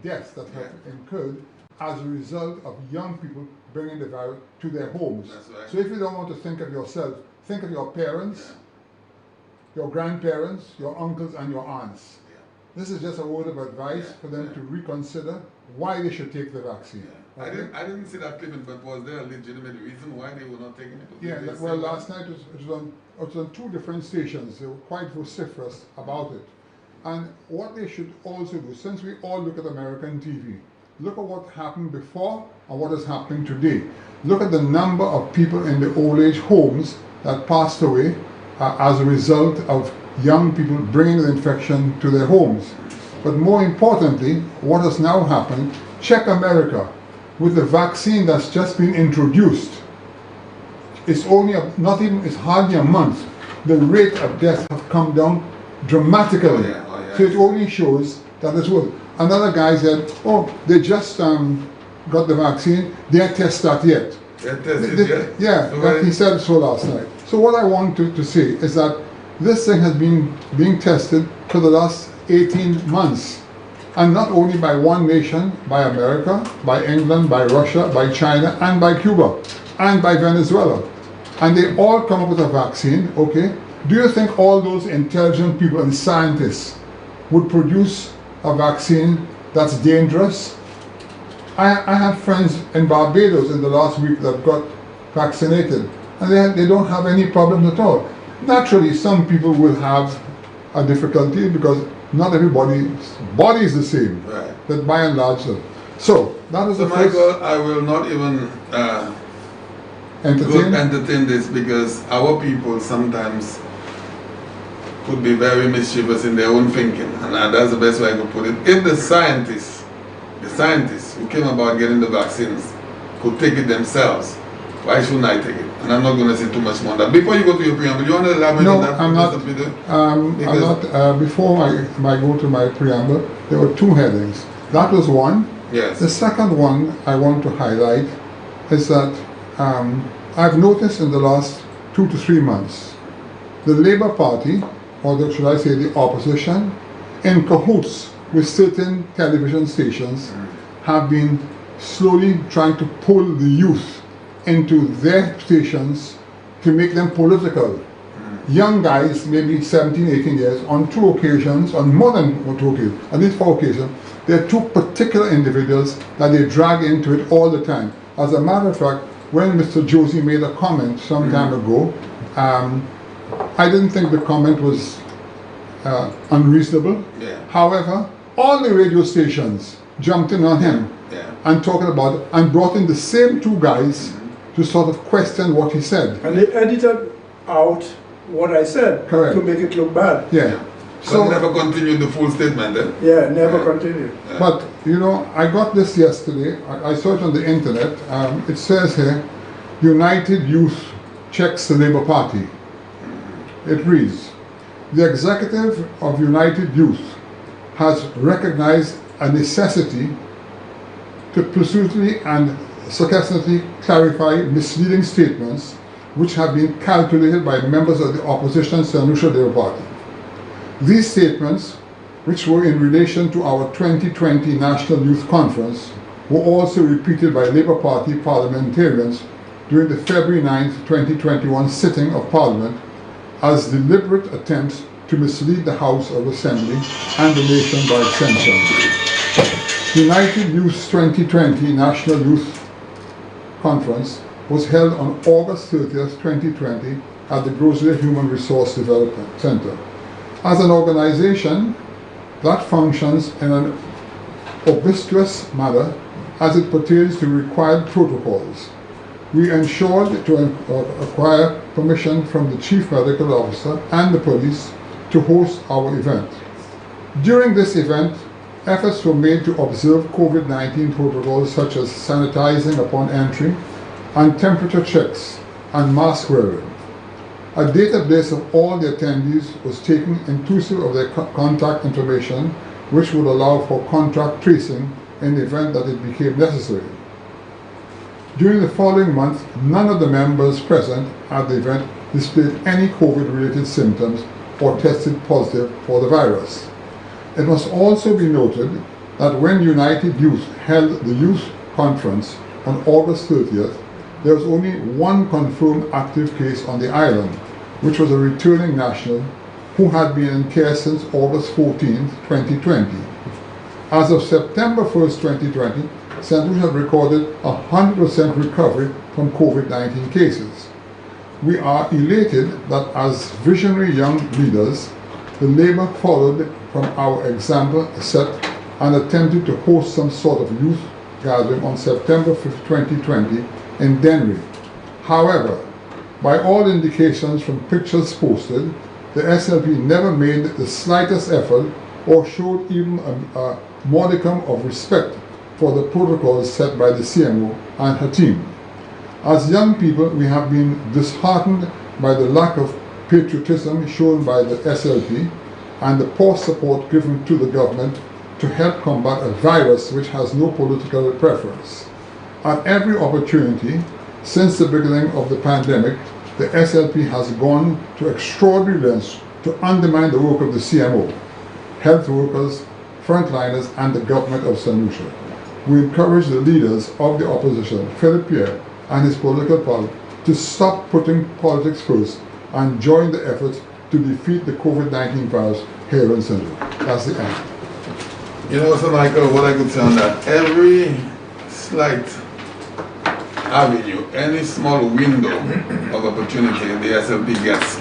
deaths that have incurred as a result of young people bringing the virus to their homes. That's right. So if you don't want to think of yourself, think of your parents, your grandparents, your uncles, and your aunts. This is just a word of advice for them to reconsider why they should take the vaccine. I didn't see that clipping, but was there a legitimate reason why they were not taking it? Yeah, well, last night it was on two different stations. They were quite vociferous about it. And what they should also do, since we all look at American TV, look at what happened before and what is happening today. Look at the number of people in the old age homes that passed away as a result of young people bringing the infection to their homes. But more importantly, what has now happened, check America. With the vaccine that's just been introduced, it's only it's hardly a month. The rate of death have come down dramatically. So it only shows that it's worth. Another guy said, "Oh, they just got the vaccine. They ain't tested that yet." Yeah, he said so last night. So what I want to say is that this thing has been being tested for the last 18 months. And not only by one nation, by America, by England, by Russia, by China, and by Cuba, and by Venezuela. And they all come up with a vaccine, okay? Do you think all those intelligent people and scientists would produce a vaccine that's dangerous? I have friends in Barbados in the last week that got vaccinated, and they don't have any problems at all. Naturally, some people will have a difficulty because not everybody's body is the same, but by and large. So that is the first. Michael, I will not even entertain this because our people sometimes could be very mischievous in their own thinking, and that's the best way I could put it. If the scientists who came about getting the vaccines could take it themselves, why shouldn't I take it? And I'm not going to say too much more on that. Before you go to your preamble, you want to elaborate on that? I'm not. Before I go to my preamble, there were two headings. That was one. Yes. The second one I want to highlight is that I've noticed in the last 2 to 3 months, the Labour Party, or should I say the opposition, in cahoots with certain television stations, have been slowly trying to pull the youth into their stations to make them political. Young guys, maybe 17, 18 years, on 2 occasions, on more than 2 occasions, at least 4 occasions, there are 2 particular individuals that they drag into it all the time. As a matter of fact, when Mr. Josie made a comment some time ago, I didn't think the comment was unreasonable. However, all the radio stations jumped in on him and talking about it and brought in the same 2 guys to sort of question what he said. And they edited out what I said to make it look bad. Yeah. So never continued the full statement then? Yeah, never continued. But, you know, I got this yesterday. I saw it on the internet. It says here, United Youth checks the Labour Party. It reads, the executive of United Youth has recognized a necessity to persistently and sarcastically clarify misleading statements which have been calculated by members of the opposition St. Lucia Labour Party. These statements, which were in relation to our 2020 National Youth Conference, were also repeated by Labour Party parliamentarians during the February 9, 2021 sitting of Parliament as deliberate attempts to mislead the House of Assembly and the nation by extension. United Youth's 2020 National Youth Conference was held on August 30th, 2020 at the Grosvenor Human Resource Development Center. As an organization that functions in an obsequious manner as it pertains to required protocols, we ensured to acquire permission from the Chief Medical Officer and the police to host our event. During this event, efforts were made to observe COVID-19 protocols such as sanitizing upon entry and temperature checks and mask wearing. A database of all the attendees was taken inclusive of their contact information, which would allow for contact tracing in the event that it became necessary. During the following month, none of the members present at the event displayed any COVID-related symptoms or tested positive for the virus. It must also be noted that when United Youth held the youth conference on August 30th, there was only one confirmed active case on the island, which was a returning national who had been in care since August 14, 2020. As of September 1st, 2020, St. Lucia had recorded 100% recovery from COVID-19 cases. We are elated that as visionary young leaders, the Labour followed from our example set and attempted to host some sort of youth gathering on September 5th, 2020 in Denry. However, by all indications from pictures posted, the SLP never made the slightest effort or showed even a modicum of respect for the protocols set by the CMO and her team. As young people, we have been disheartened by the lack of patriotism shown by the SLP and the poor support given to the government to help combat a virus which has no political preference. At every opportunity since the beginning of the pandemic, the SLP has gone to extraordinary lengths to undermine the work of the CMO, health workers, frontliners, and the government of St. Lucia. We encourage the leaders of the opposition, Philip Pierre and his political party, to stop putting politics first and join the efforts to defeat the COVID-19 virus here in St. Lucia. That's the end. You know, so Michael, what I could say on that, every slight avenue, any small window of opportunity the SLP gets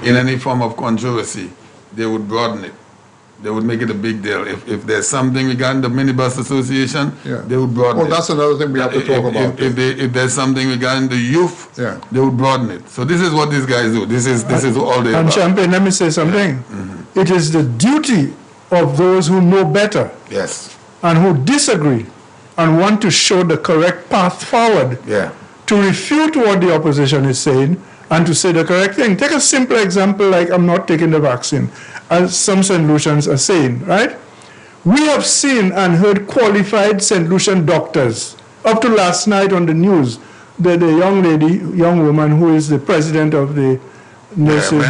in any form of controversy, they would broaden it. They would make it a big deal. If there's something regarding the minibus association, they would broaden it. Oh, that's another thing we have to talk about. If there's something regarding the youth, they would broaden it. So this is what these guys do. This is all they do. And Champagne, let me say something. It is the duty of those who know better and who disagree and want to show the correct path forward to refute what the opposition is saying and to say the correct thing. Take a simple example like I'm not taking the vaccine, as some St. Lucians are saying, right? We have seen and heard qualified St. Lucian doctors, up to last night on the news, the young woman who is the president of the nurses,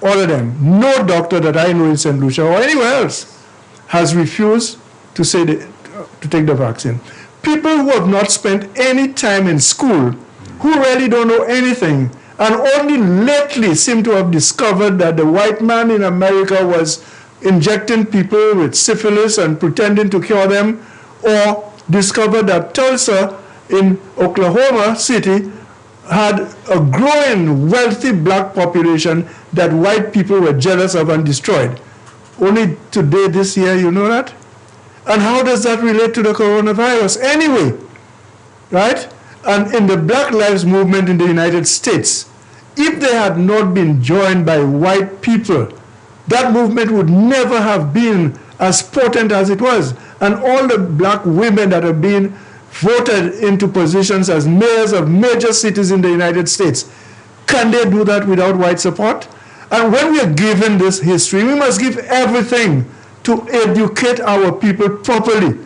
all of them. No doctor that I know in St. Lucia or anywhere else has refused to say to take the vaccine. People who have not spent any time in school, who really don't know anything, and only lately seem to have discovered that the white man in America was injecting people with syphilis and pretending to cure them, or discovered that Tulsa in Oklahoma City had a growing wealthy black population that white people were jealous of and destroyed. Only today, this year, you know that? And how does that relate to the coronavirus anyway? Right? And in the Black Lives Movement in the United States, if they had not been joined by white people, that movement would never have been as potent as it was. And all the black women that have been voted into positions as mayors of major cities in the United States, can they do that without white support? And when we are given this history, we must give everything to educate our people properly.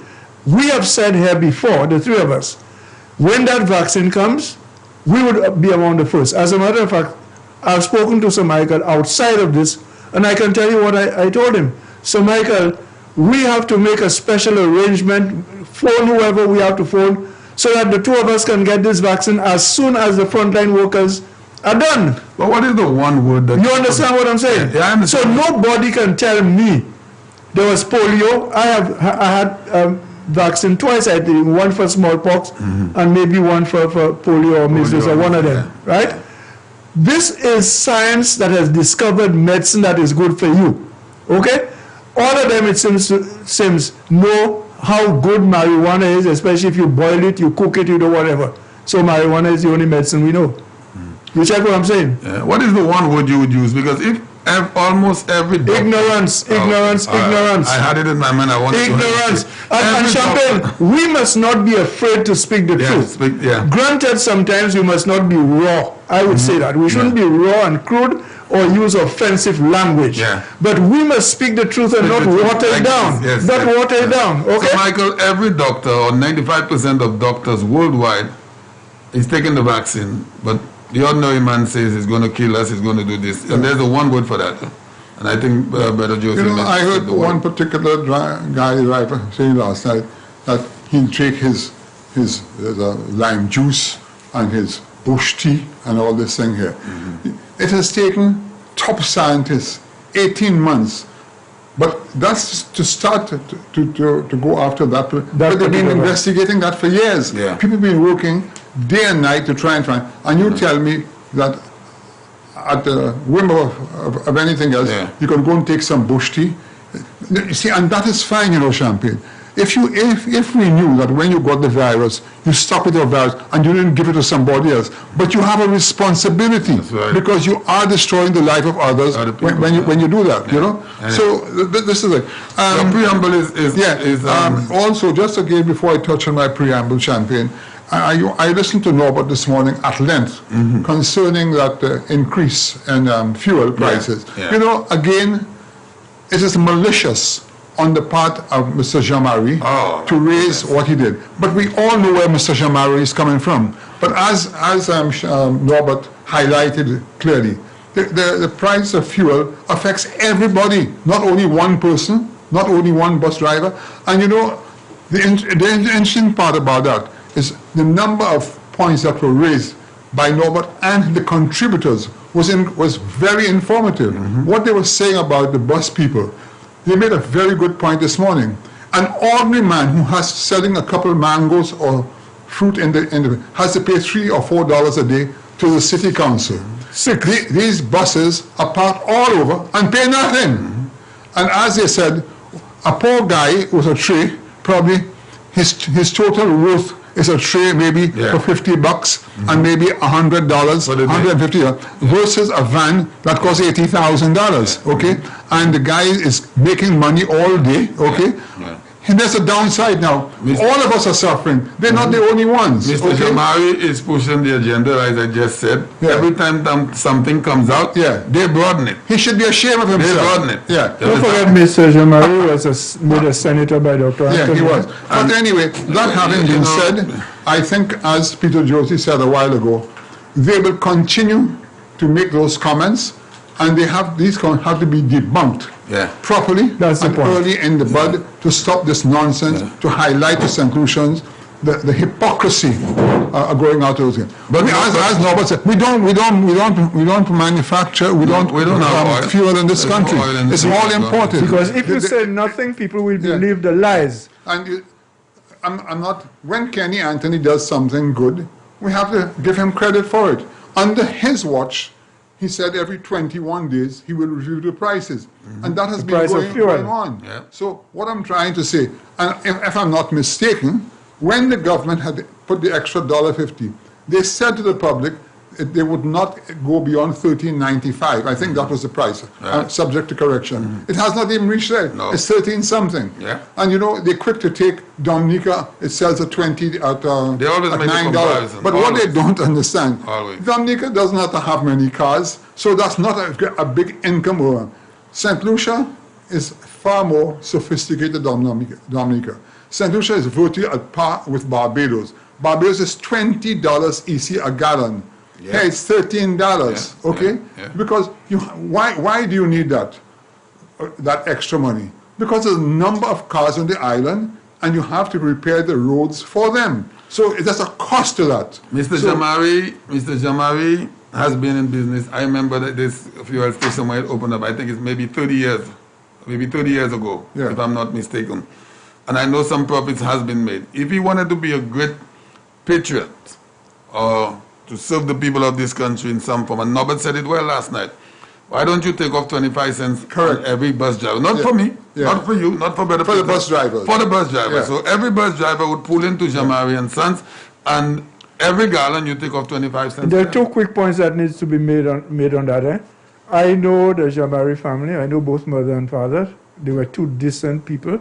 We have said here before, the three of us, when that vaccine comes, we would be among the first. As a matter of fact, I've spoken to Sir Michael outside of this, and I can tell you what I told him. Sir Michael, we have to make a special arrangement, phone whoever we have to phone, so that the two of us can get this vaccine as soon as the frontline workers are done. But what is the one word that... You understand what I'm saying? Yeah, I understand. So nobody can tell me there was polio. I had vaccine twice, I think, one for smallpox and maybe one for polio or measles or one of them, right? This is science that has discovered medicine that is good for you, okay? All of them, it seems know how good marijuana is, especially if you boil it, you cook it, you do whatever. So marijuana is the only medicine we know. You check what I'm saying? Yeah. What is the one word you would use? Because if almost every doctor... Ignorance. I had it in my mind. I wanted ignorance. And Champagne, we must not be afraid to speak the truth. Granted, sometimes we must not be raw. I would say that. We shouldn't be raw and crude or use offensive language. But we must speak the truth and not water it down. Not water it down. Okay? So, Michael, every doctor, or 95% of doctors worldwide, is taking the vaccine, but the ordinary man says it's going to kill us, it's going to do this. And there's a one word for that. And I think Brother Joseph... I heard one particular guy driver saying last night that he'll take his lime juice and his bush tea and all this thing here. It has taken top scientists 18 months, but that's to start to go after that. But they've been investigating that for years. Yeah. People have been working day and night to try and find. And you tell me that at the whim of anything else, you can go and take some bush tea. You see, and that is fine, Champagne. If we knew that when you got the virus, you stopped with the virus and you didn't give it to somebody else, but you have a responsibility because you are destroying the life of others when you do that, So this is it. The preamble is also, just again before I touch on my preamble, Champagne, I listened to Norbert this morning at length concerning that increase in fuel prices. Again, it is malicious on the part of Mr. Jamari to raise what he did. But we all know where Mr. Jamari is coming from. But as Norbert highlighted clearly, the price of fuel affects everybody, not only one person, not only one bus driver. And the interesting part about that is the number of points that were raised by Norbert and the contributors was very informative. What they were saying about the bus people, they made a very good point this morning. An ordinary man who has selling a couple of mangoes or fruit in the has to pay $3 or $4 a day to the city council. These buses are parked all over and pay nothing. And as they said, a poor guy with a tray, probably his total worth is a tray maybe for $50 and maybe $100, $150 versus a van that costs $80,000. Okay, and the guy is making money all day. Okay, and there's a downside now. All of us are suffering. They're not the only ones. Mr. Jamari is pushing the agenda, as I just said. Every time something comes out, they broaden it. He should be ashamed of himself. They broaden it. Don't forget, Mr. Jamari was made a senator by Dr. Anthony. He was. But anyway, that having been said, I think, as Peter Josie said a while ago, they will continue to make those comments, and these comments have to be debunked properly and early in the bud to stop this nonsense, to highlight the conclusions, the hypocrisy going out of those. But as Norbert said, we don't manufacture, we don't have fuel in this country. It's all imported. Because if you say nothing, people will believe the lies. And I'm not. When Kenny Anthony does something good, we have to give him credit for it. Under his watch, he said every 21 days he will review the prices, and that has been going on. So what I'm trying to say, and if I'm not mistaken, when the government had put the extra $1.50, they said to the public they would not go beyond $13.95. I think that was the price, subject to correction. It has not even reached there. No. It's 13 something. And they're quick to take Dominica. It sells at $20 at $9. But what they don't understand, Dominica doesn't have to have many cars, so that's not a big income over. St. Lucia is far more sophisticated than Dominica. St. Lucia is virtually at par with Barbados. Barbados is $20 EC a gallon. Hey, it's $13, okay? Because why do you need that extra money? Because there's a number of cars on the island, and you have to repair the roads for them. So there's a cost to that. Mr. Jamari has been in business. I remember that this fuel station when it opened up, I think it's maybe 30 years ago, if I'm not mistaken. And I know some profits has been made. If he wanted to be a great patriot, or to serve the people of this country in some form, and Norbert said it well last night, why don't you take off 25 cents on every bus driver? Not for me, not for you, not for better people. For the bus drivers. For the bus driver. So every bus driver would pull into Jamari and Sons, and every gallon you take off 25 cents. There are two quick points that needs to be made on that. I know the Jamari family. I know both mother and father. They were two decent people.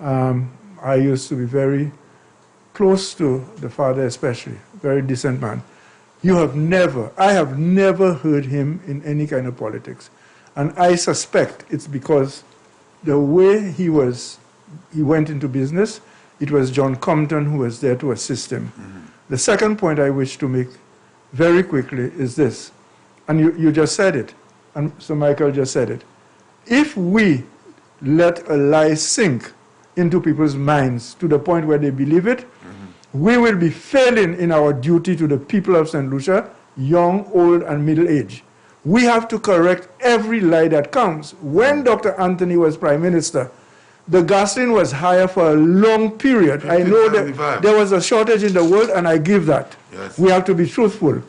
I used to be very close to the father especially, very decent man. I have never heard him in any kind of politics. And I suspect it's because the way he went into business, it was John Compton who was there to assist him. The second point I wish to make very quickly is this, and you just said it, and so Michael just said it. if we let a lie sink into people's minds to the point where they believe it, we will be failing in our duty to the people of St. Lucia, young, old, and middle age. We have to correct every lie that comes. When Dr. Anthony was Prime Minister, the gasoline was higher for a long period. I know that there was a shortage in the world, and I give that. Yes. We have to be truthful.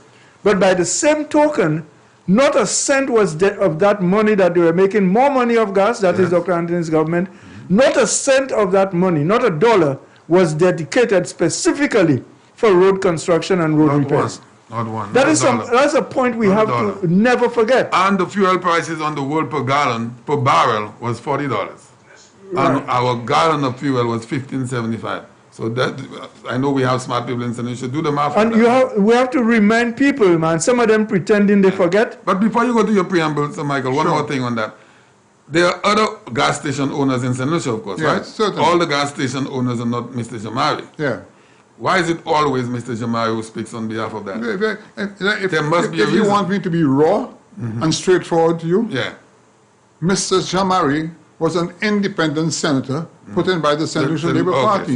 But by the same token, not a cent was of that money that they were making more money of gas, that is Dr. Anthony's government, not a cent of that money, not a dollar, was dedicated specifically for road construction and road repairs. Not one. That's a point we have to never forget. And the fuel prices on the world per barrel was $40. Right. And our gallon of fuel was $15.75. So that, I know we have smart people in St. Lucia, do the math. And we have to remind people, man, some of them pretending they forget. But before you go to your preamble, Sir Michael, one more thing on that. There are other gas station owners in St. Lucia, of course, right? Certainly. All the gas station owners are not Mr. Jamari. Yeah. Why is it always Mr. Jamari who speaks on behalf of that? There must be a reason. If you want me to be raw and straightforward to you, Mr. Jamari was an independent senator put in by the St. Lucia Labour Party.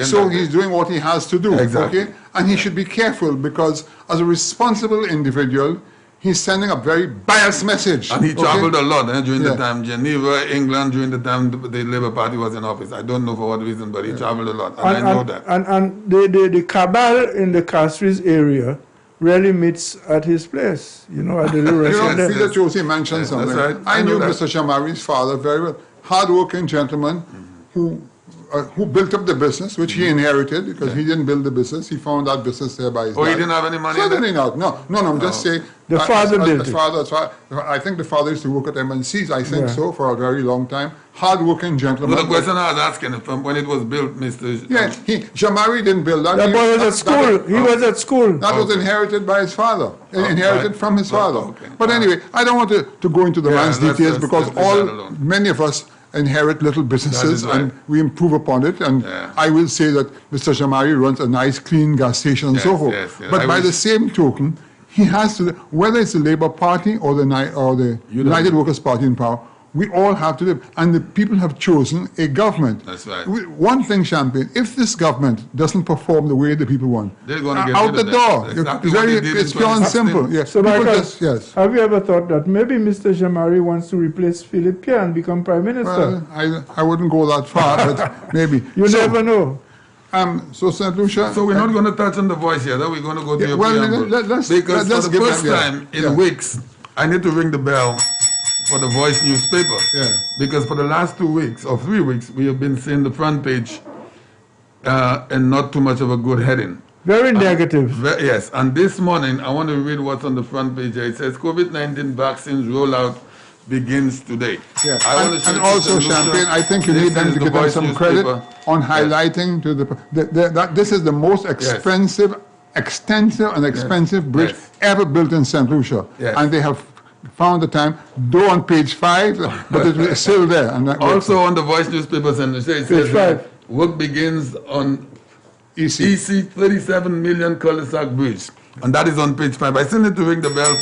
So he's doing what he has to do. Exactly. Okay? And he should be careful, because as a responsible individual, he's sending a very biased message. And he traveled a lot during the time Geneva, England, during the time the Labour Party was in office. I don't know for what reason, but he traveled a lot. And I know that. And the cabal in the Castries area really meets at his place, at the little restaurant. Peter Josie mentioned something. Right. I knew Mr. Jamari's father very well. Hard-working gentleman who built up the business, which he inherited, because he didn't build the business. He found that business there by his dad. He didn't have any money? Certainly not. No, I'm just saying. The father built it. I think the father used to work at MNCs, I think so, for a very long time. Hard-working gentleman. Well, the question I was asking, from when it was built, Mr. Jamari didn't build that. That boy was at school. He was at school. That was inherited by his father. Inherited from his father. But anyway, I don't want to go into the man's details, because many of us inherit little businesses and we improve upon it. And I will say that Mr. Jamari runs a nice, clean gas station and so forth. But by the same token, he has to, whether it's the Labour Party or the United Workers' Party in power, we all have to live. And the people have chosen a government. That's right. One thing, Champagne, if this government doesn't perform the way the people want, they're going to get out the door. Exactly It's pure and simple. Yeah. So, Michael, have you ever thought that maybe Mr. Jamari wants to replace Philip Pierre and become Prime Minister? Well, I wouldn't go that far, but maybe. You never know. So St. Lucia. So we're not going to touch on the voice yet. We're going to go to your preamble. Let's for the first time in weeks, I need to ring the bell for the Voice newspaper. Because for the last 2 weeks or 3 weeks, we have been seeing the front page and not too much of a good heading. Very negative. Yes, and this morning, I want to read what's on the front page here. It says, COVID-19 vaccines rollout begins today. Yeah. And also, Champagne, I think you need them to give them some credit on highlighting to that this is the most extensive and expensive bridge ever built in St. Lucia. And they have found the time, though on page 5, but it's still there. And also on the Voice newspaper, St. Lucia, it says work begins on EC 37 million cul-de-sac bridge. And that is on page 5. I still need to ring the bell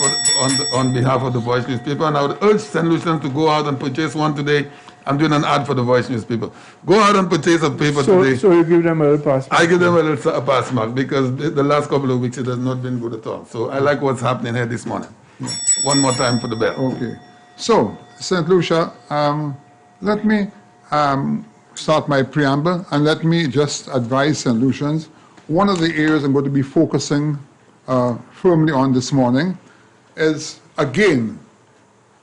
on behalf of the Voice newspaper, and I would urge St. Lucians to go out and purchase one today. I'm doing an ad for the Voice newspaper. Go out and purchase a paper today. So you give them a little pass mark? I give them a little pass mark, because the last couple of weeks it has not been good at all. So I like what's happening here this morning. One more time for the bell. Okay. So, St. Lucia, let me start my preamble, and let me just advise St. Lucians. One of the areas I'm going to be focusing firmly on this morning is, again,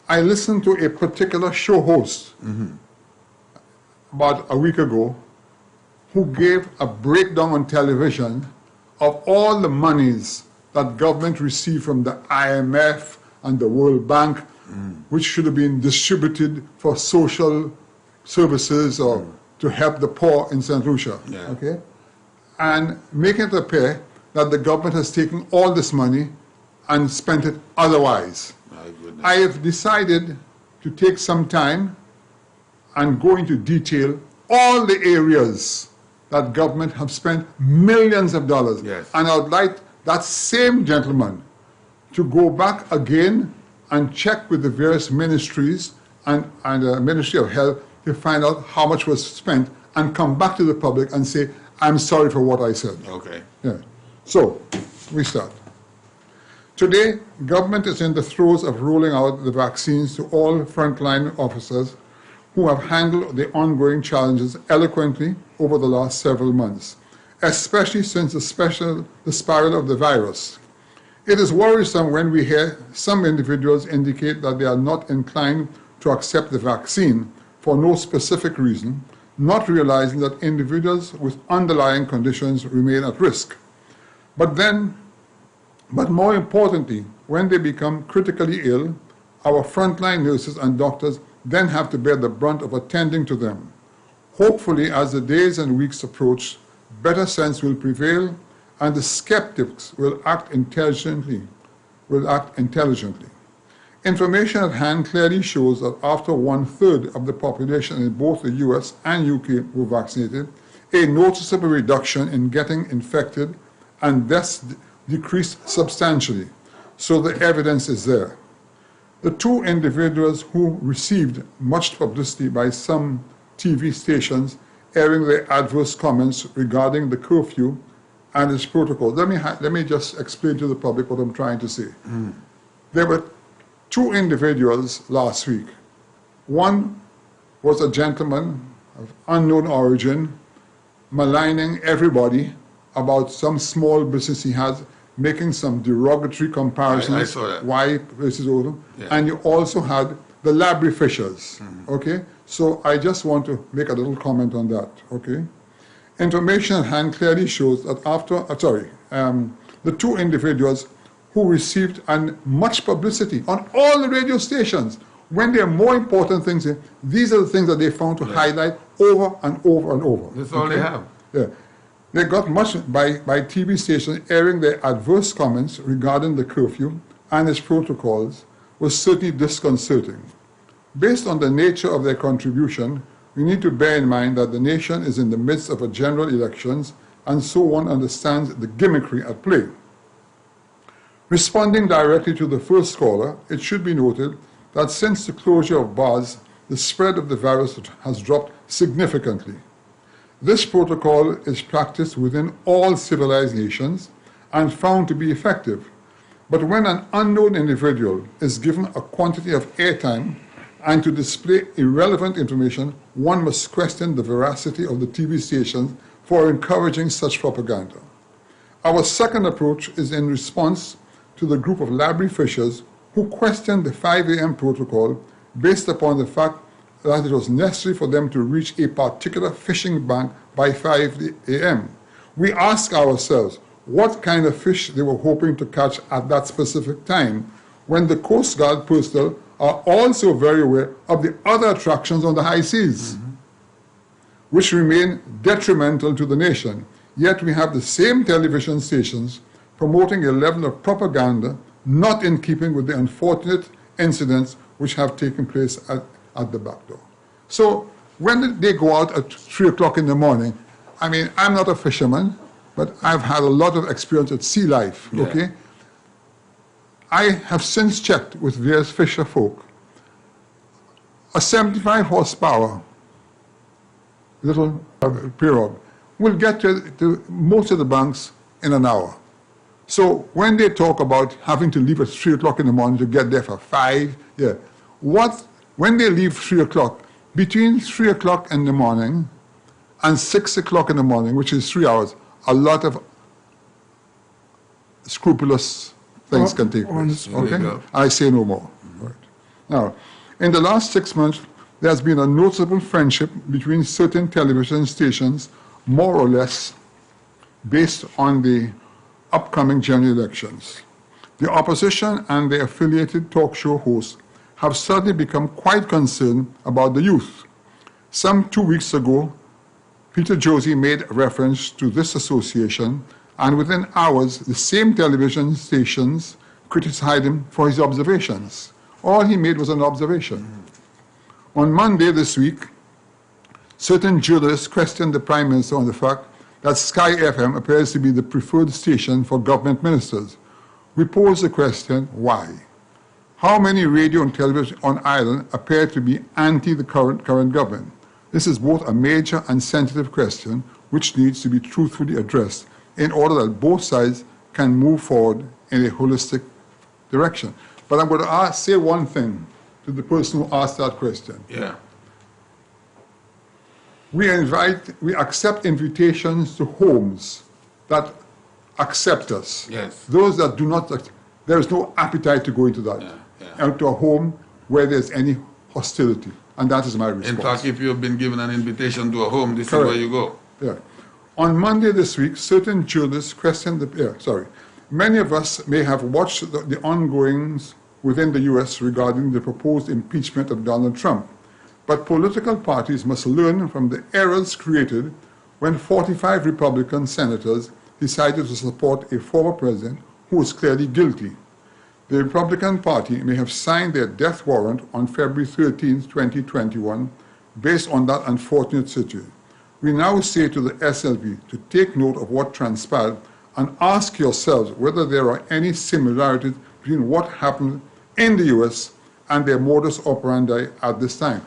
I listened to a particular show host about a week ago who gave a breakdown on television of all the monies that government received from the IMF and the World Bank, which should have been distributed for social services or to help the poor in St. Lucia. Okay? And making it appear that the government has taken all this money and spent it otherwise. I have decided to take some time and go into detail all the areas that government have spent millions of dollars. And I would like that same gentleman to go back again and check with the various ministries and the Ministry of Health to find out how much was spent and come back to the public and say, I'm sorry for what I said. Okay. Yeah. So, we start. Today, government is in the throes of rolling out the vaccines to all frontline officers who have handled the ongoing challenges eloquently over the last several months, especially since the spiral of the virus. It is worrisome when we hear some individuals indicate that they are not inclined to accept the vaccine for no specific reason, not realizing that individuals with underlying conditions remain at risk. But more importantly, when they become critically ill, our frontline nurses and doctors then have to bear the brunt of attending to them. Hopefully, as the days and weeks approach, better sense will prevail and the skeptics will act intelligently. Information at hand clearly shows that after 1/3 of the population in both the US and UK were vaccinated, a noticeable reduction in getting infected and deaths decreased substantially. So the evidence is there. The two individuals who received much publicity by some TV stations airing their adverse comments regarding the curfew and its protocol. Let me just explain to the public what I'm trying to say. There were two individuals last week. One was a gentleman of unknown origin maligning everybody about some small business he has, making some derogatory comparisons. I saw that. Why versus Oldham. Yeah. And you also had the Labry Fishers. Okay? So I just want to make a little comment on that. Okay? Information at hand clearly shows that the two individuals who received much publicity on all the radio stations, when there are more important things, these are the things that they found to highlight over and over and over. That's all they have. Yeah. They got much by TV stations airing their adverse comments regarding the curfew and its protocols was certainly disconcerting. Based on the nature of their contribution, we need to bear in mind that the nation is in the midst of a general elections, and so one understands the gimmickry at play. Responding directly to the first caller, it should be noted that since the closure of bars, the spread of the virus has dropped significantly. This protocol is practiced within all civilized nations and found to be effective. But when an unknown individual is given a quantity of airtime and to display irrelevant information, one must question the veracity of the TV stations for encouraging such propaganda. Our second approach is in response to the group of Labry Fishers who questioned the 5 a.m. protocol based upon the fact that it was necessary for them to reach a particular fishing bank by 5 a.m. We ask ourselves what kind of fish they were hoping to catch at that specific time, when the Coast Guard personnel are also very aware of the other attractions on the high seas, which remain detrimental to the nation. Yet we have the same television stations promoting a level of propaganda not in keeping with the unfortunate incidents which have taken place at the back door. So when they go out at 3 o'clock in the morning, I mean, I'm not a fisherman, but I've had a lot of experience at sea life, okay? I have since checked with various fisher folk. A 75 horsepower little pirogue will get to most of the banks in an hour. So when they talk about having to leave at 3 o'clock in the morning to get there for 5, when they leave 3 o'clock, between 3 o'clock in the morning and 6 o'clock in the morning, which is 3 hours, a lot of scrupulous things can take place. Okay? I say no more. Right. Now, in the last 6 months, there has been a noticeable friendship between certain television stations, more or less based on the upcoming general elections. The opposition and their affiliated talk show hosts have suddenly become quite concerned about the youth. Some 2 weeks ago, Peter Josie made reference to this association, and within hours, the same television stations criticized him for his observations. All he made was an observation. On Monday this week, certain journalists questioned the Prime Minister on the fact that Sky FM appears to be the preferred station for government ministers. We pose the question, why? How many radio and television on Ireland appear to be anti the current government? This is both a major and sensitive question which needs to be truthfully addressed in order that both sides can move forward in a holistic direction. But I'm going to say one thing to the person who asked that question. Yeah. We accept invitations to homes that accept us. Yes. Those that do not, there is no appetite to go into that. Into a home where there's any hostility. And that is my response. In fact, if you've been given an invitation to a home, this Correct. is where you go. Yeah. On Monday this week, certain journalists questioned many of us may have watched the ongoings within the U.S. regarding the proposed impeachment of Donald Trump. But political parties must learn from the errors created when 45 Republican senators decided to support a former president who was clearly guilty. The Republican Party may have signed their death warrant on February 13, 2021, based on that unfortunate situation. We now say to the SLP to take note of what transpired and ask yourselves whether there are any similarities between what happened in the U.S. and their modus operandi at this time.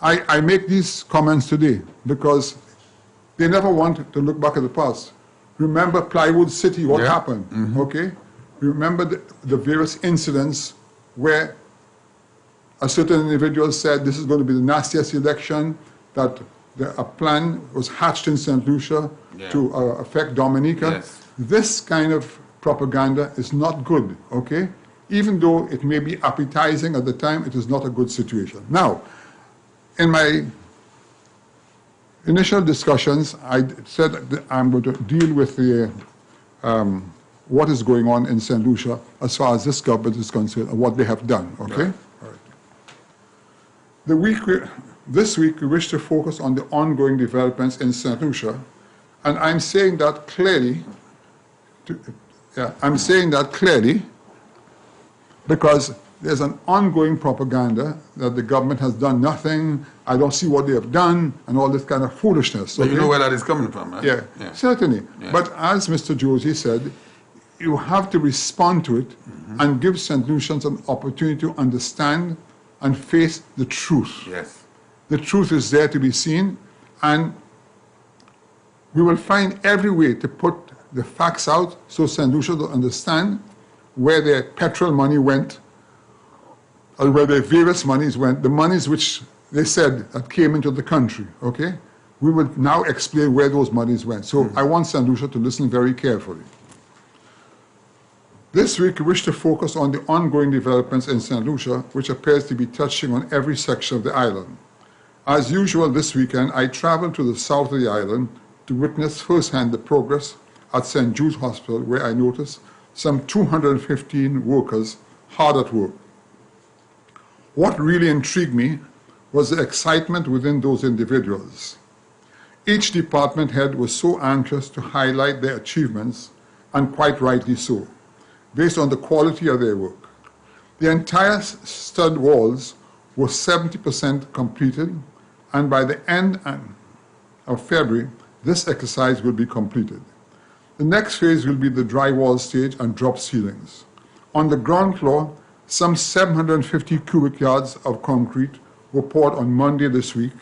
I make these comments today because they never want to look back at the past. Remember Plywood City, what happened, okay? Remember the various incidents where a certain individual said this is going to be the nastiest election, that a plan was hatched in St. Lucia to affect Dominica. Yes. This kind of propaganda is not good, okay? Even though it may be appetizing at the time, it is not a good situation. Now, in my initial discussions, I said that I'm going to deal with the what is going on in St. Lucia as far as this government is concerned and what they have done, okay? All right. This week, we wish to focus on the ongoing developments in St. Lucia, and I'm saying that clearly, because there's an ongoing propaganda that the government has done nothing, I don't see what they have done, and all this kind of foolishness. But you know where that is coming from, right? Yeah. Certainly. Yeah. But as Mr. Josie said, you have to respond to it and give St. Lucians an opportunity to understand and face the truth. Yes. The truth is there to be seen, and we will find every way to put the facts out so St. Lucia will understand where their petrol money went, or where their various monies went, the monies which they said that came into the country, okay? We will now explain where those monies went. So I want St. Lucia to listen very carefully. This week, we wish to focus on the ongoing developments in St. Lucia, which appears to be touching on every section of the island. As usual this weekend, I traveled to the south of the island to witness firsthand the progress at St. Jude's Hospital, where I noticed some 215 workers hard at work. What really intrigued me was the excitement within those individuals. Each department head was so anxious to highlight their achievements, and quite rightly so, based on the quality of their work. The entire stud walls were 70% completed, and by the end of February, this exercise will be completed. The next phase will be the drywall stage and drop ceilings. On the ground floor, some 750 cubic yards of concrete were poured on Monday this week,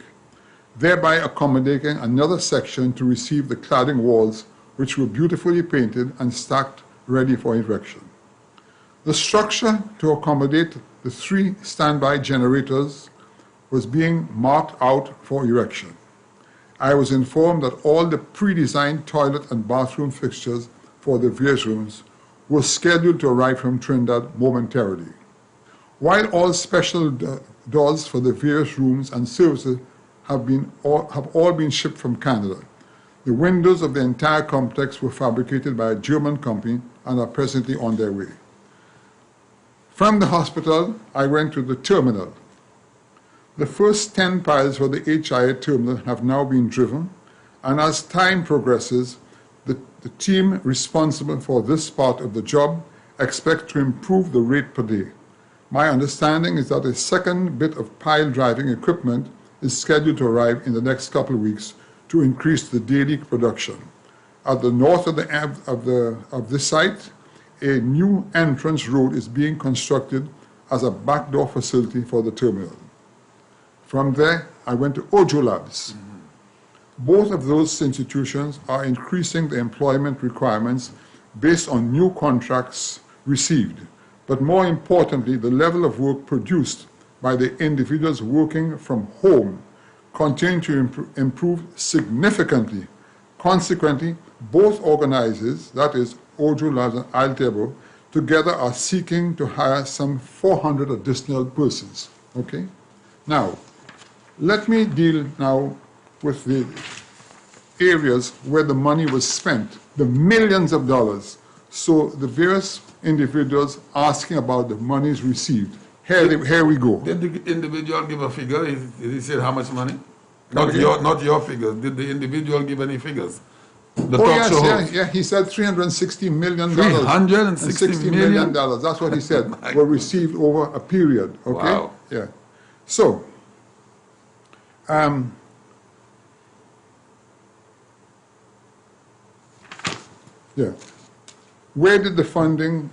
thereby accommodating another section to receive the cladding walls, which were beautifully painted and stacked ready for erection. The structure to accommodate the 3 standby generators was being marked out for erection. I was informed that all the pre-designed toilet and bathroom fixtures for the various rooms were scheduled to arrive from Trinidad momentarily. While all special doors for the various rooms and services have all been shipped from Canada, the windows of the entire complex were fabricated by a German company and are presently on their way. From the hospital, I went to the terminal. The first 10 piles for the HIA terminal have now been driven, and as time progresses, the team responsible for this part of the job expects to improve the rate per day. My understanding is that a second bit of pile driving equipment is scheduled to arrive in the next couple of weeks to increase the daily production. At the north of this site, a new entrance road is being constructed as a backdoor facility for the terminal. From there, I went to Ojo Labs. Both of those institutions are increasing the employment requirements based on new contracts received, but more importantly, the level of work produced by the individuals working from home continue to improve significantly. Consequently, both organizers, that is Ojo Labs and Altebo, together are seeking to hire some 400 additional persons. Okay? Now, let me deal now with the areas where the money was spent, the millions of dollars. So the various individuals asking about the monies received. Here we go. Did the individual give a figure? Did he say how much money? Not your figures. Did the individual give any figures? The talk show host. Yeah, he said $360 million. $360 million? That's what he said, were received over a period. Okay? Wow. Yeah. So, yeah. Where did the funding,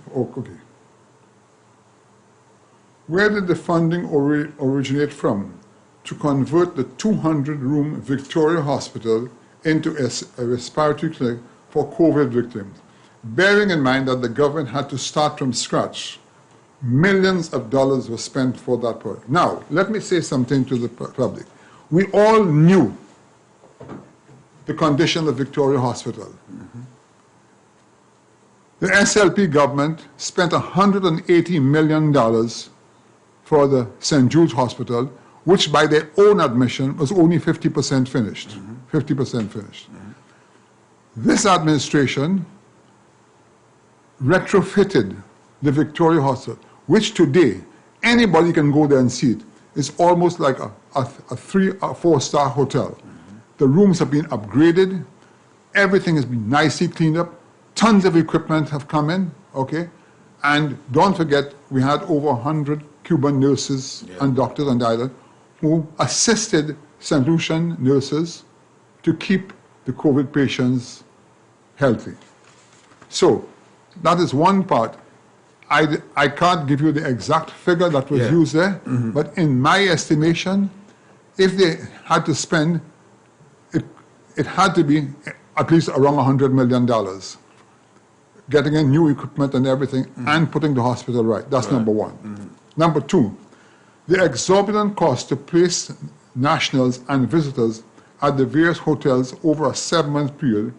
Where did the funding originate from to convert the 200-room Victoria Hospital into a respiratory clinic for COVID victims? Bearing in mind that the government had to start from scratch, millions of dollars were spent for that project. Now, let me say something to the public. We all knew the condition of Victoria Hospital. The SLP government spent $180 million for the St. Jude's Hospital, which by their own admission was only 50% finished. 50% finished. This administration retrofitted the Victoria Hospital, which today anybody can go there and see it. It's almost like a 3- or 4-star hotel. The rooms have been upgraded. Everything has been nicely cleaned up. Tons of equipment have come in, okay? And don't forget, we had over 100 Cuban nurses and doctors on the island who assisted St. Lucian nurses to keep the COVID patients healthy. So that is one part. I can't give you the exact figure that was used there, but in my estimation, if they had to spend, it had to be at least around $100 million. Getting in new equipment and everything and putting the hospital right. That's number one. Number two, the exorbitant cost to place nationals and visitors at the various hotels over a 7-month period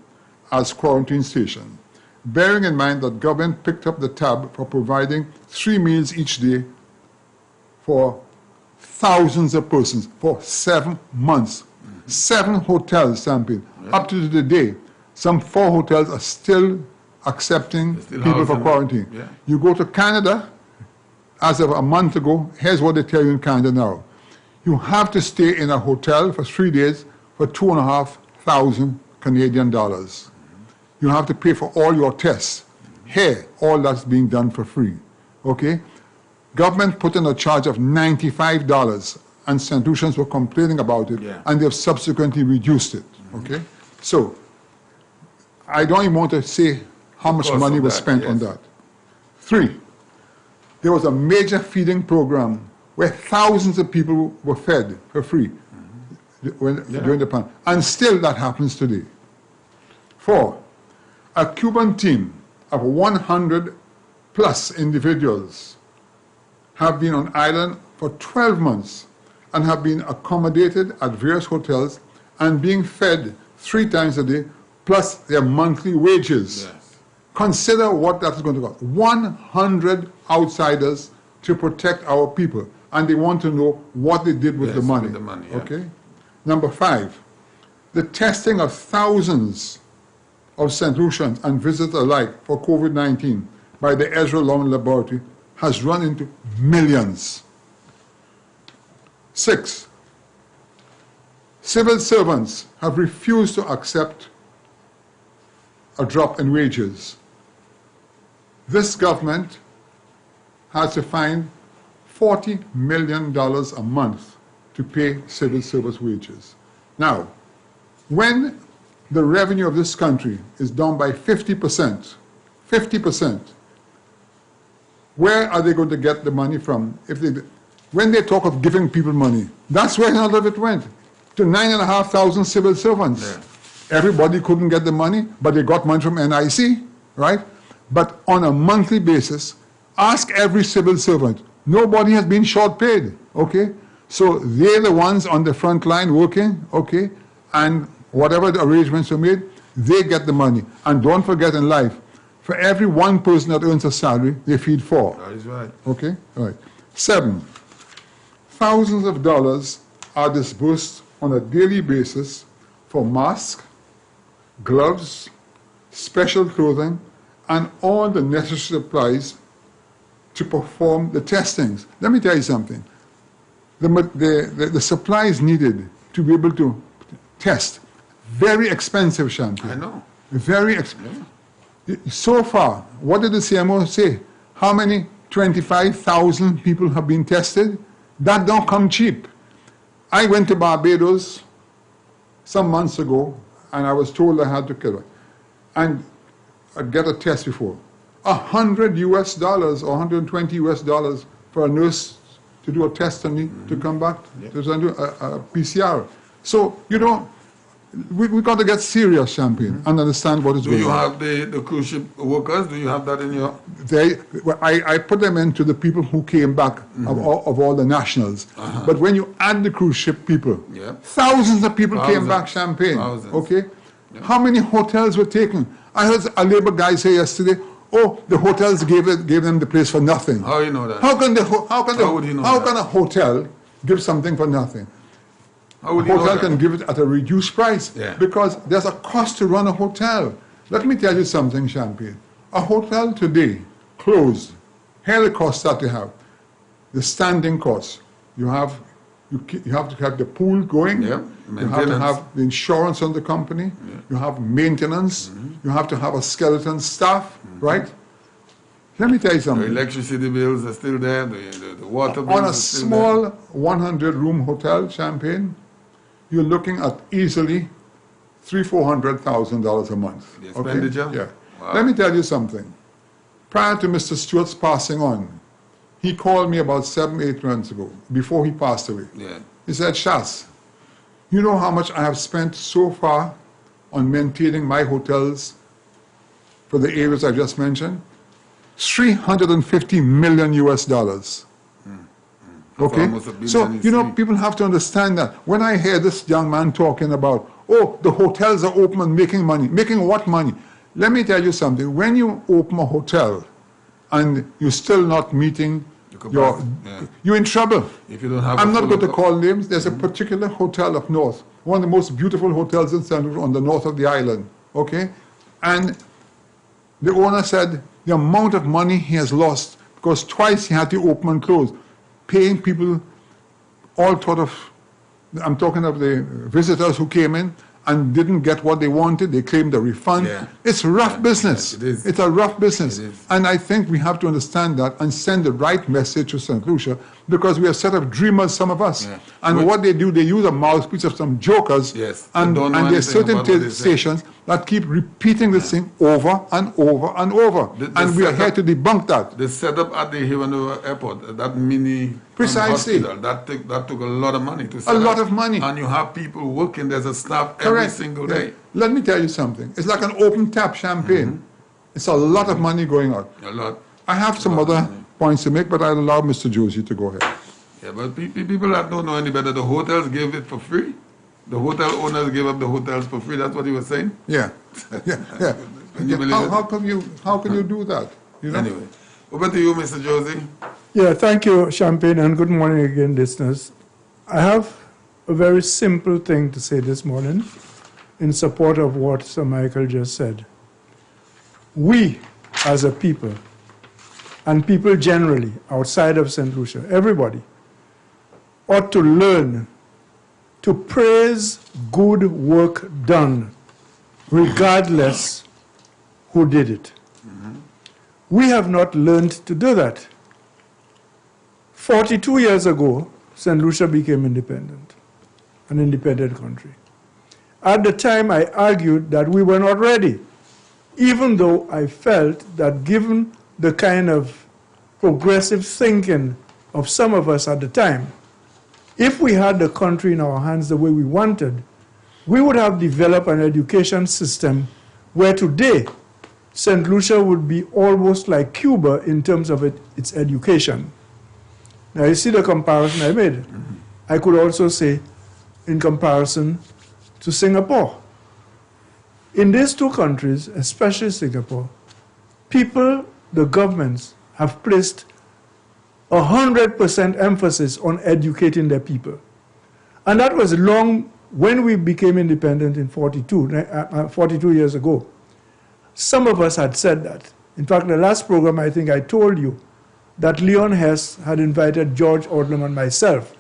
as quarantine station. Bearing in mind that government picked up the tab for providing 3 meals each day for thousands of persons for 7 months. 7 hotels, Stampede. Up to the day, some 4 hotels are still accepting people for quarantine. You go to Canada, as of a month ago, here's what they tell you in Canada now. You have to stay in a hotel for 3 days for $2,500 Canadian dollars. You have to pay for all your tests. Here, all that's being done for free. Okay? Government put in a charge of $95, and St. Lucians were complaining about it, and they've subsequently reduced it. Okay? So, I don't even want to say how much money was spent on that. 3, there was a major feeding program where thousands of people were fed for free during the pandemic. And still that happens today. 4, a Cuban team of 100 plus individuals have been on island for 12 months and have been accommodated at various hotels and being fed 3 times a day plus their monthly wages. Consider what that's going to cost. 100 outsiders to protect our people, and they want to know what they did with the money. Okay? Number 5, the testing of thousands of St. Lucians and visitors alike for COVID-19 by the Ezra Long Laboratory has run into millions. 6, civil servants have refused to accept a drop in wages. This government has to find $40 million a month to pay civil service wages. Now, when the revenue of this country is down by 50%, Where are they going to get the money from? When they talk of giving people money, that's where none of it went. To 9,500 civil servants. Yeah. Everybody couldn't get the money, but they got money from NIC, right? But on a monthly basis, ask every civil servant. Nobody has been short paid, okay? So they're the ones on the front line working, okay? And whatever the arrangements are made, they get the money. And don't forget in life, for every one person that earns a salary, they feed 4. That is right. Okay? All right. 7, thousands of dollars are disbursed on a daily basis for masks, gloves, special clothing, and all the necessary supplies to perform the testings. Let me tell you something. The supplies needed to be able to test, very expensive, Champagne. I know. Very expensive. Yeah. So far, what did the CMO say? How many? 25,000 people have been tested? That don't come cheap. I went to Barbados some months ago, and I was told I had to kill it. And I'd get a test before. $100 US or $120 US for a nurse to do a test on me to come back to do a PCR. So, you know, we got to get serious, Champagne, and understand what is going on. Do you have the cruise ship workers? Do you have that in your... I put them into the people who came back of all the nationals. But when you add the cruise ship people, thousands of people came back, Champagne. Okay? Yeah. How many hotels were taken? I heard a Labour guy say yesterday, oh, the hotels gave them the place for nothing. How you know that? How can a hotel give something for nothing? How would a hotel can give it at a reduced price because there's a cost to run a hotel. Let me tell you something, Champagne. A hotel today, closed, here the costs that you have. The standing costs. You have to have the pool going. Yeah. You have to have the insurance on the company. Yeah. You have maintenance. You have to have a skeleton staff, right? Let me tell you something. The electricity bills are still there. The water bills on a are still small there. 100-room hotel, Champagne, you're looking at easily $300,000-400,000 a month. The expenditure? Okay? Yeah. Wow. Let me tell you something. Prior to Mr. Stewart's passing on, he called me about 7-8 months ago, before he passed away. Yeah. He said, Shas, you know how much I have spent so far on maintaining my hotels for the areas I just mentioned? $350 million US. Okay? So, you know, people have to understand that. When I hear this young man talking about, oh, the hotels are open and making money. Making what money? Let me tell you something. When you open a hotel and you're still not meeting you're in trouble. If you don't have I'm not going to call names. There's a particular hotel up north, one of the most beautiful hotels in San Lucia on the north of the island. Okay? And the owner said the amount of money he has lost because twice he had to open and close, paying people all sort of, I'm talking of the visitors who came in and didn't get what they wanted. They claimed a refund. Yeah. It's rough business. Yes, it is. It's a rough business. And I think we have to understand that and send the right message to St. Lucia because we are a set of dreamers, some of us. Yeah. And what they do, they use a mouthpiece of some jokers. Yes. And there's certain stations that keep repeating this thing over and over and over. And we are here to debunk that. The setup at the Hivano airport, that mini hospital, that took a lot of money to set up. A lot of money. And you have people working, there's a staff every single day. Let me tell you something. It's like an open tap champagne. It's a lot of money going out. A lot. I have some other points to make, but I'll allow Mr. Josie to go ahead. Yeah, but people that don't know any better, the hotels gave it for free. The hotel owners gave up the hotels for free. That's what he was saying? Yeah. Can you believe how can you do that? You know? Anyway, over to you, Mr. Josie. Yeah, thank you, Champagne, and good morning again, listeners. I have a very simple thing to say this morning in support of what Sir Michael just said. We, as a people, and people generally outside of St. Lucia, everybody, ought to learn to praise good work done, regardless who did it. We have not learned to do that. 42 years ago, St. Lucia became independent, an independent country. At the time, I argued that we were not ready, even though I felt that given the kind of progressive thinking of some of us at the time, if we had the country in our hands the way we wanted, we would have developed an education system where today St. Lucia would be almost like Cuba in terms of its education. Now you see the comparison I made. I could also say in comparison to Singapore. In these two countries, especially Singapore, people, the governments, have placed 100% emphasis on educating their people. And that was long when we became independent in 42 years ago. Some of us had said that. In fact, the last program, I think I told you that Leon Hess had invited George Odlum and myself,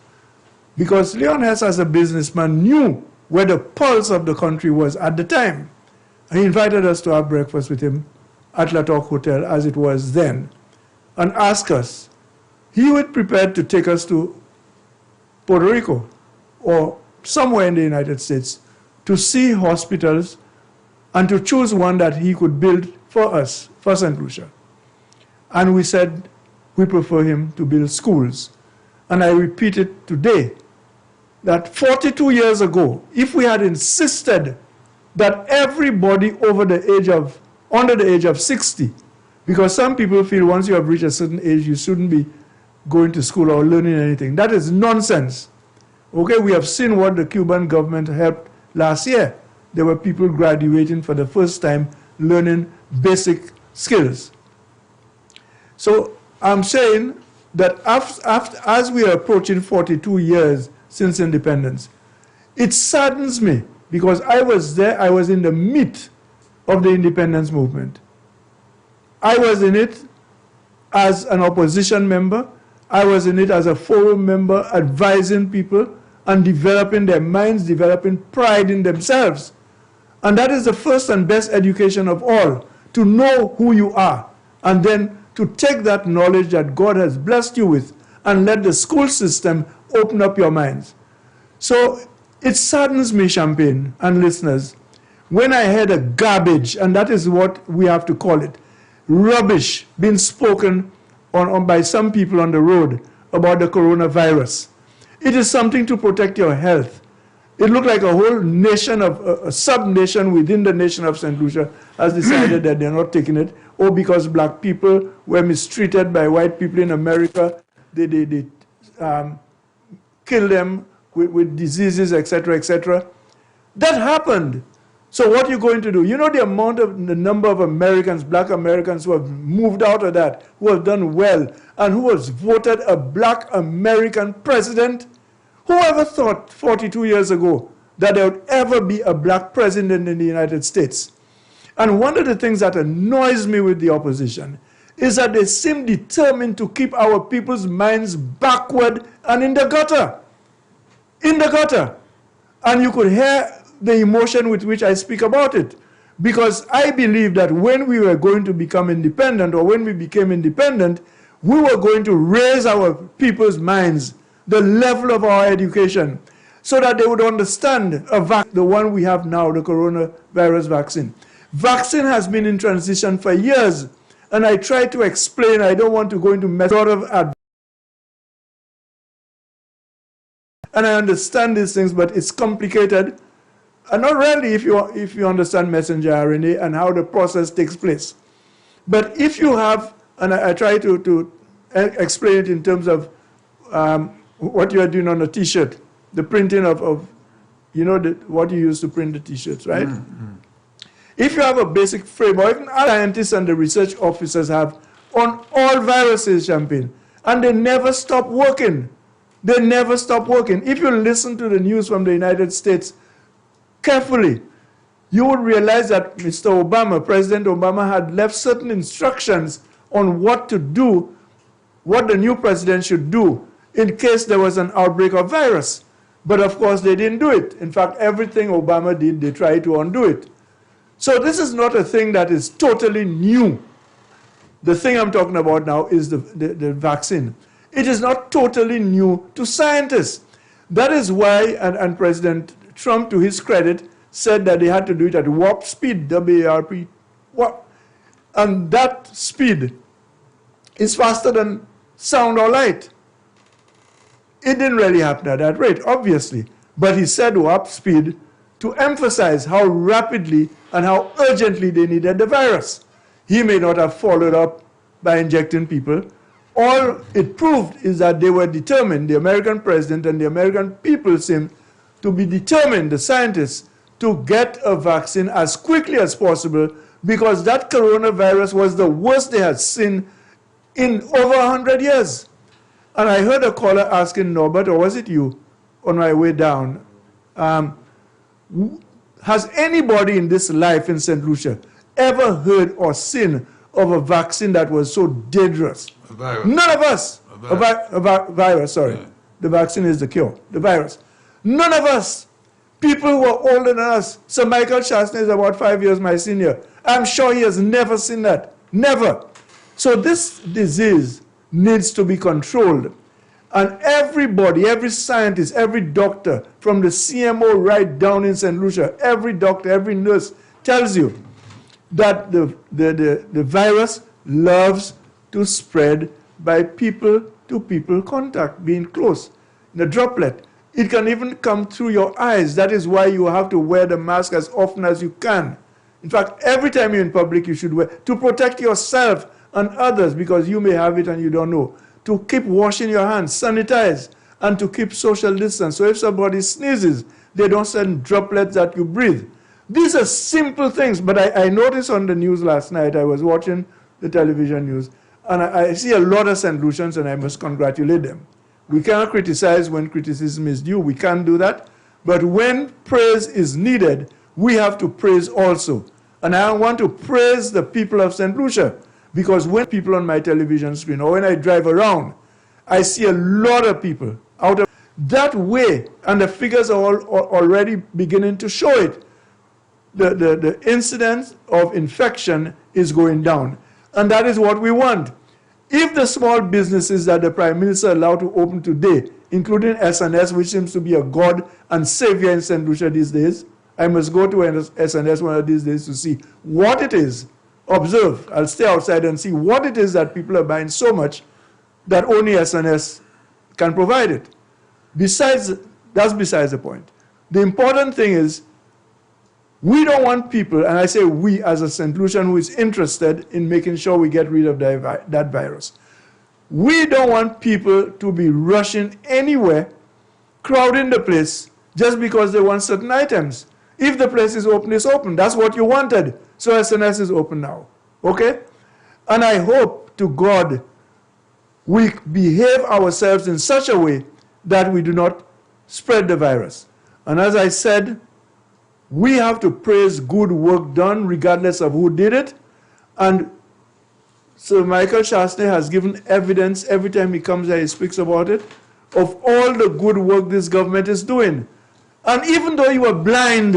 because Leon Hess, as a businessman, knew where the pulse of the country was at the time. He invited us to have breakfast with him at La Toc Hotel, as it was then, and asked us. He was prepared to take us to Puerto Rico or somewhere in the United States to see hospitals and to choose one that he could build for us, for St. Lucia. And we said we prefer him to build schools. And I repeat it today, that 42 years ago, if we had insisted that everybody under the age of 60, because some people feel once you have reached a certain age, you shouldn't be going to school or learning anything. That is nonsense. Okay, we have seen what the Cuban government helped last year. There were people graduating for the first time, learning basic skills. So I'm saying that as we are approaching 42 years since independence, it saddens me because I was there, I was in the meat of the independence movement. I was in it as an opposition member. I was in it as a forum member, advising people and developing their minds, developing pride in themselves. And that is the first and best education of all, to know who you are, and then to take that knowledge that God has blessed you with and let the school system open up your minds. So it saddens me, Champagne and listeners, when I heard a garbage, and that is what we have to call it, rubbish being spoken on by some people on the road about the coronavirus. It is something to protect your health. It looked like a whole nation of a sub-nation within the nation of St. Lucia has decided that they're not taking it, or because black people were mistreated by white people in America, they kill them with diseases, etc., etc. That happened. So what are you going to do? You know the number of Americans, black Americans who have moved out of that, who have done well, and who was voted a black American president? Whoever thought 42 years ago that there would ever be a black president in the United States? And one of the things that annoys me with the opposition is that they seem determined to keep our people's minds backward and in the gutter. In the gutter. And you could hear the emotion with which I speak about it. Because I believe that when we were going to become independent, or when we became independent, we were going to raise our people's minds, the level of our education, so that they would understand the one we have now, the coronavirus vaccine. Vaccine has been in transition for years, and I try to explain. I don't want to go into a lot of advice. And I understand these things, but it's complicated. And not really if you understand messenger RNA and how the process takes place. But if you have, and I try to explain it in terms of what you are doing on a T-shirt, the printing of what you use to print the T-shirts, right? Mm-hmm. If you have a basic frame, or even scientists and the research officers have on all viruses, Champagne, and they never stop working. They never stop working. If you listen to the news from the United States carefully, you would realize that Mr. Obama, President Obama, had left certain instructions on what to do, what the new president should do in case there was an outbreak of virus. But of course, they didn't do it. In fact, everything Obama did, they tried to undo it. So this is not a thing that is totally new. The thing I'm talking about now is the vaccine. It is not totally new to scientists. That is why, and President Trump, to his credit, said that they had to do it at warp speed, W-A-R-P, warp. And that speed is faster than sound or light. It didn't really happen at that rate, obviously, but he said warp speed to emphasize how rapidly and how urgently they needed the virus. He may not have followed up by injecting people. All it proved is that they were determined, the American president and the American people seemed to be determined, the scientists, to get a vaccine as quickly as possible, because that coronavirus was the worst they had seen in over 100 years. And I heard a caller asking Norbert, or was it you, on my way down, has anybody in this life in St. Lucia ever heard or seen of a vaccine that was so dangerous? A virus. None of us. A virus, sorry. Yeah. The vaccine is the cure, the virus. None of us. People who are older than us. Sir Michael Chasney is about 5 years my senior. I'm sure he has never seen that. Never. So this disease needs to be controlled. And everybody, every scientist, every doctor, from the CMO right down in St. Lucia, every doctor, every nurse tells you that the virus loves to spread by people-to-people contact, being close, in a droplet. It can even come through your eyes. That is why you have to wear the mask as often as you can. In fact, every time you're in public, you should wear, to protect yourself and others, because you may have it and you don't know. To keep washing your hands, sanitize, and to keep social distance. So if somebody sneezes, they don't send droplets that you breathe. These are simple things, but I noticed on the news last night, I was watching the television news, and I see a lot of St. Lucians, and I must congratulate them. We cannot criticize when criticism is due. We can't do that. But when praise is needed, we have to praise also. And I want to praise the people of St. Lucia, because when people on my television screen or when I drive around, I see a lot of people out of that way, and the figures are already beginning to show it. The incidence of infection is going down, and that is what we want. If the small businesses that the Prime Minister allowed to open today, including SNS, which seems to be a god and savior in St. Lucia these days, I must go to SNS one of these days to see what it is. Observe. I'll stay outside and see what it is that people are buying so much that only SNS can provide it. That's besides the point. The important thing is, we don't want people, and I say we as a St. Lucian who is interested in making sure we get rid of that virus. We don't want people to be rushing anywhere, crowding the place, just because they want certain items. If the place is open, it's open. That's what you wanted. So SNS is open now. Okay? And I hope to God we behave ourselves in such a way that we do not spread the virus. And as I said, we have to praise good work done regardless of who did it. And Sir Michael Chasney has given evidence every time he comes here, he speaks about it, of all the good work this government is doing. And even though you are blind,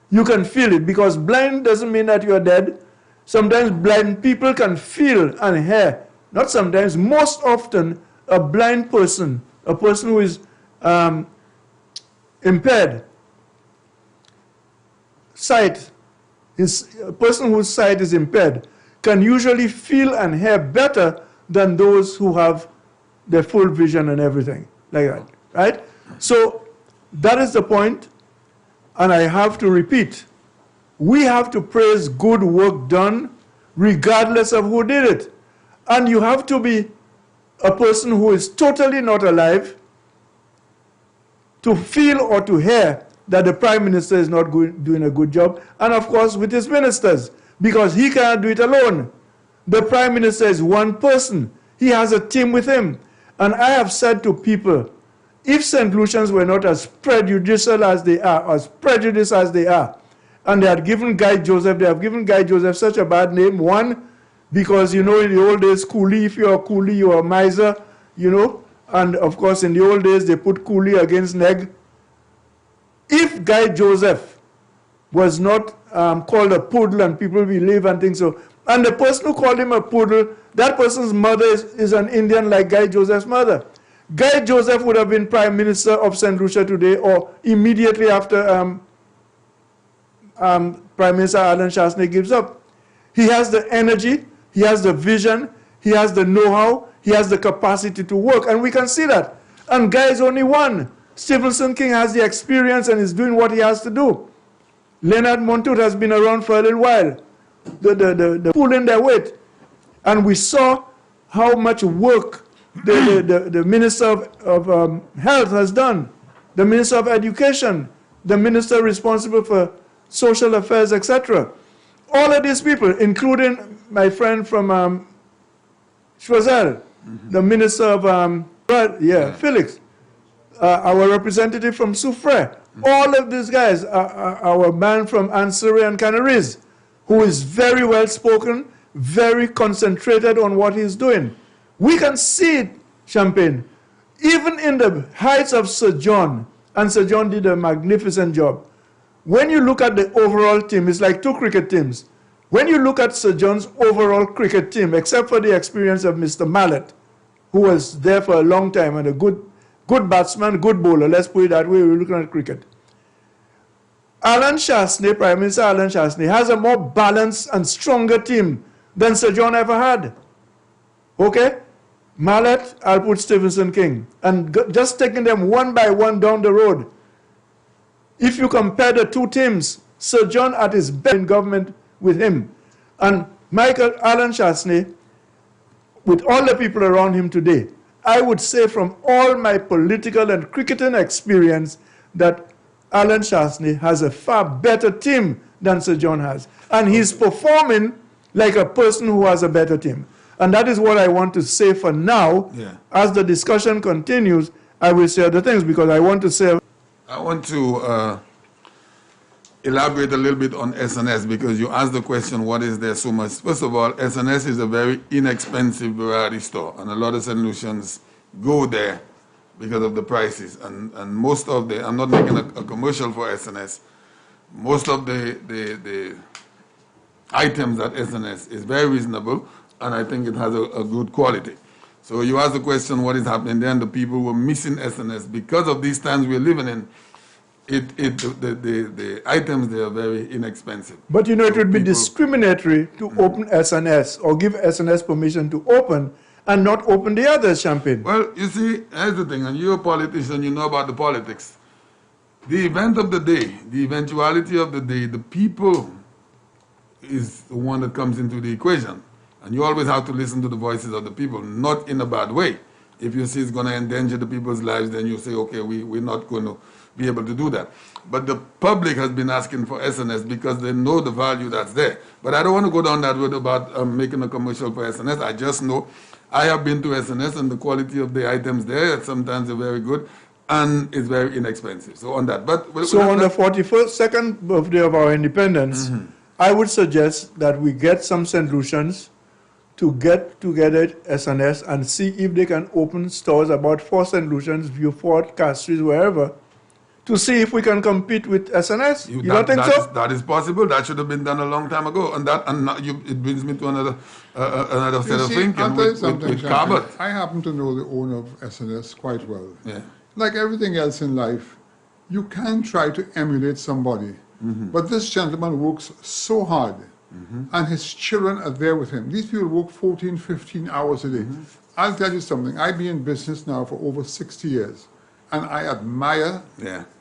you can feel it, because blind doesn't mean that you are dead. Sometimes blind people can feel and hear. Not sometimes, most often, a blind person, a person who is impaired sight, a person whose sight is impaired, can usually feel and hear better than those who have their full vision and everything like that, right? So that is the point, and I have to repeat, we have to praise good work done regardless of who did it. And you have to be a person who is totally not alive to feel or to hear that the Prime Minister is not doing a good job, and of course with his ministers, because he cannot do it alone. The Prime Minister is one person. He has a team with him. And I have said to people, if St. Lucians were not as prejudicial as they are, as prejudiced as they are, and they have given Guy Joseph such a bad name, one, because, you know, in the old days, coolie, if you're a coolie, you're a miser, you know, and of course in the old days they put coolie against neg. If Guy Joseph was not called a poodle and people believe and think so, and the person who called him a poodle, that person's mother is an Indian like Guy Joseph's mother. Guy Joseph would have been Prime Minister of St. Lucia today, or immediately after Prime Minister Alan Chasney gives up. He has the energy, he has the vision, he has the know-how, he has the capacity to work, and we can see that. And Guy is only one. Stephenson King has the experience and is doing what he has to do. Leonard Montour has been around for a little while. The pulling their weight. And we saw how much work the Minister of Health has done, the Minister of Education, the Minister responsible for social affairs, etc. All of these people, including my friend from Choiseul, the Minister of Felix, our representative from Soufrière, all of these guys, our man from Anseray and Canaries, who is very well spoken, very concentrated on what he's doing. We can see it, Champagne, even in the heights of Sir John, and Sir John did a magnificent job. When you look at the overall team, it's like two cricket teams. When you look at Sir John's overall cricket team, except for the experience of Mr. Mallet, who was there for a long time and a good batsman, good bowler, let's put it that way, we're looking at cricket. Alan Chastanet, Prime Minister Alan Chastanet, has a more balanced and stronger team than Sir John ever had. Okay? Mallet, I'll put Stephenson King. And just taking them one by one down the road. If you compare the two teams, Sir John at his best in government with him, and Alan Chastanet, with all the people around him today, I would say from all my political and cricketing experience that Alan Chastanet has a far better team than Sir John has. And he's performing like a person who has a better team. And that is what I want to say for now. Yeah. As the discussion continues, I will say other things because I want to say... I want to elaborate a little bit on SNS because you asked the question, what is there so much? First of all, SNS is a very inexpensive variety store, and a lot of St. Lucians go there because of the prices. And most of the, I'm not making a commercial for SNS, most of the items at SNS is very reasonable, and I think it has a good quality. So you asked the question, what is happening there, and the people were missing SNS. Because of these times we're living in, the items, they are very inexpensive. But you know, it would be discriminatory to open SNS or give SNS permission to open and not open the others, Champagne. Well, you see, here's the thing, and you're a politician, you know about the politics. The event of the day, the eventuality of the day, the people is the one that comes into the equation. And you always have to listen to the voices of the people, not in a bad way. If you see it's going to endanger the people's lives, then you say, okay, we're not going to be able to do that. But the public has been asking for SNS because they know the value that's there. But I don't want to go down that road about making a commercial for SNS. I just know I have been to SNS and the quality of the items there, sometimes they're very good, and it's very inexpensive. So on that. So on the 42nd birthday of our independence, I would suggest that we get some St. Lucians to get together at SNS and see if they can open stores about 4 St. Lucians, Vieux-Fort, Castries, wherever, to see if we can compete with SNS. You don't think so? That is possible. That should have been done a long time ago. And it brings me to another set of thinking with Cabot. I happen to know the owner of SNS quite well. Yeah. Like everything else in life, you can try to emulate somebody. But this gentleman works so hard. And his children are there with him. These people work 14, 15 hours a day. I'll tell you something. I've been in business now for over 60 years. And I admire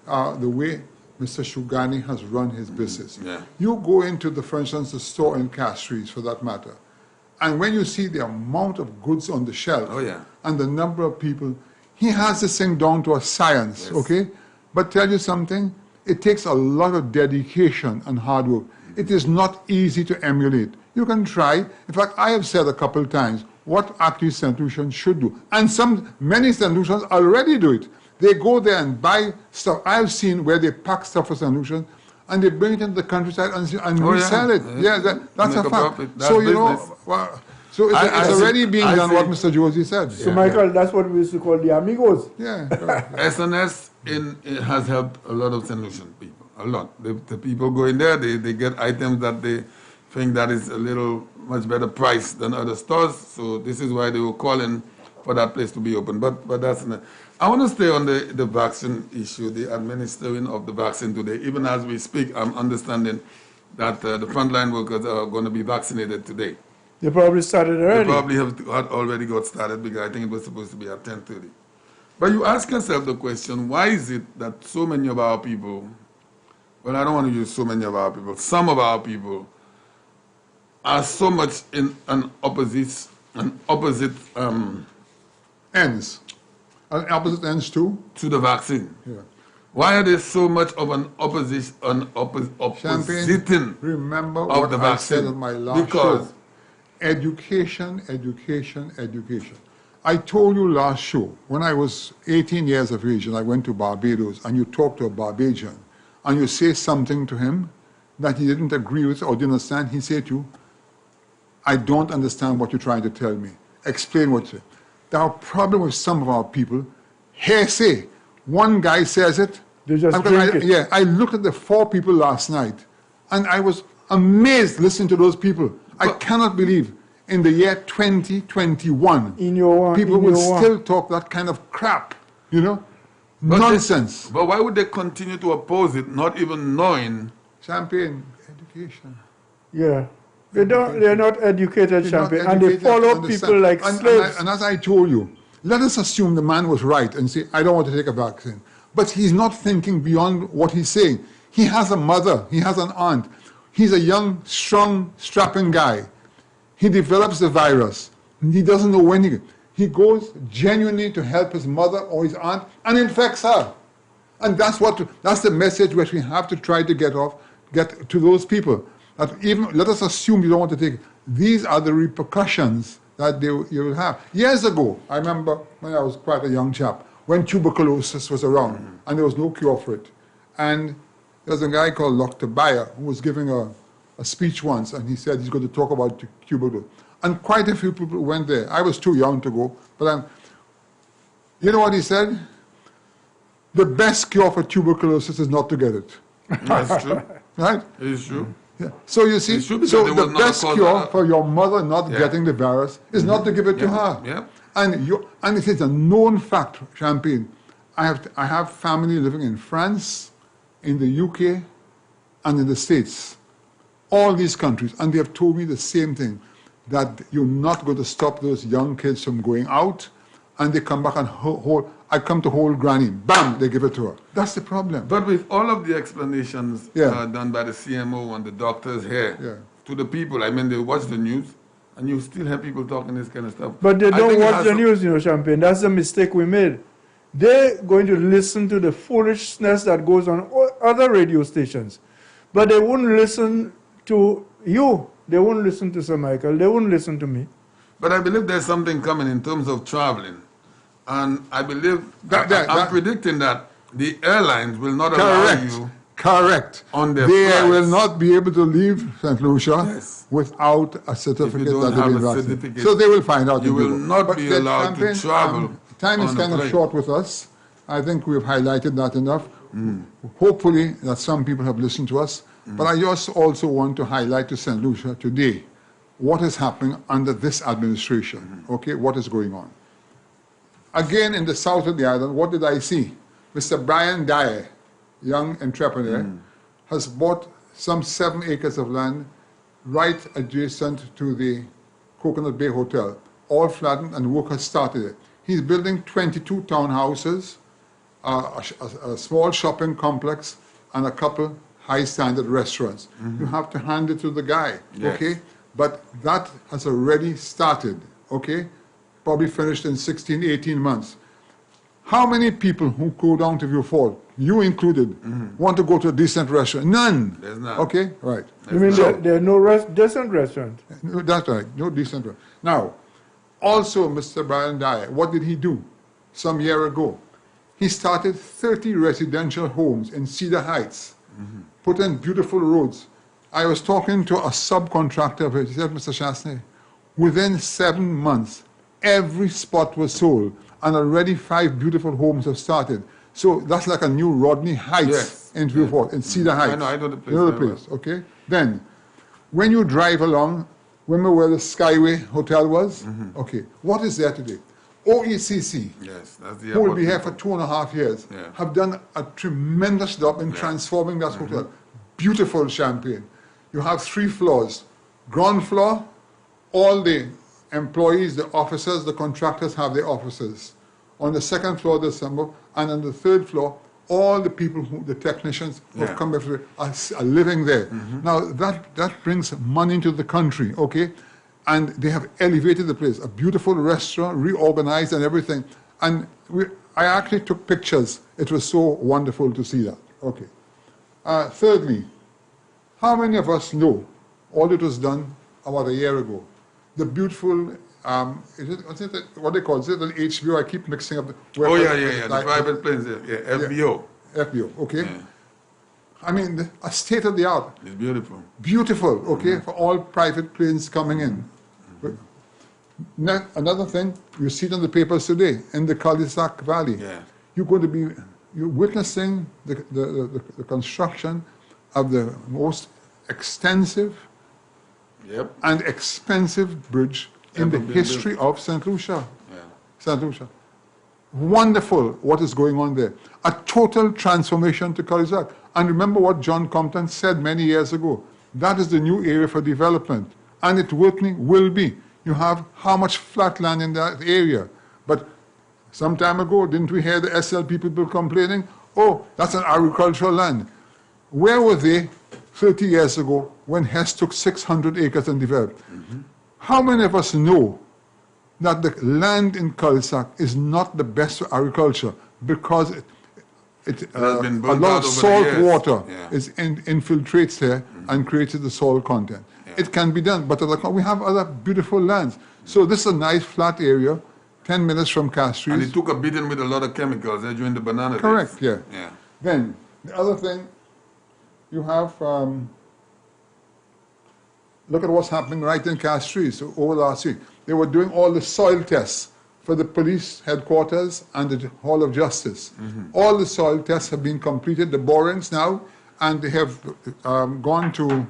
the way Mr. Shugani has run his business. You go into, for instance, the store in Castries, for that matter, and when you see the amount of goods on the shelf and the number of people, he has this thing down to a science, okay? But tell you something, it takes a lot of dedication and hard work. It is not easy to emulate. You can try. In fact, I have said a couple of times what actually St. Lucians should do. And many St. Lucians already do it. They go there and buy stuff. I've seen where they pack stuff for St. Lucian and they bring it into the countryside and resell it. That's a fact. So, you know, so it's already being done what Mr. Josie said. So, Michael, that's what we used to call the amigos. Yeah. SNS it has helped a lot of St. Lucian people. A lot. The people go in there, they get items that they think that is a little much better price than other stores. So this is why they were calling for that place to be open. But that's not. I want to stay on the vaccine issue, the administering of the vaccine today. Even as we speak, I'm understanding that the frontline workers are going to be vaccinated today. They probably started already. They probably had already got started because I think it was supposed to be at 10:30. But you ask yourself the question, why is it that so many of our people, well, I don't want to use so many of our people, some of our people are so much in an opposite ends. Opposite ends too? To the vaccine. Yeah. Why are there so much of an oppositing remember of what the I vaccine? said on my last show. Education, education, education. I told you last show, when I was 18 years of age and I went to Barbados and you talk to a Barbadian and you say something to him that he didn't agree with or didn't understand, he said to you, I don't understand what you're trying to tell me. Explain what you say. There are problems with some of our people. Hearsay. One guy says it. They just drink it. Yeah, I looked at the 4 people last night and I was amazed listening to those people. I cannot believe in the year 2021, people will still talk that kind of crap, you know? Nonsense. But why would they continue to oppose it, not even knowing? Champagne, education. Yeah. They're not educated, Champagne, and they follow people like slaves. And as I told you, let us assume the man was right and say, I don't want to take a vaccine. But he's not thinking beyond what he's saying. He has a mother, he has an aunt. He's a young, strong, strapping guy. He develops the virus. He doesn't know when he goes genuinely to help his mother or his aunt and infects her. And that's the message which we have to try to get to those people. That even, let us assume you don't want to take it. These are the repercussions that you will have. Years ago, I remember when I was quite a young chap, when tuberculosis was around and there was no cure for it. And there was a guy called Dr. Bayer who was giving a speech once, and he said he's going to talk about tuberculosis. And quite a few people went there. I was too young to go, but you know what he said? The best cure for tuberculosis is not to get it. That's true. Right? It is true. Yeah. So you see, so the best cure for your mother not getting the virus is not to give it to her. Yeah. And it is a known fact, Champagne. I have family living in France, in the UK, and in the States. All these countries, and they have told me the same thing, that you're not going to stop those young kids from going out, and they come back and I come to hold granny, bam, they give it to her. That's the problem. But with all of the explanations done by the CMO and the doctors here, to the people, I mean, they watch the news, and you still have people talking this kind of stuff. But they don't watch the news, Champagne. That's the mistake we made. They're going to listen to the foolishness that goes on other radio stations. But they wouldn't listen to you. They wouldn't listen to Sir Michael. They wouldn't listen to me. But I believe there's something coming in terms of traveling. And I believe, I'm predicting that the airlines will not allow you on their They flights. will not be able to leave St. Lucia without a certificate that they've been vaccinated. So they will find out. You will not be allowed to travel. Time is kind of short with us. I think we've highlighted that enough. Hopefully that some people have listened to us. But I just also want to highlight to St. Lucia today what is happening under this administration. Okay, what is going on. Again, in the south of the island, what did I see? Mr. Brian Dyer, young entrepreneur, has bought some 7 acres of land right adjacent to the Coconut Bay Hotel, all flattened, and work has started it. He's building 22 townhouses, a small shopping complex, and a couple high-standard restaurants. You have to hand it to the guy, okay? But that has already started, okay? Probably finished in 16, 18 months. How many people who go down to Vieux-Fort, you included, want to go to a decent restaurant? None. There's none. Okay, right. You mean there are no decent restaurants? That's right, no decent restaurant. Now, also Mr. Brian Dyer, what did he do some year ago? He started 30 residential homes in Cedar Heights, put in beautiful roads. I was talking to a subcontractor of it. He said, Mr. Chasney, within 7 months, every spot was sold, and already 5 beautiful homes have started. So that's like a new Rodney Heights in Vieux-Fort, in Cedar Heights. I know the place. You know the place, okay? Then, when you drive along, remember where the Skyway Hotel was? Okay, what is there today? OECC, who will be here for 2.5 years, have done a tremendous job in transforming that hotel. Beautiful Champagne. You have 3 floors. Ground floor, all the employees, the officers, the contractors have their offices. On the second floor, the assembly, and on the third floor, all the people, the technicians who have come before are living there. Now, that brings money into the country, okay? And they have elevated the place. A beautiful restaurant, reorganized and everything. And I actually took pictures. It was so wonderful to see that. Okay. Thirdly, how many of us know all it was done about a year ago? The beautiful, what they call it? Is it an HBO? I keep mixing up. The private planes, FBO. FBO, okay. Yeah. I mean, a state of the art. It's beautiful. Beautiful, okay, for all private planes coming in. Another thing, you see it in the papers today, in the Cul-de-sac Valley. Yeah. You're witnessing the construction of the most extensive and expensive bridge in the history of St. Lucia. Yeah. St. Lucia. Wonderful what is going on there. A total transformation to cul-de-sac. And remember what John Compton said many years ago. That is the new area for development. And it will be. You have how much flat land in that area. But some time ago, didn't we hear the SLP people complaining? Oh, that's an agricultural land. Where were they 30 years ago when Hess took 600 acres and developed? How many of us know that the land in cul-de-sac is not the best for agriculture because a lot of salt water infiltrates there and creates the soil content. Yeah. It can be done, but we have other beautiful lands. So this is a nice flat area, 10 minutes from Castries. And it took a beating with a lot of chemicals during the banana Correct, days. Yeah. Then, the other thing, you have, look at what's happening right in Castries over last week. They were doing all the soil tests for the police headquarters and the Hall of Justice. All the soil tests have been completed, the borings now, and they have gone to,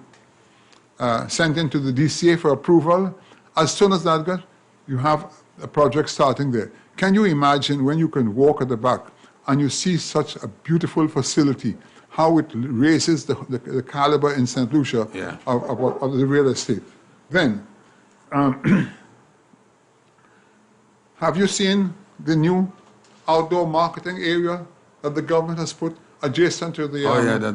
sent into the DCA for approval. As soon as that goes, you have a project starting there. Can you imagine when you can walk at the back and you see such a beautiful facility, how it raises the caliber in St. Lucia of the real estate? Then, have you seen the new outdoor marketing area that the government has put adjacent to the...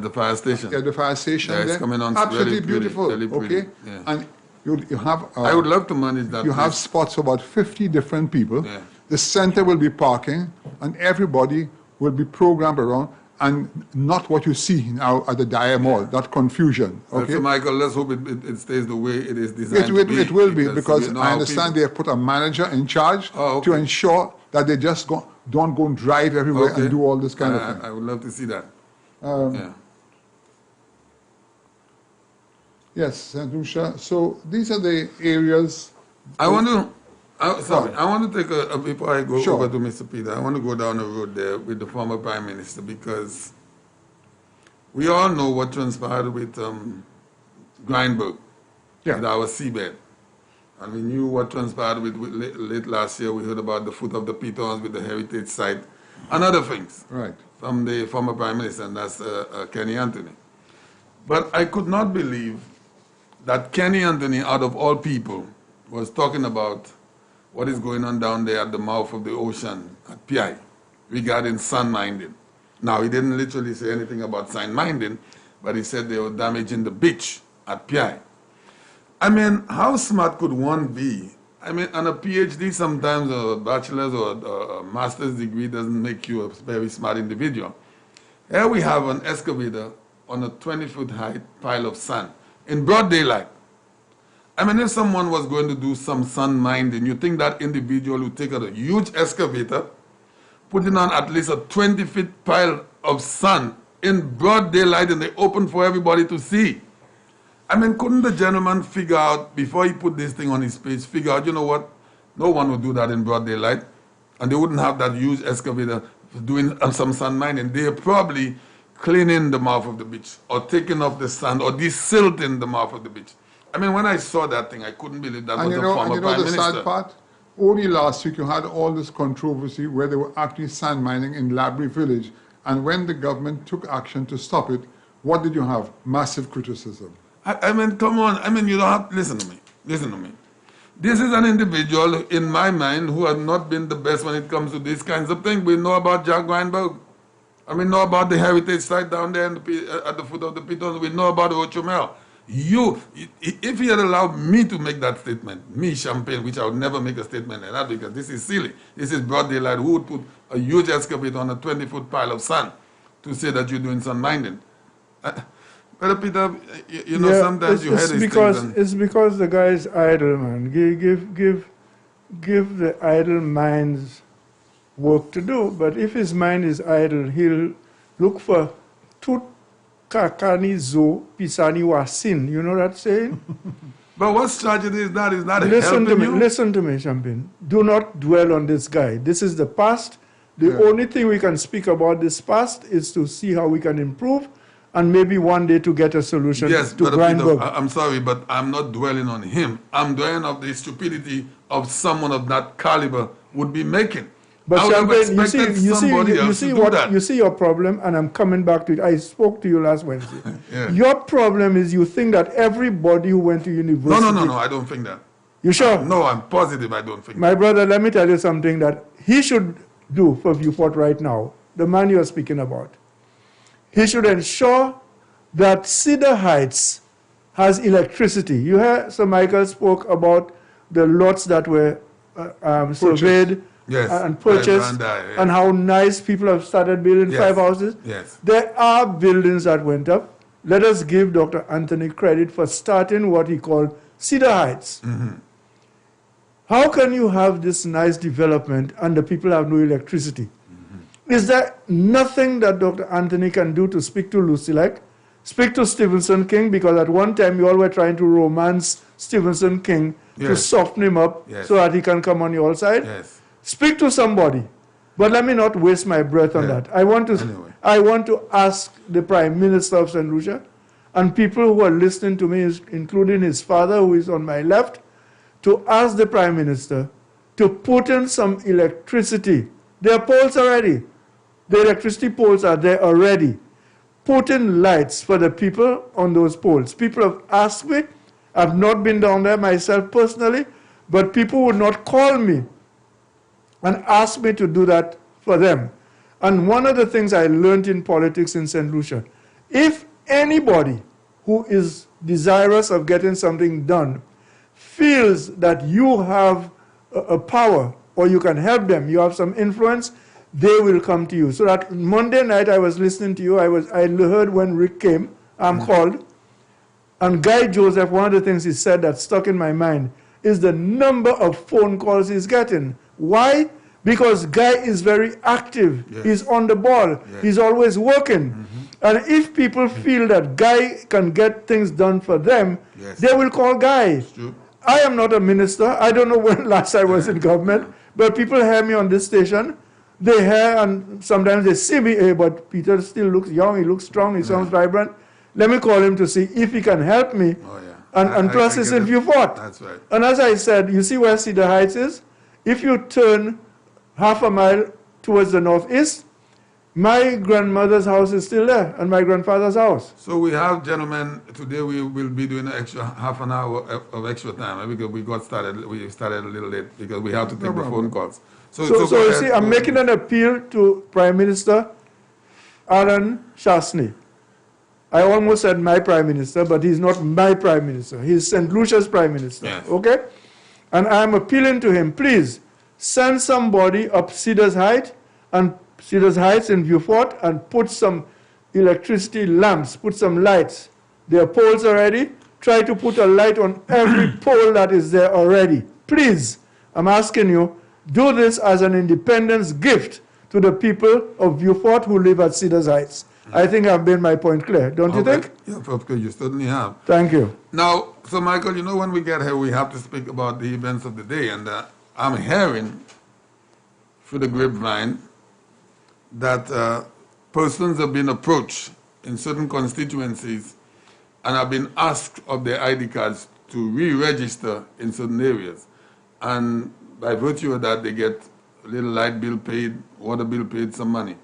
the fire station. Yeah, the fire station there. It's coming on absolutely really beautiful, really pretty. Okay? Yeah. And you have... I would love to manage that. You have spots for about 50 different people. Yeah. The center will be parking, and everybody will be programmed around, and not what you see now at the Dyer Mall, that confusion. Okay? So Michael, let's hope it stays the way it is designed to be. It will be, because I understand they have put a manager in charge to ensure that they just don't go and drive everywhere and do all this kind of thing. I would love to see that. Yes, St. Lucia. So these are the areas. I want to take before I go over to Mr. Peter, I want to go down the road there with the former Prime Minister, because we all know what transpired with Grindberg, with our seabed. And we knew what transpired with late last year. We heard about the foot of the pitons with the heritage site and other things from the former Prime Minister, and that's Kenny Anthony. But I could not believe that Kenny Anthony, out of all people, was talking about what is going on down there at the mouth of the ocean at PI regarding sand mining. Now, he didn't literally say anything about sand mining, but he said they were damaging the beach at PI. I mean, how smart could one be? I mean, on a PhD, sometimes a bachelor's or a master's degree doesn't make you a very smart individual. Here we have an excavator on a 20-foot high pile of sand in broad daylight. I mean, if someone was going to do some sand mining, you think that individual would take out a huge excavator, putting on at least a 20-foot pile of sand in broad daylight in the open for everybody to see. I mean, couldn't the gentleman figure out, before he put this thing on his page, figure out, you know what, no one would do that in broad daylight, and they wouldn't have that huge excavator doing some sand mining. They're probably cleaning the mouth of the beach, or taking off the sand, or desilting the mouth of the beach. I mean, when I saw that thing, I couldn't believe that was the former Prime Minister. And the sad part? Only last week you had all this controversy where they were actually sand mining in Labrie Village, and when the government took action to stop it, what did you have? Massive criticism. I mean, come on. I mean, you don't have to listen to me. Listen to me. This is an individual, in my mind, who has not been the best when it comes to these kinds of things. We know about Jack Weinberg. And we know about the heritage site down there at the foot of the Pitons. We know about Ochumel. If he had allowed me to make that statement, me, Champagne, which I would never make a statement like that because this is silly. This is broad daylight. Who would put a huge excavator on a 20-foot pile of sand to say that you're doing sun mining? Brother Peter, you know, sometimes you hear these things. It's because the guy is idle, man. Give the idle minds work to do. But if his mind is idle, he'll look for tut kakani zo pisani wasin. You know that saying? But what strategy is that? Is that listen helping to me, you? Listen to me, Champagne. Do not dwell on this guy. This is the past. The only thing we can speak about this past is to see how we can improve and maybe one day to get a solution to Weinberg. I'm sorry, but I'm not dwelling on him. I'm dwelling on the stupidity of someone of that caliber would be making. But Champagne, you see your problem, and I'm coming back to it. I spoke to you last Wednesday. Your problem is you think that everybody who went to university... No, I don't think that. You sure? No, I'm positive I don't think My brother, let me tell you something that he should do for Viewport right now, the man you are speaking about. He should ensure that Cedar Heights has electricity. You heard Sir Michael spoke about the lots that were surveyed and purchased, and how nice people have started building 5 houses. Yes. There are buildings that went up. Let us give Dr. Anthony credit for starting what he called Cedar Heights. Mm-hmm. How can you have this nice development and the people have no electricity? Is there nothing that Dr. Anthony can do to speak to Lucy, like speak to Stevenson King, because at one time you all were trying to romance Stevenson King to soften him up so that he can come on your side? Speak to somebody. But let me not waste my breath on that. I want to ask the Prime Minister of St. Lucia and people who are listening to me, including his father who is on my left, to ask the Prime Minister to put in some electricity. There are poles already. The electricity poles are there already. Put in lights for the people on those poles. People have asked me. I've not been down there myself personally, but people would not call me and ask me to do that for them. And one of the things I learned in politics in St. Lucia, if anybody who is desirous of getting something done feels that you have a power or you can help them, you have some influence, they will come to you. So that Monday night I was listening to you, I heard when Rick came, called, and Guy Joseph, one of the things he said that stuck in my mind is the number of phone calls he's getting. Why? Because Guy is very active. He's on the ball. He's always working. And if people feel that Guy can get things done for them, they will call Guy. I am not a minister. I don't know when last I was in government, but people hear me on this station. They hear and sometimes they see me, hey, but Peter still looks young, he looks strong, he sounds vibrant. Let me call him to see if he can help me. And plus it's in Viewport. That's right. And as I said, you see where Cedar Heights is? If you turn half a mile towards the northeast, my grandmother's house is still there, and my grandfather's house. So we have, gentlemen, today we will be doing an extra half an hour of extra time because we started a little late because we have to take the phone calls. So you see, I'm making an appeal to Prime Minister Alan Shastny. I almost said my Prime Minister, but he's not my Prime Minister. He's St. Lucia's Prime Minister, okay? And I'm appealing to him, please, send somebody up Cedars Heights in Viewport and put some electricity lamps, put some lights. There are poles already. Try to put a light on every pole that is there already. Please, I'm asking you, do this as an independence gift to the people of Viewport who live at Cedars Heights. I think I've made my point clear. Don't you think? Yeah, of course, you certainly have. Thank you. Now, so Michael, you know, when we get here, we have to speak about the events of the day. And I'm hearing through the grapevine that persons have been approached in certain constituencies and have been asked of their ID cards to re-register in certain areas. And by virtue of that, they get a little light bill paid, water bill paid, some money.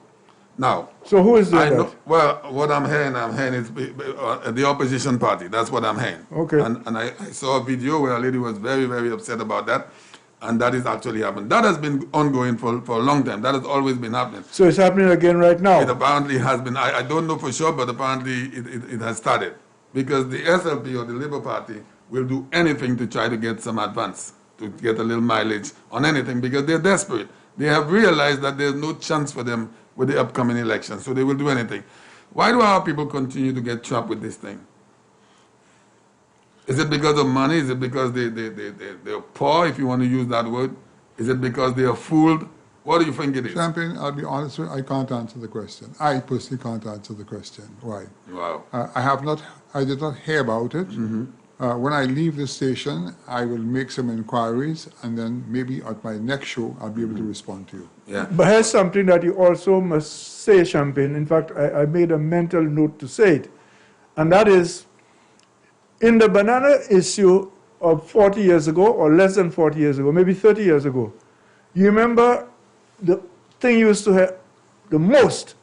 Now, so who is doing that? Well, what I'm hearing is the opposition party. That's what I'm hearing. Okay. And I saw a video where a lady was very, very upset about that. And that is actually happening. That has been ongoing for a long time. That has always been happening. So it's happening again right now? It apparently has been. I don't know for sure, but apparently it has started. Because the SLP or the Labour Party will do anything to try to get some advance, to get a little mileage on anything, because they're desperate. They have realized that there's no chance for them with the upcoming election, so they will do anything. Why do our people continue to get trapped with this thing? Is it because of money? Is it because they're poor, if you want to use that word? Is it because they are fooled? What do you think it is? Champagne, I'll be honest with you, I can't answer the question. I personally can't answer the question. Why? Wow. I did not hear about it. When I leave the station, I will make some inquiries, and then maybe at my next show, I'll be able to respond to you. Yeah. But here's something that you also must say, Champagne. In fact, I made a mental note to say it. And that is, in the banana issue of 40 years ago, or less than 40 years ago, maybe 30 years ago, you remember the thing used to have the most,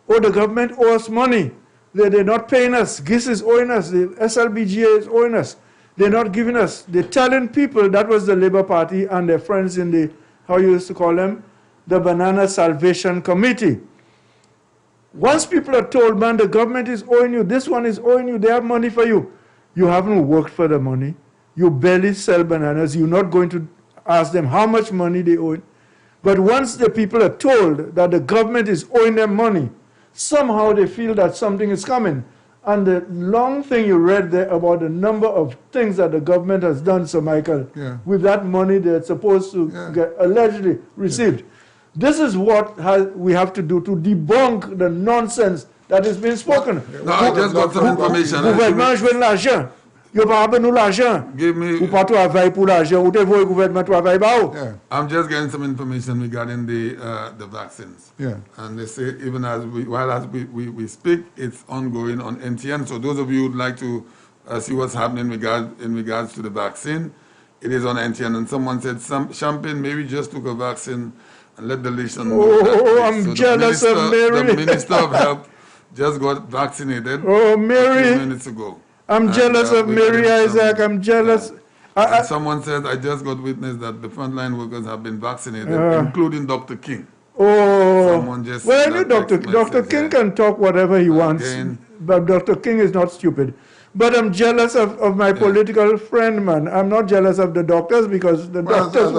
the government owes money. They're not paying us. GIS is owing us. The SLBGA is owing us. They're not giving us. They're telling people, that was the Labour Party and their friends in the, how you used to call them, the Banana Salvation Committee. Once people are told, man, the government is owing you, this one is owing you, they have money for you. You haven't worked for the money. You barely sell bananas. You're not going to ask them how much money they owe. But once the people are told that the government is owing them money, somehow they feel that something is coming. And the long thing you read there about the number of things that the government has done, Sir Michael, with that money they're supposed to get allegedly received. This is what we have to do to debunk the nonsense that is being spoken. No, I just got some information. Gouvernement joue l'argent. Yo pas besoin nous l'argent. Give me. Ou pas travailler pour l'argent. Ou te voye gouvernement travailler ba ou. I'm just getting some information regarding the vaccines. Yeah. And they say even as we speak, it's ongoing on NTN. So those of you who'd like to see what's happening in regards to the vaccine, it is on NTN. And someone said, Champagne maybe just took a vaccine and let the nation know. Oh, I'm jealous of Mary. The Minister of Health just got vaccinated. Oh, Mary. A few minutes ago. I'm jealous of Mary Isaac. I'm jealous. Someone said, I just got witness that the frontline workers have been vaccinated, including Dr. King. Oh, someone just well, I know Dr. King can talk whatever he wants, but Dr. King is not stupid. But I'm jealous of my political friend, man. I'm not jealous of the doctors because the doctors.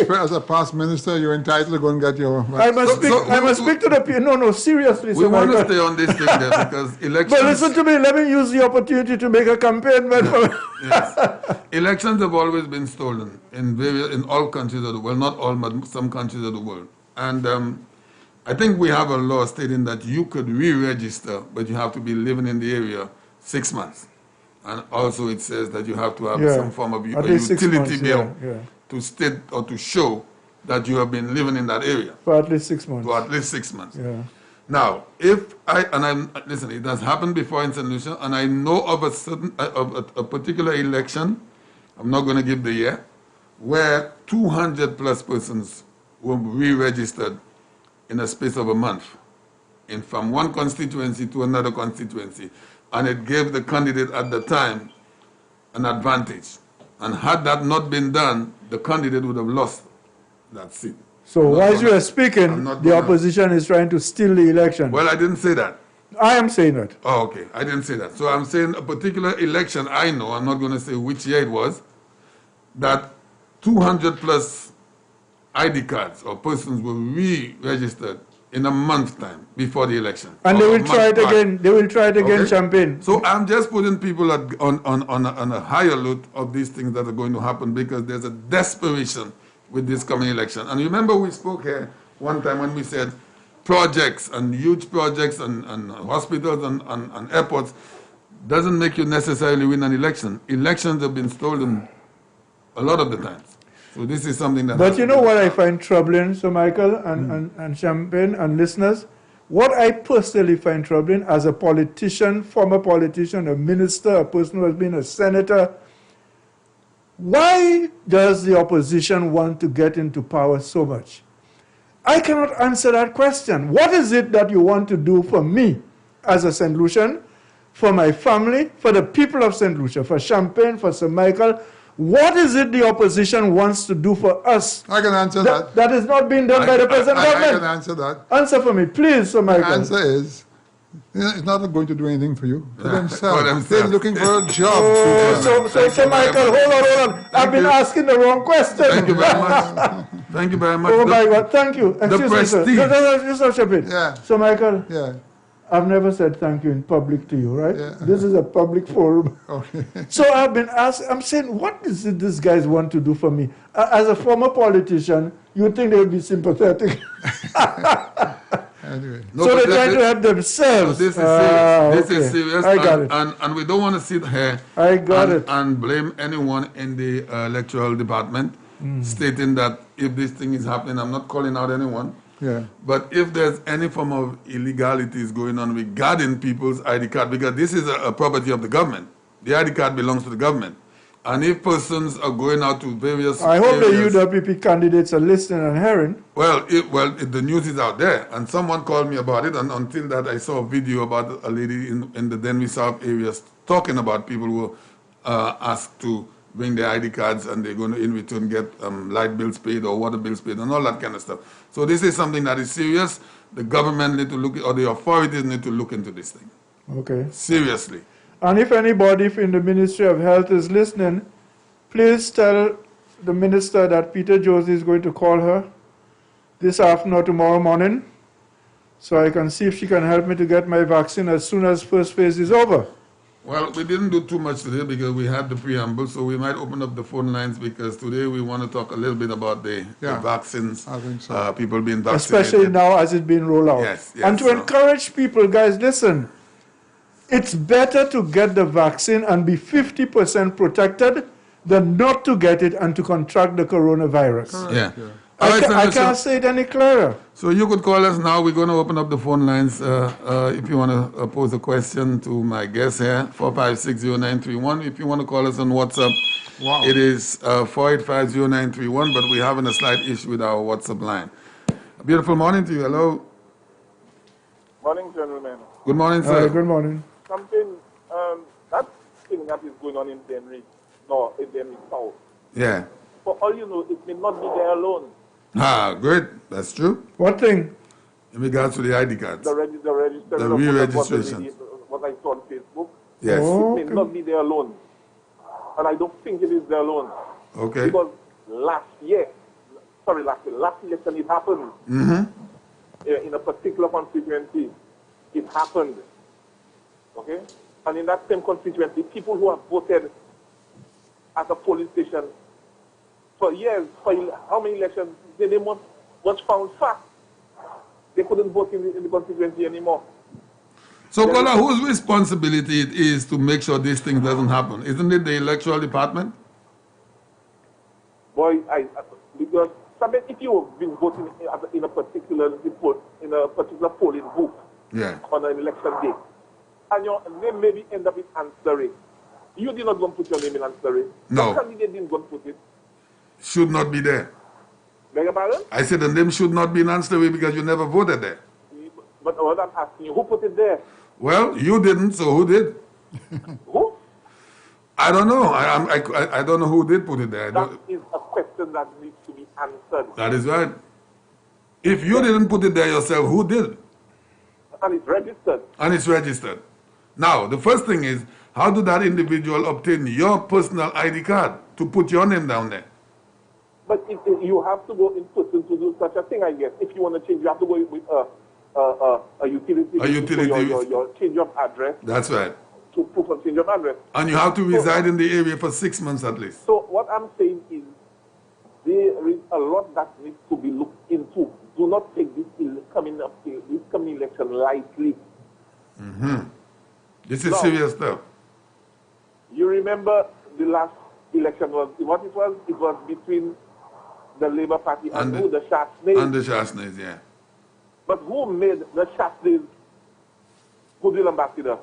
As a past minister, you're entitled to go and get your. I must speak to the people. No, seriously. We want to stay on this thing there because elections. But listen to me. Let me use the opportunity to make a campaign, man. Yes. Elections have always been stolen in all countries of the world, not all, but some countries of the world. And I think we have a law stating that you could re-register, but you have to be living in the area 6 months. And also it says that you have to have some form of a utility bill to state or to show that you have been living in that area. For at least 6 months. For at least 6 months. Yeah. Now, listen, it has happened before in St. Lucia, and I know of a particular election, I'm not going to give the year, where 200 plus persons were re-registered in a space of a month, from one constituency to another constituency. And it gave the candidate at the time an advantage. And had that not been done, the candidate would have lost that seat. So while you are speaking, the opposition is trying to steal the election. Well, I didn't say that. I am saying that. Oh, okay. I didn't say that. So I'm saying a particular election I know, I'm not going to say which year it was, that 200 plus ID cards or persons were re-registered in a month's time before the election. And they will try it again. They will try it again, Champagne. So I'm just putting people on a higher alert of these things that are going to happen because there's a desperation with this coming election. And remember we spoke here one time when we said projects and huge projects and hospitals and airports doesn't make you necessarily win an election. Elections have been stolen a lot of the times. So this is something that. But you know what I find troubling, Sir Michael and Champagne and listeners? What I personally find troubling as a politician, former politician, a minister, a person who has been a senator, why does the opposition want to get into power so much? I cannot answer that question. What is it that you want to do for me as a St. Lucian, for my family, for the people of St. Lucia, for Champagne, for St. Michael? What is it the opposition wants to do for us? I can answer that. That is not being done by the present government. I can answer that. Answer for me, please, Sir Michael. The answer is, it's not going to do anything for you. For themselves. They're looking for a job. So Michael, hold on. I've been asking the wrong question. Thank you very much. Thank you very much. Oh my God, thank you. Excuse me, sir. Yeah. So Michael, yeah. I've never said thank you in public to you, right? Yeah. This is a public forum. Okay. So I've been asked, I'm saying, what is it these guys want to do for me? As a former politician, you'd think they would be sympathetic. Anyway. No, so they're trying to help themselves. No, this is serious. This is serious. I got it. And we don't want to sit here and blame anyone in the electoral department, stating that if this thing is happening, I'm not calling out anyone. Yeah. But if there's any form of illegalities going on regarding people's ID card, because this is a property of the government, the ID card belongs to the government. And if persons are going out to various I hope areas, the UWP candidates are listening and hearing. Well, the news is out there, and someone called me about it, and until that I saw a video about a lady in the Denby South areas talking about people who asked to bring their ID cards and they're going to in return get light bills paid or water bills paid and all that kind of stuff. So this is something that is serious. The government need to look, or the authorities need to look into this thing. Okay. Seriously. And if anybody in the Ministry of Health is listening, please tell the minister that Peter Josie is going to call her this afternoon or tomorrow morning so I can see if she can help me to get my vaccine as soon as first phase is over. Well, we didn't do too much today because we had the preamble, so we might open up the phone lines because today we want to talk a little bit about the vaccines, I think so. people being vaccinated. Especially now as it's being rolled out. Yes, and to encourage people, guys, listen, it's better to get the vaccine and be 50% protected than not to get it and to contract the coronavirus. Yeah. I can't say it any clearer. So you could call us now. We're going to open up the phone lines if you want to pose a question to my guest here, 4560931. If you want to call us on WhatsApp, it is 4850931, but we're having a slight issue with our WhatsApp line. A beautiful morning to you. Hello. Morning, gentlemen. Good morning, sir. Good morning. Something, that thing that is going on in Denry, South. Yeah. For all you know, it may not be there alone. Ah, great. That's true. What thing? In regards to the ID cards. The registration. The re-registration. What I saw on Facebook. Yes. Oh, it may not be there alone. And I don't think it is there alone. Okay. Because last election it happened. In a particular constituency. It happened. Okay? And in that same constituency, people who have voted at a polling station for years, for how many elections, they was found fat. They couldn't vote in the constituency anymore. So, Kola, whose responsibility it is to make sure this thing doesn't happen? Isn't it the electoral department? Boy, because if you have been voting in a particular polling booth on an election day, and your name maybe end up in answering, you did not go and put your name in answering. No. The candidate didn't go and put it. Should not be there. Beg your pardon? I said the name should not be in answering because you never voted there. But what I'm asking you, who put it there? Well, you didn't, so who did? Who? I don't know. I don't know who did put it there. That is a question that needs to be answered. That is right. If you didn't put it there yourself, who did? And it's registered. And it's registered. Now, the first thing is, how did that individual obtain your personal ID card to put your name down there? But you have to go in person to do such a thing, I guess. If you want to change, you have to go with a utility. A utility. Your change of address. That's right. To proof of change of address. And you have to reside in the area for 6 months at least. So what I'm saying is, there is a lot that needs to be looked into. Do not take this coming election lightly. This is serious stuff. You remember the last election was what it was? It was between the Labour Party and who? The Shasnays. And the Shasnays, yeah. But who made the Shasnays goodwill ambassador?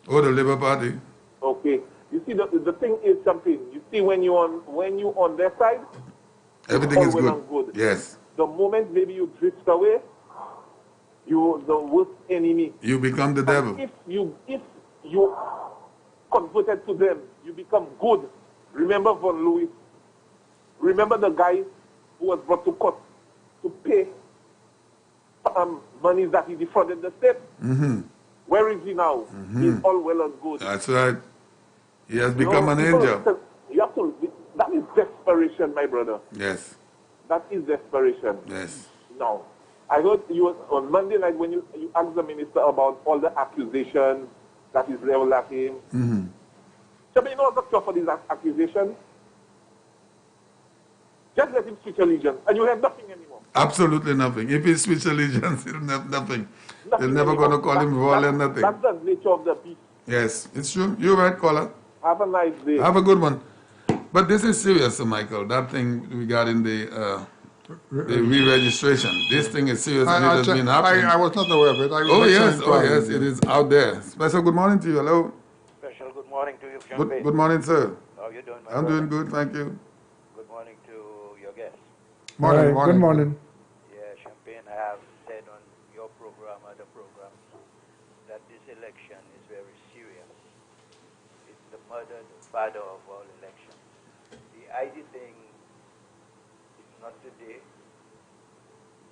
Oh, the Labour Party. Okay. You see, the thing is something. You see, when you on their side, everything is good. Good. Yes. the moment maybe you drift away, you're the worst enemy. You become the devil. If you converted to them, you become good. Remember Von Louis. Remember the guy who was brought to court to pay money that he defrauded the state. Mm-hmm. Where is he now? Mm-hmm. He's all well and good. That's right. He has become an angel. You have to. That is desperation, my brother. Yes. That is desperation. Yes. Now, I heard you was on Monday night when you asked the minister about all the accusations that is leveled at him. Mm-hmm. So, you know what's the cure for these accusations? Just let him switch allegiance, and you have nothing anymore. Absolutely nothing. If he switch allegiance, he'll have nothing. They're never going to call him royal and nothing. That's the nature of the beast. Yes, it's true. You're right, caller. Have a nice day. Have a good one. But this is serious, Sir Michael. That thing regarding the re-registration. This thing is serious and it has been happening. I was not aware of it. Oh yes, it is out there. Special good morning to you. Hello. Special good morning to you, Good morning, sir. How are you doing, I'm doing good, thank you. Good morning to your guest. Morning. Good morning. Yeah, Champagne, I have said on your program, other programs, that this election is very serious. It's the mother, the father of all elections. The ID thing is not today,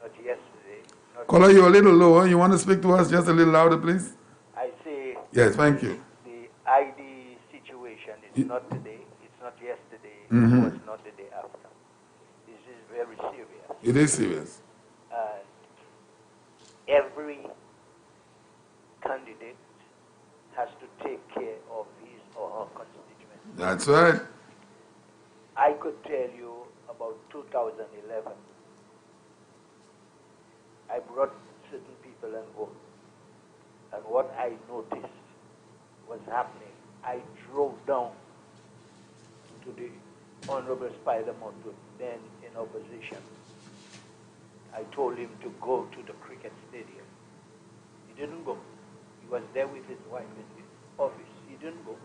not yesterday. Not Caller, you're a little lower. You want to speak to us just a little louder, please? I say... Yes, thank you. The ID situation is not today, it's not yesterday, Mm-hmm. it was not the day after. This is very serious. It is serious. And every candidate has to take care of his or her constituents. That's right. I could tell you about 2011. I brought certain people and vote. And what I noticed was happening, I drove down to the Honorable Spider Moto, then in opposition. I told him to go to the cricket stadium. He didn't go. He was there with his wife in the office. He didn't go.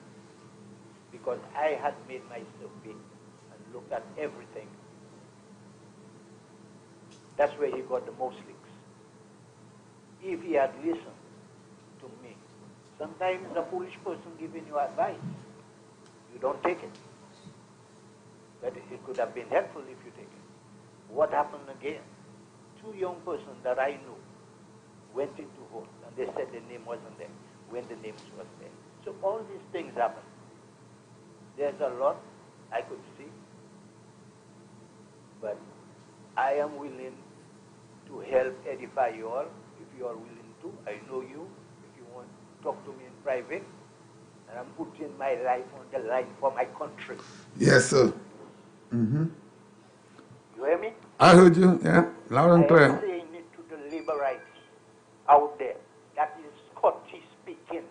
Because I had made my survey and looked at everything. That's where he got the most licks. If he had listened to me, sometimes a foolish person giving you advice, you don't take it. But it could have been helpful if you take it. What happened again? Two young persons that I knew went in to vote, and they said the name wasn't there when the names was there. So all these things happen. There's a lot I could see, but I am willing to help edify you all if you are willing to. I know you. If you want to talk to me in private, and I'm putting my life on the line for my country. Yes, sir. Mm-hmm. You hear me? I heard you, yeah, loud and I clear. am saying it to the laborites out there. That is Scottish speaking.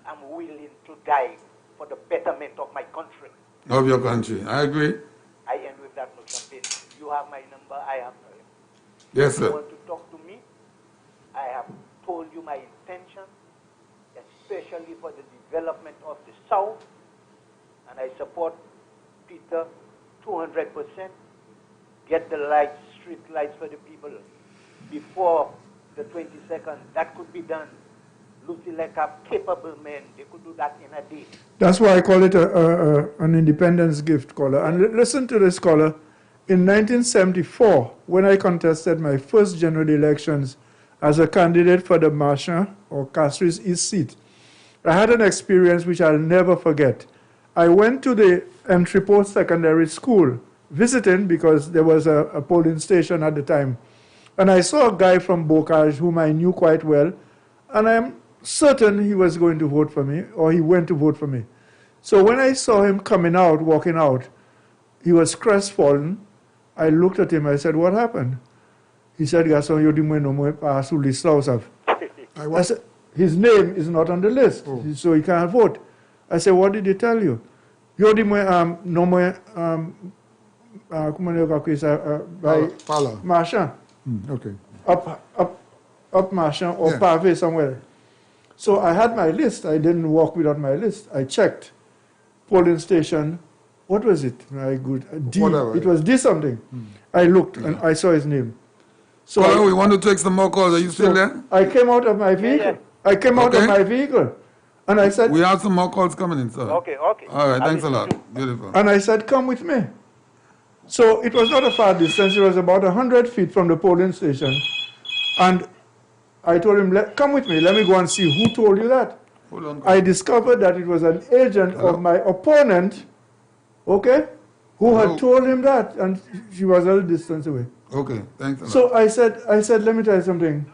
I'm willing to die for the betterment of my country. Of your country, I agree. I end with that no champagne. You have my number, I have your. Yes, If you sir. want to talk to me, I have told you my intention, especially for the development of the South, and I support Peter 200%. Get the lights, street lights for the people before the 22nd. That could be done. Lucia like a capable men. They could do that in a day. That's why I call it an independence gift, caller. And listen to this, caller. In 1974, when I contested my first general elections as a candidate for the Marchand or Castries East seat, I had an experience which I'll never forget. I went to the Entrepot Secondary School visiting because there was a polling station at the time. And I saw a guy from Bocage whom I knew quite well, and I'm certain he was going to vote for me, or he went to vote for me. So when I saw him coming out, walking out, he was crestfallen. I looked at him, I said, what happened? He said, Gaston, you didn't know my pass list. I said, his name is not on the list, so he can't vote. I said, what did he tell you? You didn't know my by Marchand. Okay. Up Marchand or Pavé somewhere. So I had my list. I didn't walk without my list. I checked polling station what was it? My good, D. Whatever. It was D something. I looked and I saw his name. So Hello, we want to take some more calls. Are you still there? I came out of my vehicle. I came out of my vehicle. And I said... We have some more calls coming in, sir. Okay. All right, thanks a lot. Beautiful. And I said, come with me. So it was not a far distance. It was about 100 feet from the polling station. And I told him, come with me. Let me go and see who told you that. Hold on. I discovered that it was an agent of my opponent, okay, who had told him that. And she was a little distance away. Okay, thanks a lot. So I said, let me tell you something.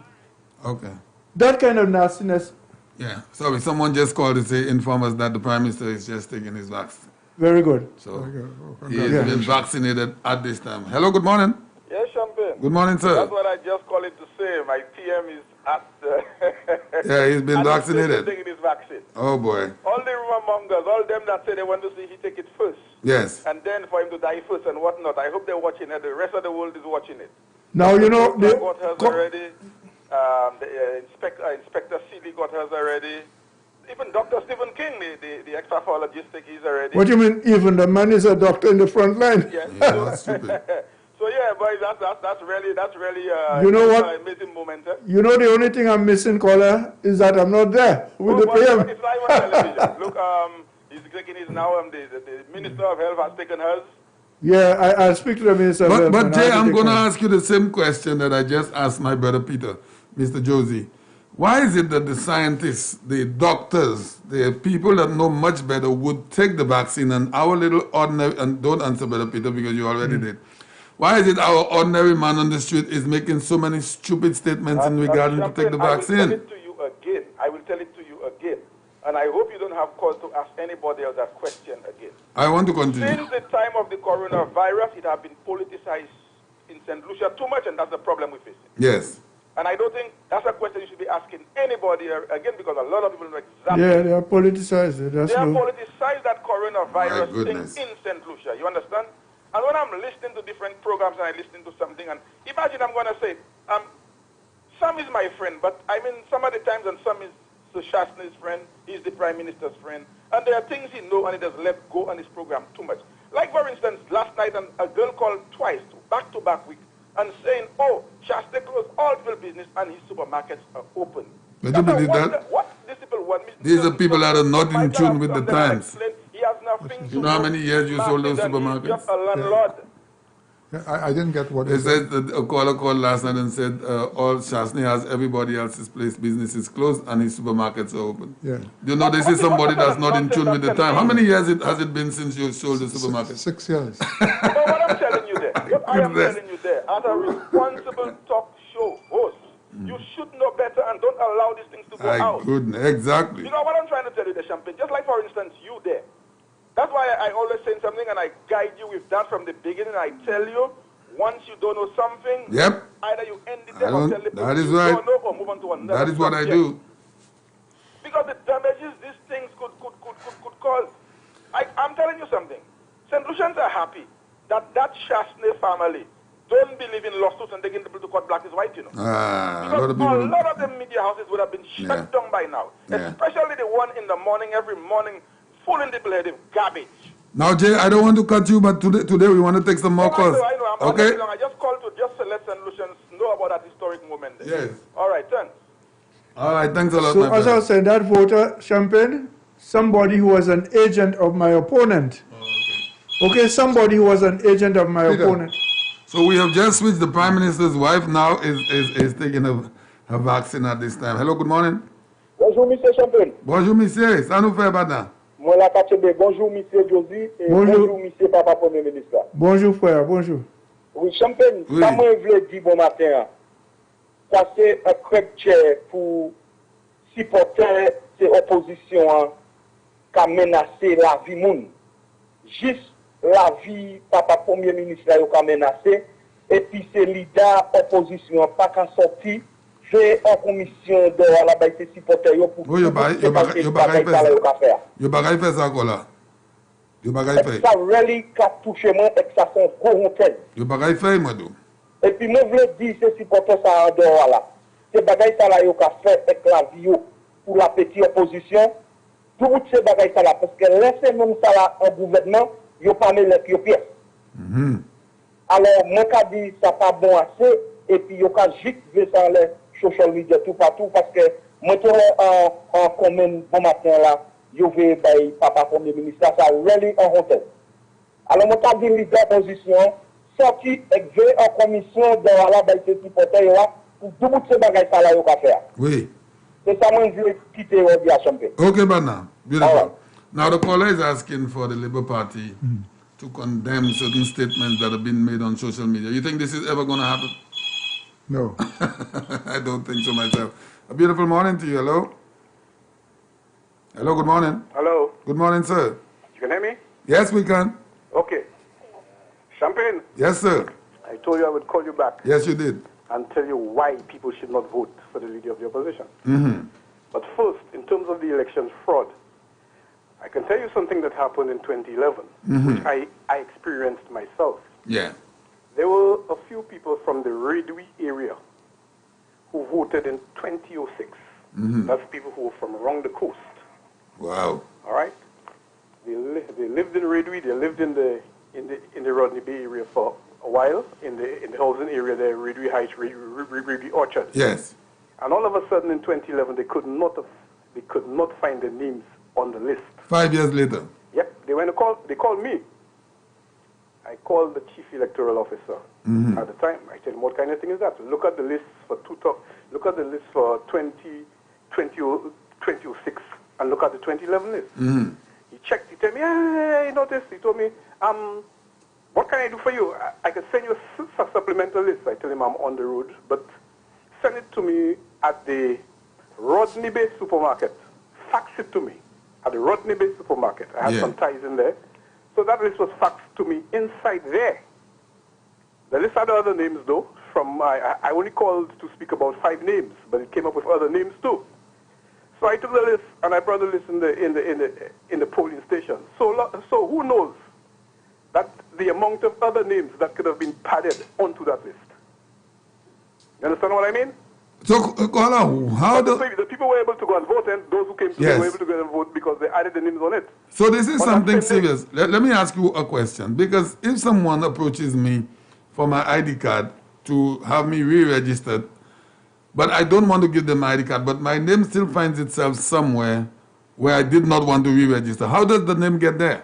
Okay. That kind of nastiness. Yeah, sorry, someone just called to say, inform us that the Prime Minister is just taking his vaccine. Very good. So he has been vaccinated at this time. Hello, good morning. Yes, Champagne. Good morning, sir. That's what I just called it to say. My TM is at the... Yeah, he's been vaccinated. Taking his vaccine. Oh, boy. All the rumor mongers, all them that say they want to see he take it first. Yes. And then for him to die first and whatnot. I hope they're watching it. The rest of the world is watching it. Now, you know... got hers already. Inspector Seeley got hers already. Even Dr. Stephen King, the ex-pathologist, he's already... What do you mean, even? The man is a doctor in the front line. Yes. Yeah, that's stupid. So yeah, boys, that's really you know what? an amazing moment. You know the only thing I'm missing, caller, is that I'm not there with the PM. It's live on television. Look, he's taking his now. The Minister of Health has taken hers. Yeah, I'll speak to the Minister of Health. But Jay, I'm going to ask you the same question that I just asked my brother Peter, Mr. Josie. Why is it that the scientists, the doctors, the people that know much better would take the vaccine and our little ordinary, and don't answer Brother Peter because you already did. Why is it our ordinary man on the street is making so many stupid statements in regarding to take the vaccine? I will tell it to you again. I will tell it to you again. And I hope you don't have cause to ask anybody else that question again. I want to continue. Since the time of the coronavirus, it has been politicized in St. Lucia too much, and that's the problem we're facing. Yes. And I don't think that's a question you should be asking anybody again, because a lot of people know exactly. Yeah, they are politicized. They have politicized that coronavirus thing in St. Lucia. You understand? And when I'm listening to different programs and I listen to something, and imagine I'm going to say, Sam is my friend, but I mean, some of the times, and Sam is Sir Shastner's friend, he's the Prime Minister's friend, and there are things he knows and he has let go on his program too much. Like, for instance, last night, a girl called twice, back-to-back week, and saying, oh, Shasta closed all people business and his supermarkets are open. But you believe that? What these people want? These are people that are not in tune with the times. He has nothing you know how many years you sold those supermarkets? He's just a landlord. Yeah, I didn't get what they said. A caller called last night and said all Shastner has everybody else's place, business is closed and his supermarkets are open. Yeah. You know, this is somebody that's not in tune with the time. How many years has it been since you sold the supermarket? 6 years. But what I'm telling you there, what I am telling you there, as a responsible talk show host, you should know better and don't allow these things to go out. Goodness, exactly. You know what I'm trying to tell you there, Champagne? Just like, for instance, you there. That's why I always say something and I guide you with that from the beginning. I tell you, once you don't know something, either you end it there or tell the people you don't know or move on to another. That is what I do. Because the damages these things could cause. I'm telling you something. St. Lucians are happy that Shastner family don't believe in lawsuits and taking people to court black is white, you know. Because a lot of the media houses would have been shut down by now. Especially the one in the morning, every morning, full in the blood of garbage. Now, Jay, I don't want to cut you, but today we want to take some more calls. I know. Okay? I just called to just let St. Lucians know about that historic moment there. Yes. All right, thanks. All right, thanks a lot, So, as I said, that voter, Champagne, somebody who was an agent of my opponent. Okay, somebody who was an agent of my opponent. So we have just switched. The Prime Minister's wife now is taking her vaccine at this time. Hello, good morning. Bonjour, Monsieur Champagne. Bonjour, monsieur. Ça nous fait maintenant. Moi, la Kachebe. Bonjour, Monsieur Josie. Et bonjour, Monsieur Papa Premier Ministre. Bonjour, frère. Bonjour. Oui, Champagne, ça moi, je voulais dire bon matin. Ça, c'est un crêpe pour supporter ces oppositions qui ont menacé la vie monde. Juste la vie Papa Premier Ministre qui a menacé. Et puis, c'est leader opposition pas qu'à sortir. Fait en commission de la baisse supporter pour oui, il faire ça là. Ça really qu'a touché moi et ça fait gros honte. Il faire moi do. Et puis moi voulais dire ces supporters ça en dehors là. Ces bagages ça là yo qu'a fait avec la vie pour la petite opposition. Tout ces bagages ça là parce que laisser même ça là en gouvernement yo pas mettre yo pièce. Alors moi ka dit ça pas bon assez et puis yo ka vite ver ça les social media tout partout parce que moi tout en commun bon matin là yo vais bay papa premier ministre ça really en hotel. Alors moi ka dit leader position sorti exé en commission dans la bay petit porteur là pour tout bout de bagage ça là yo ka faire. Oui. C'est ça moi je veux quitter au champion. Okay, Bana. Beautiful. Right. Now the caller is asking for the Labour Party to condemn certain statements that have been made on social media. You think this is ever going to happen? No. I don't think so myself. A beautiful morning to you. Hello? Hello, good morning. Hello. Good morning, sir. You can hear me? Yes, we can. Okay. Champagne. Yes, sir. I told you I would call you back. Yes, you did. And tell you why people should not vote for the leader of the opposition. But first, in terms of the election fraud, I can tell you something that happened in 2011, which I experienced myself. Yeah. There were a few people from the Redwi area who voted in 2006. That's people who were from around the coast. Wow. All right? They lived in Redwi. They lived in the Rodney Bay area for a while, in the housing area there, Redwi Heights, Redwi Orchard. Yes. And all of a sudden in 2011, they could not find their names on the list. 5 years later. Yep. They called me. I called the chief electoral officer at the time. I said, what kind of thing is that? Look at the list for 2006 and look at the 2011 list. He checked. He told me, I noticed. He told me, what can I do for you? I can send you a supplemental list. I tell him I'm on the road, but send it to me at the Rodney Bay supermarket. Fax it to me at the Rodney Bay supermarket. I had some ties in there. So that list was faxed to me inside there. The list had other names though. I only called to speak about 5 names, but it came up with other names too. So I took the list and I brought the list in the polling station. So who knows that the amount of other names that could have been padded onto that list. You understand what I mean? So, how the people were able to go and vote, and those who came to were able to go and vote because they added the names on it. So this is something serious. Let me ask you a question. Because if someone approaches me for my ID card to have me re-registered, but I don't want to give them my ID card, but my name still finds itself somewhere where I did not want to re-register, how does the name get there?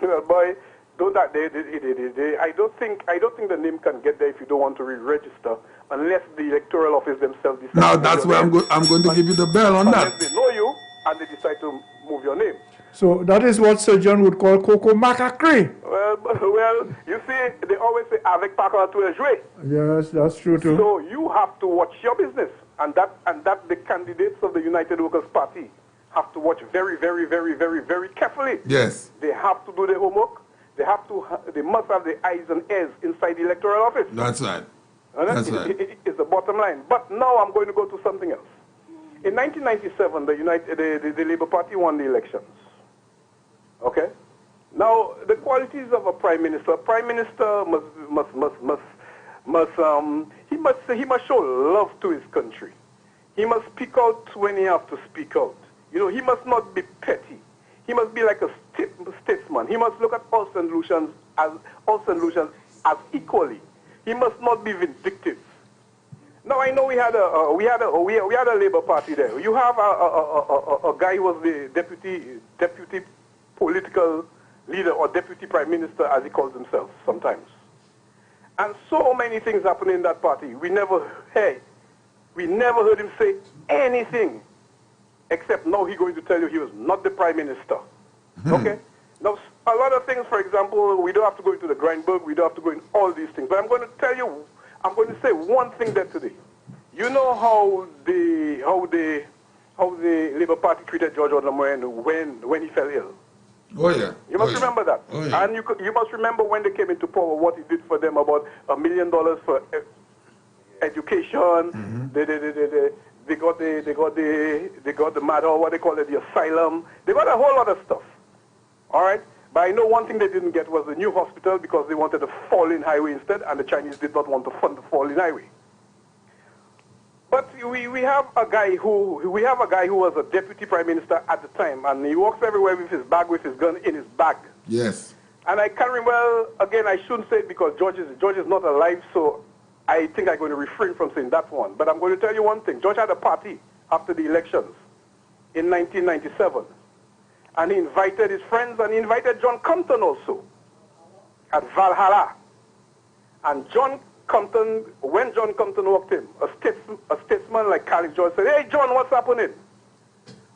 Well, boy, I don't think the name can get there if you don't want to re-register, unless the electoral office themselves decide. Now that's where I'm going to give you the bell on that. Unless they know you and they decide to move your name. So that is what Sir John would call Coco Macacree. Well, you see, they always say avec pas quand tu es joué. Yes, that's true too. So you have to watch your business, and that the candidates of the United Workers' Party have to watch very, very, very, very, very carefully. Yes. They have to do their homework. They must have their eyes and ears inside the electoral office. That's right. That's right. It's the bottom line. But now I'm going to go to something else. In 1997, the Labour Party won the elections. Okay. Now the qualities of a prime minister. A prime minister he must show love to his country. He must speak out when he has to speak out. You know, he must not be petty. He must be like a statesman. He must look at all St. Lucians as equally. He must not be vindictive. Now I know we had a Labour Party there. You have a guy who was the deputy political leader or deputy prime minister, as he calls himself sometimes. And so many things happen in that party. We never heard him say anything, except now he's going to tell you he was not the prime minister. Okay? Now, a lot of things, for example, we don't have to go into the Grindberg, we don't have to go in all these things. But I'm going to say one thing there today. You know how the Labour Party treated George Odlum when he fell ill? Oh, yeah. You must remember that. Oh, yeah. And you must remember when they came into power, what he did for them, about $1 million for education. They got the matter, what they call it, the asylum. They got a whole lot of stuff. All right? But I know one thing they didn't get was the new hospital, because they wanted a fall-in highway instead, and the Chinese did not want to fund the fall-in highway. But we have a guy who was a deputy prime minister at the time, and he walks everywhere with his bag, with his gun in his bag. Yes. And I can't remember, again, I shouldn't say it because George is not alive, so I think I'm going to refrain from saying that one. But I'm going to tell you one thing. George had a party after the elections in 1997. And he invited his friends, and he invited John Compton also at Valhalla. And John Compton, when John Compton walked in, a statesman like Calix George said, "Hey, John, what's happening?"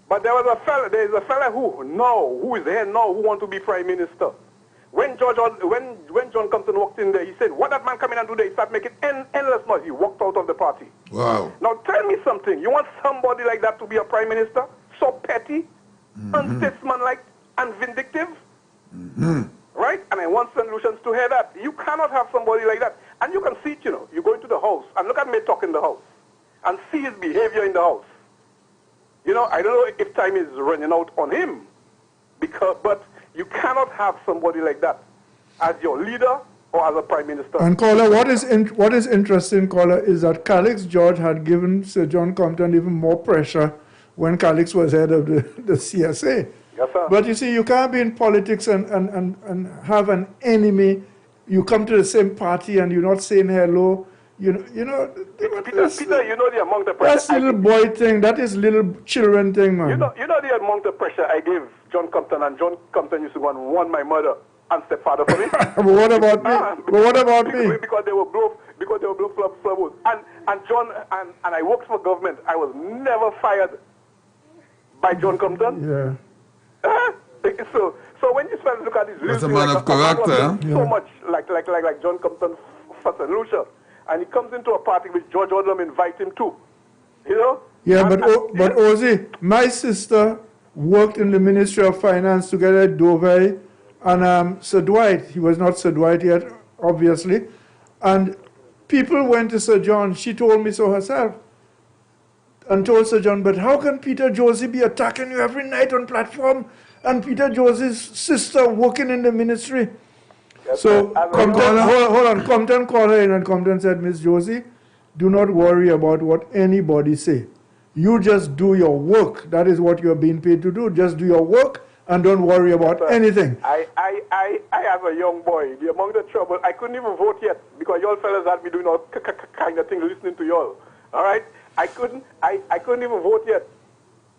But there is a fella who is here now, who wants to be prime minister. When John Compton walked in there, he said, "What that man come in and do there?" He started making endless noise. He walked out of the party. Wow. Now tell me something. You want somebody like that to be a prime minister? So petty, unstatesmanlike, and vindictive? Right? And I want St. Lucians to hear that. You cannot have somebody like that. And you can see it, you go into the house and look at me talk in the house and see his behavior in the house. I don't know if time is running out on him, but you cannot have somebody like that as your leader or as a prime minister. And caller, what is interesting, caller, is that Calix George had given Sir John Compton even more pressure when Calix was head of the CSA. Yes, sir. But you see, you can't be in politics and have an enemy. You come to the same party and you're not saying hello. Peter, you know the amount of pressure. That's little boy thing. That is little children thing, man. You know the amount of pressure I gave John Compton, and John Compton used to go and warn my mother and stepfather for me. But what about me? Because they were both flowers. And John and I worked for government. I was never fired by John Compton. Yeah. So when you start to look at this, that's a man of character. So much like John Compton for St. Lucia, and he comes into a party which George Odlum invite him to, Yeah, but Ozzy, my sister worked in the Ministry of Finance together at Dover, and Sir Dwight, he was not Sir Dwight yet, obviously, and people went to Sir John. She told me so herself, and told Sir John, "But how can Peter Josie be attacking you every night on platform, and Peter Josie's sister working in the ministry?" Yes, so hold on, Compton called her in, and Compton said, "Miss Josie, do not worry about what anybody say. You just do your work. That is what you're being paid to do. Just do your work and don't worry about anything." I as a young boy, the amount of trouble, I couldn't even vote yet because y'all fellas had me doing all kind of thing listening to y'all. All right? I couldn't even vote yet.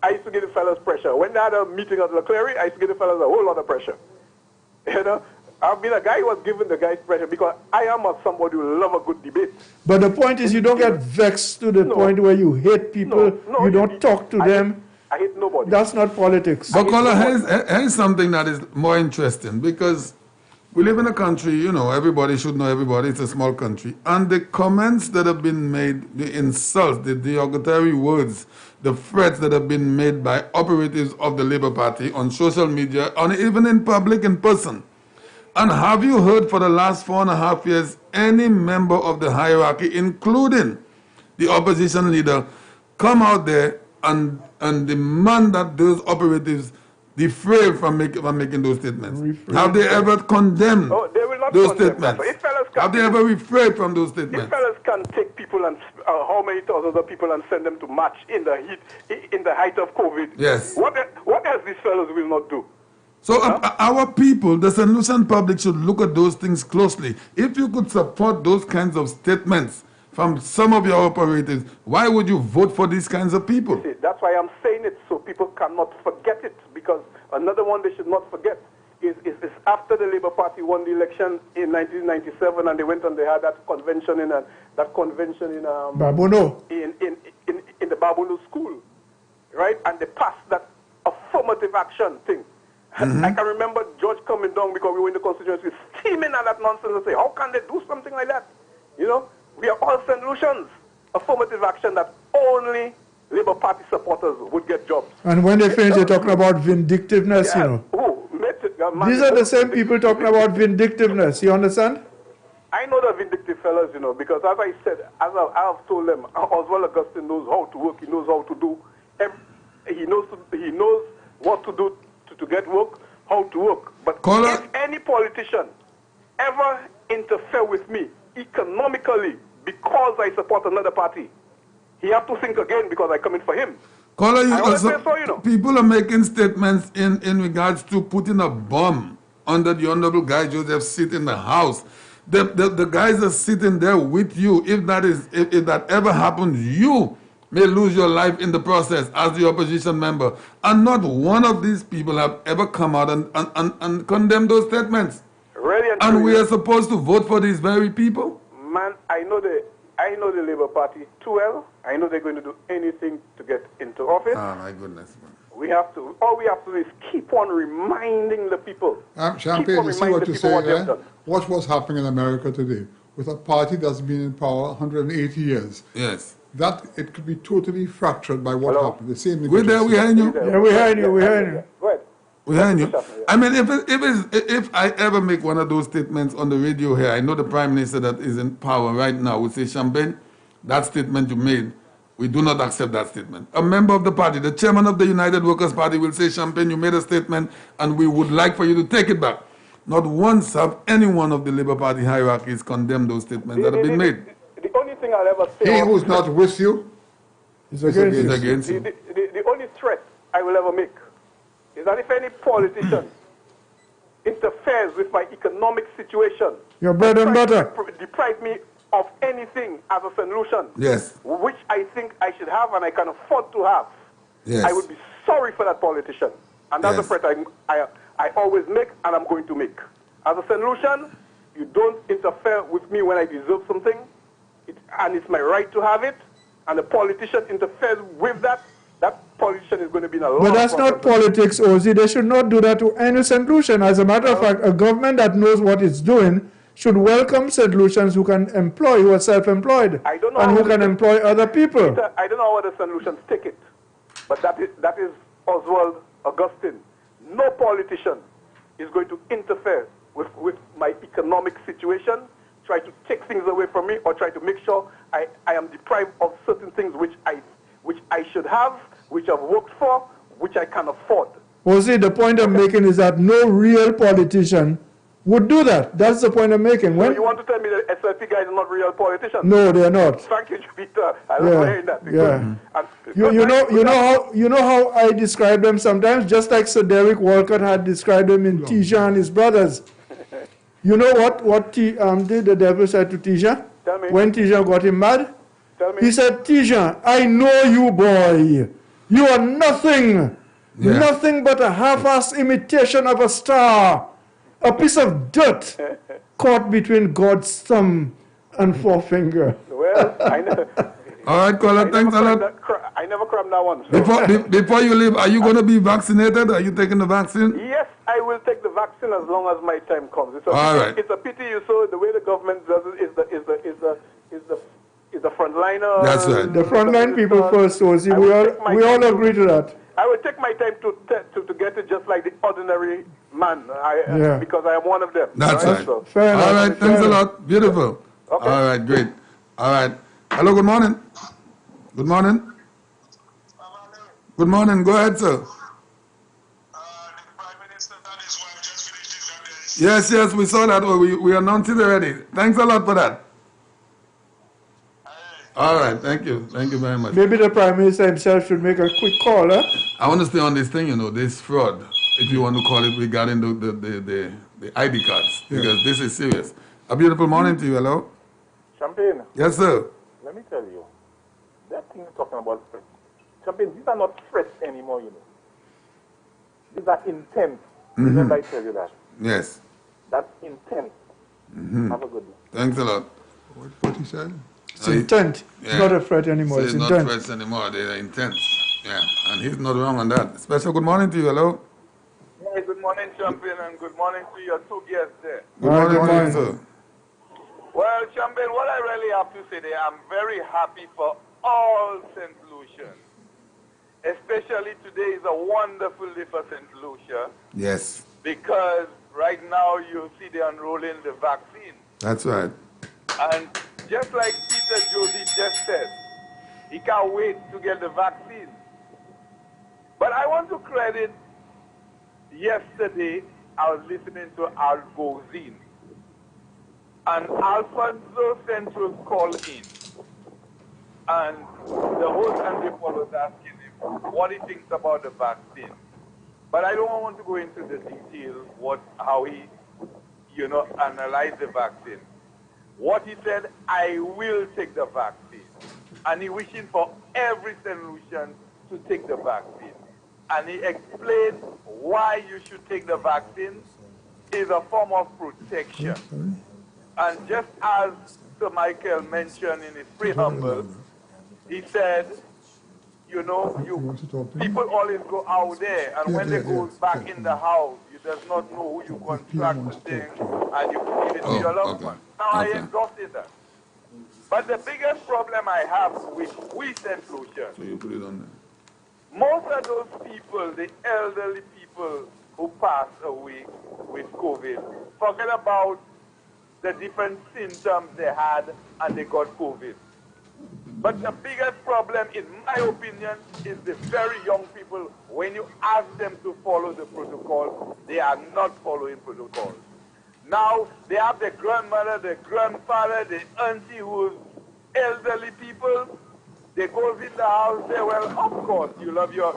I used to give the fellas pressure. When they had a meeting at Leclerc, I used to give the fellas a whole lot of pressure. I've been a guy who was giving the guys pressure because I am somebody who love a good debate. But the point is, you don't get vexed to the point where you hate people, you don't talk to them. I hate nobody. That's not politics. But caller, here's something that is more interesting, because we live in a country, everybody should know everybody. It's a small country. And the comments that have been made, the insults, the derogatory words, the threats that have been made by operatives of the Labour Party on social media, and even in public, in person. And have you heard for the last 4.5 years any member of the hierarchy, including the opposition leader, come out there and demand that those operatives refrain from making those statements? Have they ever condemned those statements? Have they ever refrained from those statements? These fellas can take people and how many thousands of people and send them to march in the height of COVID. Yes. What else these fellas will not do? So our people, the St. Lucian public, should look at those things closely. If you could support those kinds of statements from some of your operatives, why would you vote for these kinds of people? See, that's why I'm saying it, so people cannot forget it, because another one they should not forget is after the Labour Party won the election in 1997, and they went and they had that convention in Babono. in the Babono school, right? And they passed that affirmative action thing. Mm-hmm. I can remember George coming down because we were in the constituency steaming at that nonsense and say, how can they do something like that? We are all St. Lucians. Affirmative action that only Labour Party supporters would get jobs. And when they finish, they're talking about vindictiveness, These are the same people talking about vindictiveness, you understand? I know the vindictive fellas, because as I said, as I have told them, Oswald Augustine knows how to work, he knows how to do, he knows what to do to get work, how to work. But if any politician ever interfere with me economically because I support another party, he have to think again because I come in for him. People are making statements in regards to putting a bomb under the Honorable Guy Joseph sit in the House. The guys are sitting there with you. If that ever happens, you may lose your life in the process as the opposition member. And not one of these people have ever come out and condemned those statements. Really and we are supposed to vote for these very people? Man, I know the Labour Party too well. I know they're going to do anything to get into office. Oh, my goodness, man. All we have to do is keep on reminding the people. Champagne, you see what you say there? Watch what's happening in America today with a party that's been in power 180 years. Yes. That it could be totally fractured by what happened. The same. We're there. We hearing you. Yeah, we hearing you. We hearing you. Go ahead. We hearing you. I mean, if I ever make one of those statements on the radio here, I know the Prime Minister that is in power right now would say, Champagne, that statement you made, we do not accept that statement. A member of the party, the chairman of the United Workers' Party will say, Champagne, you made a statement and we would like for you to take it back. Not once have any one of the Labour Party hierarchies condemned those statements that have been made. The only thing I'll ever say... He who's not with you is against you. The only threat I will ever make is that if any politician interferes with my economic situation... Your bread and butter. ...deprive me of anything as a solution, yes, which I think I should have and I can afford to have, yes, I would be sorry for that politician. And that's the threat I always make and I'm going to make. As a solution, you don't interfere with me when I deserve something, and it's my right to have it, and the politician interferes with that, that politician is going to be in a lot But that's not politics, Ozzy. They should not do that to any solution. As a matter of fact, a government that knows what it's doing should welcome St. Lucians who can employ, who are self-employed, and who can employ other people. I don't know how the St. Lucians take it, but that is Oswald Augustine. No politician is going to interfere with my economic situation, try to take things away from me, or try to make sure I am deprived of certain things which I should have, which I've worked for, which I can afford. Well, see, the point I'm making is that no real politician would do that. That's the point I'm making. So you want to tell me that SLP guys are not real politicians? No, they are not. Thank you, Jupiter. I love hearing that. You know how I describe them sometimes, just like Sir Derek Walcott had described them in Tisha and his brothers. You know what the devil said to Tisha? Tell me. When Tisha got him mad? Tell me. He said, Tisha, I know you, boy. You are nothing. Yeah. Nothing but a half-assed imitation of a star. A piece of dirt caught between God's thumb and forefinger. Well, I know. All right, caller, thanks a lot. I never crammed that one. So. Before you leave, are you going to be vaccinated? Are you taking the vaccine? Yes, I will take the vaccine as long as my time comes. It's a pity you saw the way the government does it is the frontliner. That's right. The frontline people first, Ozzy. We all agree to that. I will take my time to get it just like the ordinary man, because I am one of them. That's right. So, all right, thanks a lot. Beautiful. Okay. All right, great. All right. Hello, good morning. Good morning. Good morning. Go ahead, sir. The Prime Minister and his wife just finished his address. Yes, we saw that. We announced it already. Thanks a lot for that. All right, thank you. Thank you very much. Maybe the Prime Minister himself should make a quick call, huh? I want to stay on this thing, this fraud, if you want to call it, regarding the ID cards, because this is serious. A beautiful morning to you. Hello? Champagne. Yes, sir. Let me tell you, that thing you're talking about, Champagne, these are not threats anymore, These are intent. Remember I tell you that. Yes. That's intent. Have a good day. Thanks a lot. What he said? It's intent. It's not a threat anymore. So it's not intent. threats anymore. They're intent. Yeah. And he's not wrong on that. Special good morning to you. Hello? Hey, good morning, Champagne, and good morning to your two guests there. Good morning, sir. Well, Champagne, what I really have to say there, I'm very happy for all St. Lucians. Especially today is a wonderful day for St. Lucia. Yes. Because right now you see they're unrolling the vaccine. That's right. And just like Peter Josie just said, he can't wait to get the vaccine. But I want to credit, yesterday I was listening to Al Gozin, and Alfonso Centros called in, and the host and the was asking him what he thinks about the vaccine. But I don't want to go into the details how he, analyzed the vaccine. What he said, I will take the vaccine. And he wishing for every St. Lucian to take the vaccine. And he explained why you should take the vaccine is a form of protection. And just as Sir Michael mentioned in his preamble, he said, people always go out there, and when they go back in the house, you does not know who you contract the thing, and you put it in your loved one. Now I exhausted that. But the biggest problem I have with we St. Lucia, so you put it on there. Most of those people, the elderly people who passed away with COVID, forget about the different symptoms they had and they got COVID. But the biggest problem, in my opinion, is the very young people. When you ask them to follow the protocol, they are not following protocols. Now, they have the grandmother, the grandfather, the auntie who's elderly people. They go in the house, say, well, of course, you love your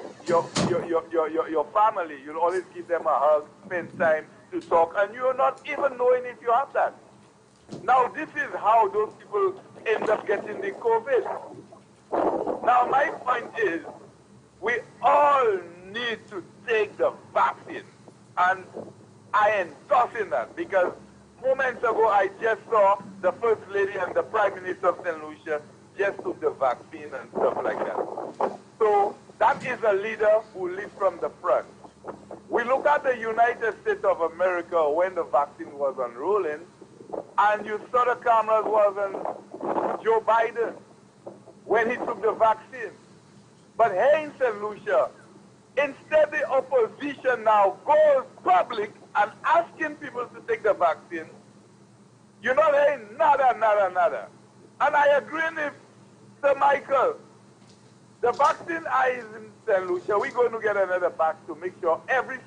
family. You'll always give them a hug, spend time to talk, and you're not even knowing if you have that. Now, this is how those people end up getting the COVID. Now, my point is, we all need to take the vaccine. And I endorse in that because moments ago I just saw the First Lady and the Prime Minister of St. Lucia just took the vaccine and stuff like that. So that is a leader who leads from the front. We look at the United States of America when the vaccine was unrolling, and you saw the cameras was on Joe Biden when he took the vaccine. But here in St. Lucia, instead the opposition now goes public and asking people to take the vaccine, there ain't nada. And I agree with Sir Michael. The vaccine is in St. Lucia. We're going to get another batch to make sure every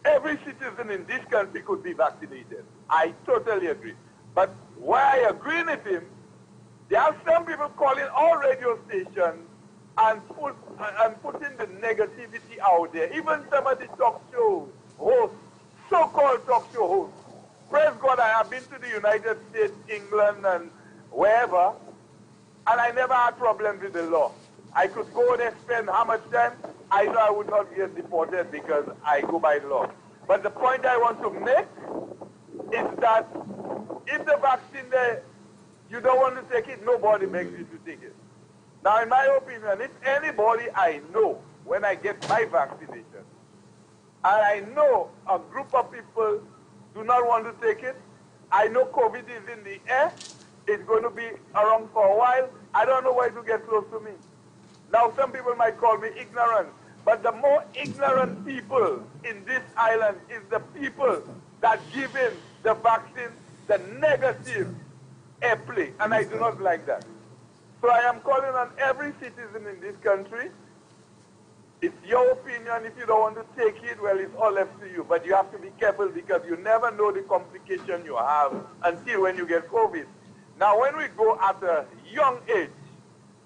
citizen in this country could be vaccinated. I totally agree. But why I agree with him, there are some people calling all radio stations and putting the negativity out there. Even some of the talk show hosts, so-called talk show hosts. Praise God, I have been to the United States, England, and wherever, and I never had problems with the law. I could go there, spend how much time? I know I would not get deported because I go by law. But the point I want to make is that if the vaccine there, you don't want to take it, nobody begs you to take it. Now, in my opinion, if anybody I know, when I get my vaccination, and I know a group of people do not want to take it, I know COVID is in the air, it's going to be around for a while, I don't know why to get close to me. Now, some people might call me ignorant, but the more ignorant people in this island is the people that give in the vaccine the negative airplay, and I do not like that. So I am calling on every citizen in this country. It's your opinion. If you don't want to take it, well, it's all left to you. But you have to be careful because you never know the complication you have until when you get COVID. Now, when we go at a young age,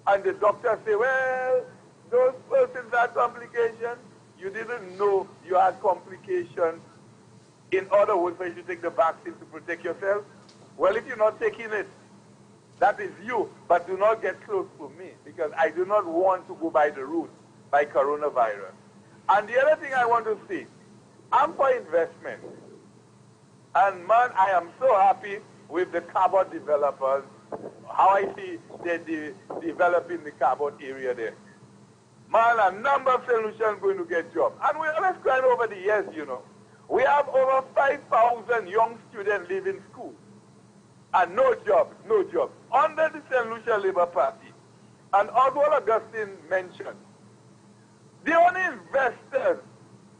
and the doctor say, well, those persons had complications, you didn't know you had complications. In other words, for you to take the vaccine to protect yourself, well, if you're not taking it, that is you, but do not get close to me because I do not want to go by the route by coronavirus. And the other thing I want to say, I'm for investment. And man, I am so happy with the carbon developers, how I see they're developing the carbon area there. Man, a number of solutions going to get jobs. And we always cried over the years, We have over 5,000 young students leaving school. And no job. Under the St. Lucia Labour Party. And Oswald Augustine mentioned, the only investors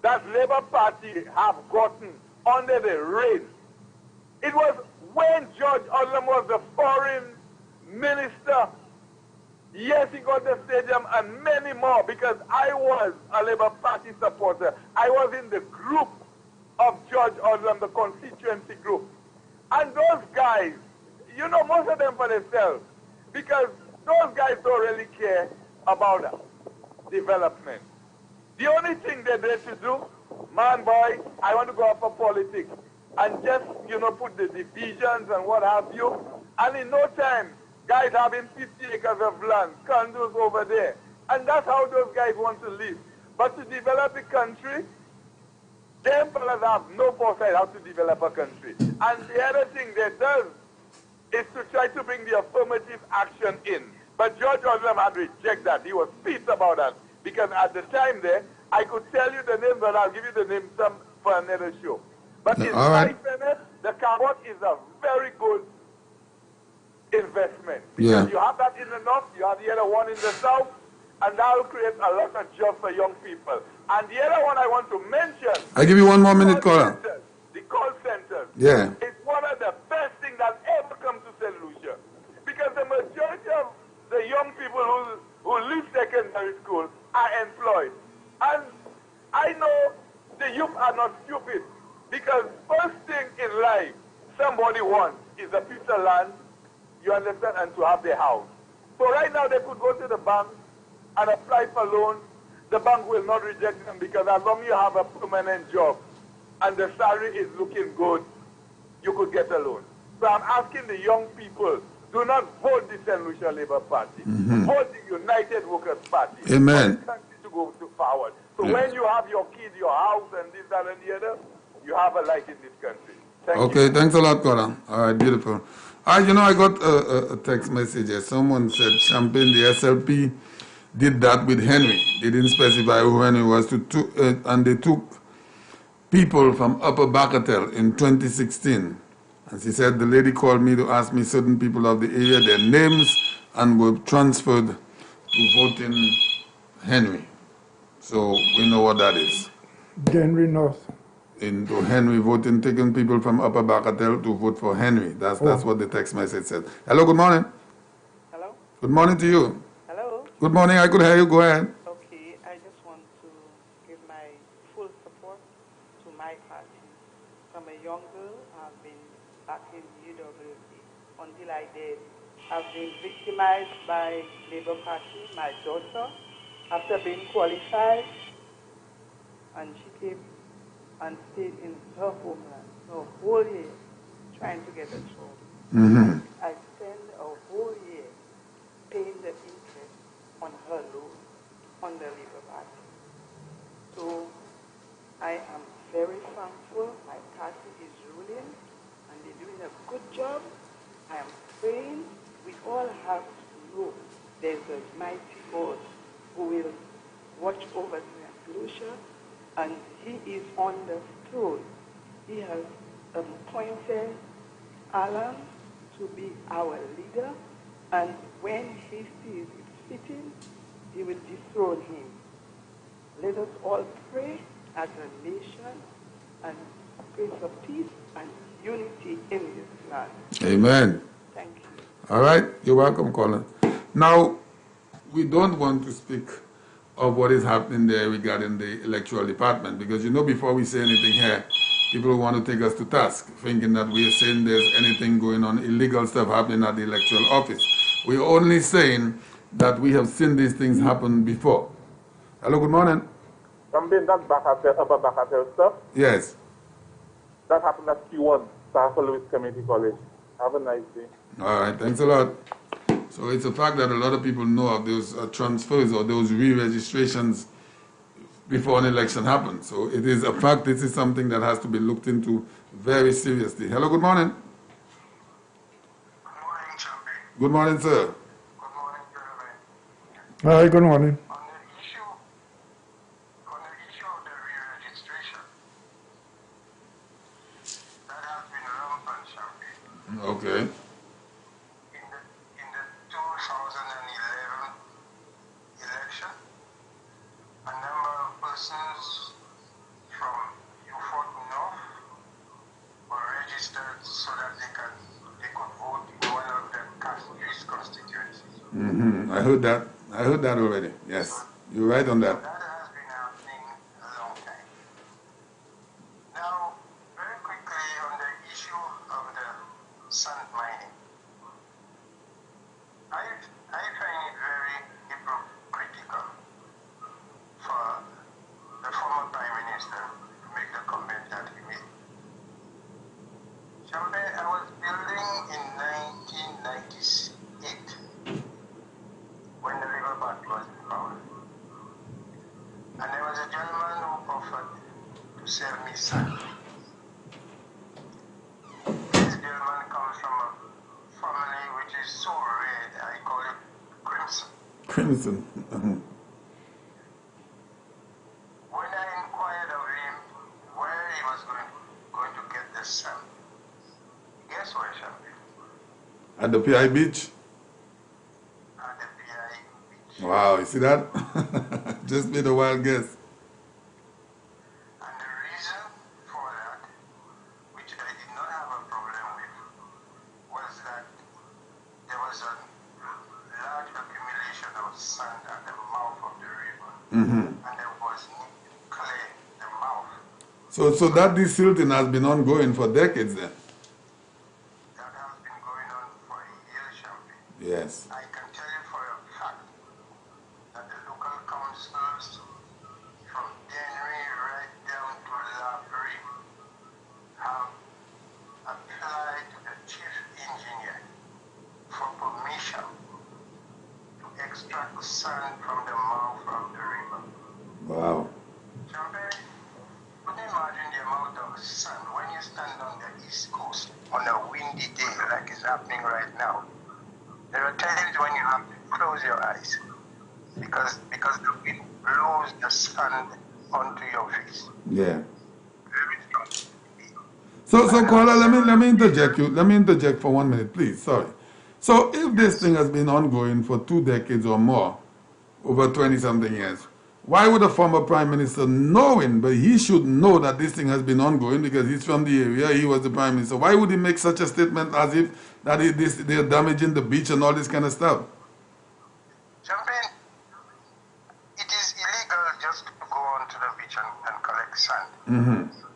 that Labour Party have gotten under the reign, it was when George Odlum was the foreign minister. Yes, he got the stadium and many more because I was a Labour Party supporter. I was in the group of George Odlum, the constituency group. And those guys, most of them for themselves, because those guys don't really care about development. The only thing they did to do man, boy, I want to go up for politics. And just, put the divisions and what have you. And in no time, guys having 50 acres of land, condos over there. And that's how those guys want to live. But to develop a country, them fellas have no foresight how to develop a country. And the other thing they does is to try to bring the affirmative action in. But George Osborne had rejected that. He was pissed about that. Because at the time there, I could tell you the name, but I'll give you the name for another show. But in my fairness, the carbon is a very good investment. Because you have that in the north, you have the other one in the south, and that will create a lot of jobs for young people. And the other one I want to mention... I'll give you 1 more minute, caller. The call centers. Yeah. It's one of the best things that ever come to St. Lucia. Because the majority of the young people who leave secondary school are employed. And I know the youth are not stupid. Because first thing in life somebody wants is a piece of land, you understand, and to have their house. So right now they could go to the bank and apply for loans. The bank will not reject them because as long as you have a permanent job and the salary is looking good, you could get a loan. So I'm asking the young people, do not vote the St. Lucia Labour Party. Vote the United Workers Party. Amen. For the country to go forward. So when you have your kid, your house, and this, that, and the other, you have a life in this country. Thank you. Thanks a lot, Colin. All right, beautiful. I got a text message here. Someone said Champagne, the SLP, did that with Henry. They didn't specify who Henry was, and they took people from Upper Bacatel in 2016. And she said the lady called me to ask me certain people of the area, their names, and were transferred to voting Henry. So we know what that is. Henry North. Into Henry voting, taking people from Upper Bacatel to vote for Henry. That's what the text message said. Hello, good morning. Hello? Good morning to you. Hello? Good morning, I could hear you. Go ahead. Okay, I just want to give my full support to my party. From a young girl, I've been back in UWC until I did. I've been victimized by Labour Party, my daughter, after being qualified, and she came and stayed in her homeland for a whole year trying to get a job. I spent a whole year paying the interest on her loan on the Labour Party. So I am very thankful. My party is ruling and they're doing a good job. I am praying. We all have to know there's a mighty God who will watch over St. Lucia, and he is on the throne. He has appointed Alan to be our leader, and when he sees it fitting, he will dethrone him. Let us all pray as a nation and pray for peace and unity in this land. Amen. Thank you. All right, you're welcome, Colin. Now, we don't want to speak of what is happening there regarding the electoral department, because before we say anything here, people want to take us to task, thinking that we are saying there's anything going on, illegal stuff happening at the electoral office. We're only saying that we have seen these things happen before. Hello, good morning. Something that Upper Bacatel stuff? Yes. That happened at Q1, Sir Lewis Community College. Have a nice day. All right, thanks a lot. So it's a fact that a lot of people know of those transfers or those re-registrations before an election happens. So it is a fact. This is something that has to be looked into very seriously. Hello, good morning. Good morning, Champion. Good morning, sir. Good morning, gentlemen. Hi, good morning. On the issue of the re-registration, that has been rampant, Champion. Okay. In the 2011 election, a number of persons from Beaufort North were registered so that they could vote in one of the Catholic constituencies. I heard that already. Yes, you're right on that. That has been happening a long time. Now, very quickly on the issue of the sand mining. I find it very hypocritical for the former Prime Minister I was building in 1998 when the river bank was in power. And there was a gentleman who offered to sell me sand. This gentleman comes from a family which is so red, I call it crimson. Crimson. When I inquired of him where he was going to get the sand, guess where, Champagne? At the PI beach? At the PI beach. Wow, you see that? Just made a wild guess. And the reason for that, which I did not have a problem with, was that there was a large accumulation of sand at the mouth of the river. And there was need to clear the mouth. So that desilting has been ongoing for decades then? That has been going on for years, Champagne. Yes. I can tell you for a fact that the local councils from Dennery right down to Labrie have applied to the chief engineer for permission to extract sand from the mouth of the river. Wow. Champagne, could you imagine the amount of sand when you stand on the East Coast on a windy day like is happening right now? There are times when you have to close your eyes because the wind blows the sand onto your face. Yeah. Very strong. So caller, let me interject you. Let me interject for 1 minute, please. Sorry. So if this thing has been ongoing for 2 decades or more, over 20-something years, why would a former prime minister knowing, but he should know that this thing has been ongoing because he's from the area, he was the prime minister, why would he make such a statement as if that they're damaging the beach and all this kind of stuff? Champagne, it is illegal just to go onto the beach and collect sand.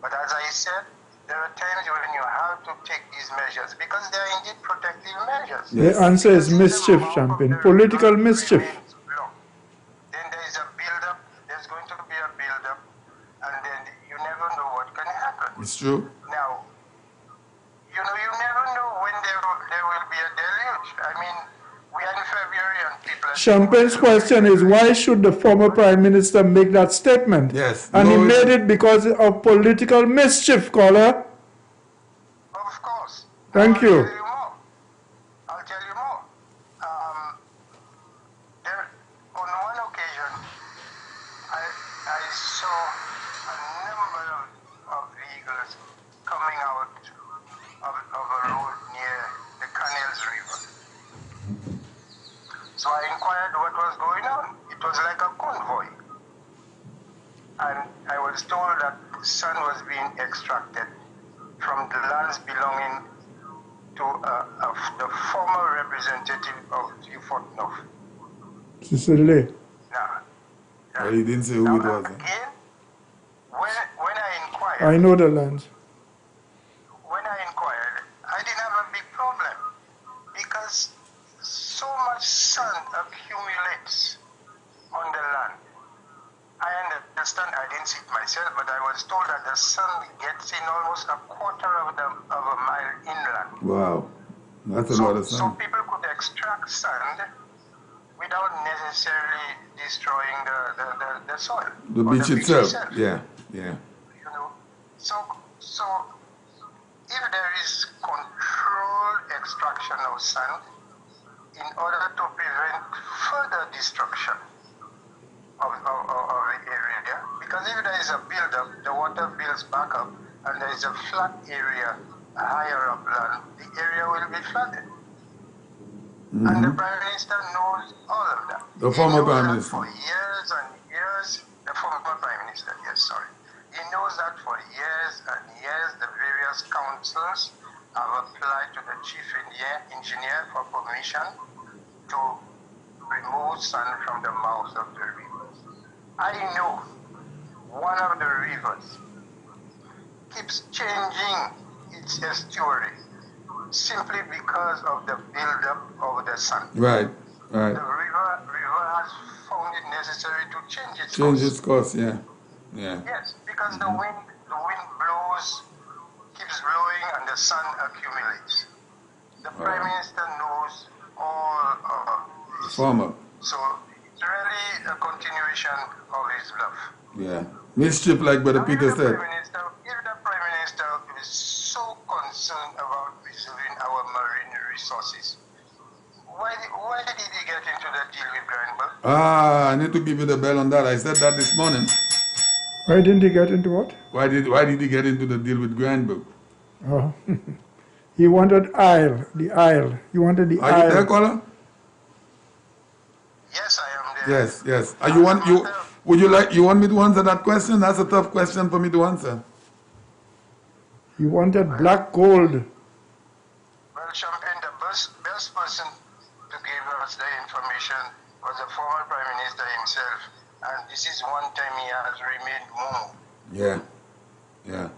But as I said, there are times when you have to take these measures because they are indeed protective measures. The answer is mischief, Champagne, political mischief. Then there is a build-up, there's going to be a build-up, and then you never know what can happen. It's true. Now, you never know when there will be a deluge. I mean, we are in February and people are... Champagne's question is, why should the former prime minister make that statement? Yes. And he made it because of political mischief, caller. Of course. Thank you. I'll tell you more. On one occasion, I saw a number of vehicles coming out of a road near the Canals River. So I inquired what was going on. It was like a convoy. And I was told that sand was being extracted from the lands belonging to the former representative of Beaufort North. Cicely. Well, he didn't say who it was. Again, when I inquired... I know the lands. When I inquired, I didn't have a big problem because so much sand accumulates on the land. I understand, I didn't see it myself, but I was told that the sand gets in almost a quarter of a mile inland. Wow, that's a lot of sand. So people could extract sand without necessarily destroying the soil. The beach itself. Yeah. So if there is controlled extraction of sand in order to prevent further destruction of the area, because if there is a build-up, the water builds back up, and there is a flat area higher upland, the area will be flooded. And the Prime Minister knows all of that. The former Prime Minister. For years and years, the former Prime Minister, yes, sorry. He knows that for years and years, the various councils have applied to the chief engineer for permission to remove sand from the mouth of the rivers. I know one of the rivers keeps changing its estuary simply because of the build-up of the sand. Right. The river has found it necessary to change its course. Change its course, yeah. Yes, because the wind blows keeps blowing and the sun accumulates. The Prime Minister knows all of this. Former. So it's really a continuation of his bluff. Yeah. Mischief, like Brother Peter said. If the Prime Minister is so concerned about preserving our marine resources, why did he get into the deal with Grindberg? I need to give you the bell on that. I said that this morning. Why didn't he get into what? Why did he get into the deal with Grindberg? Oh. He wanted the Isle. He wanted the Isle. Are you there, caller? Yes, I am there. Yes. You want me to answer that question? That's a tough question for me to answer. He wanted black gold. Well, Champagne, the best person to give us the information was the former Prime Minister himself. And this is one time he has remained mum. Yeah.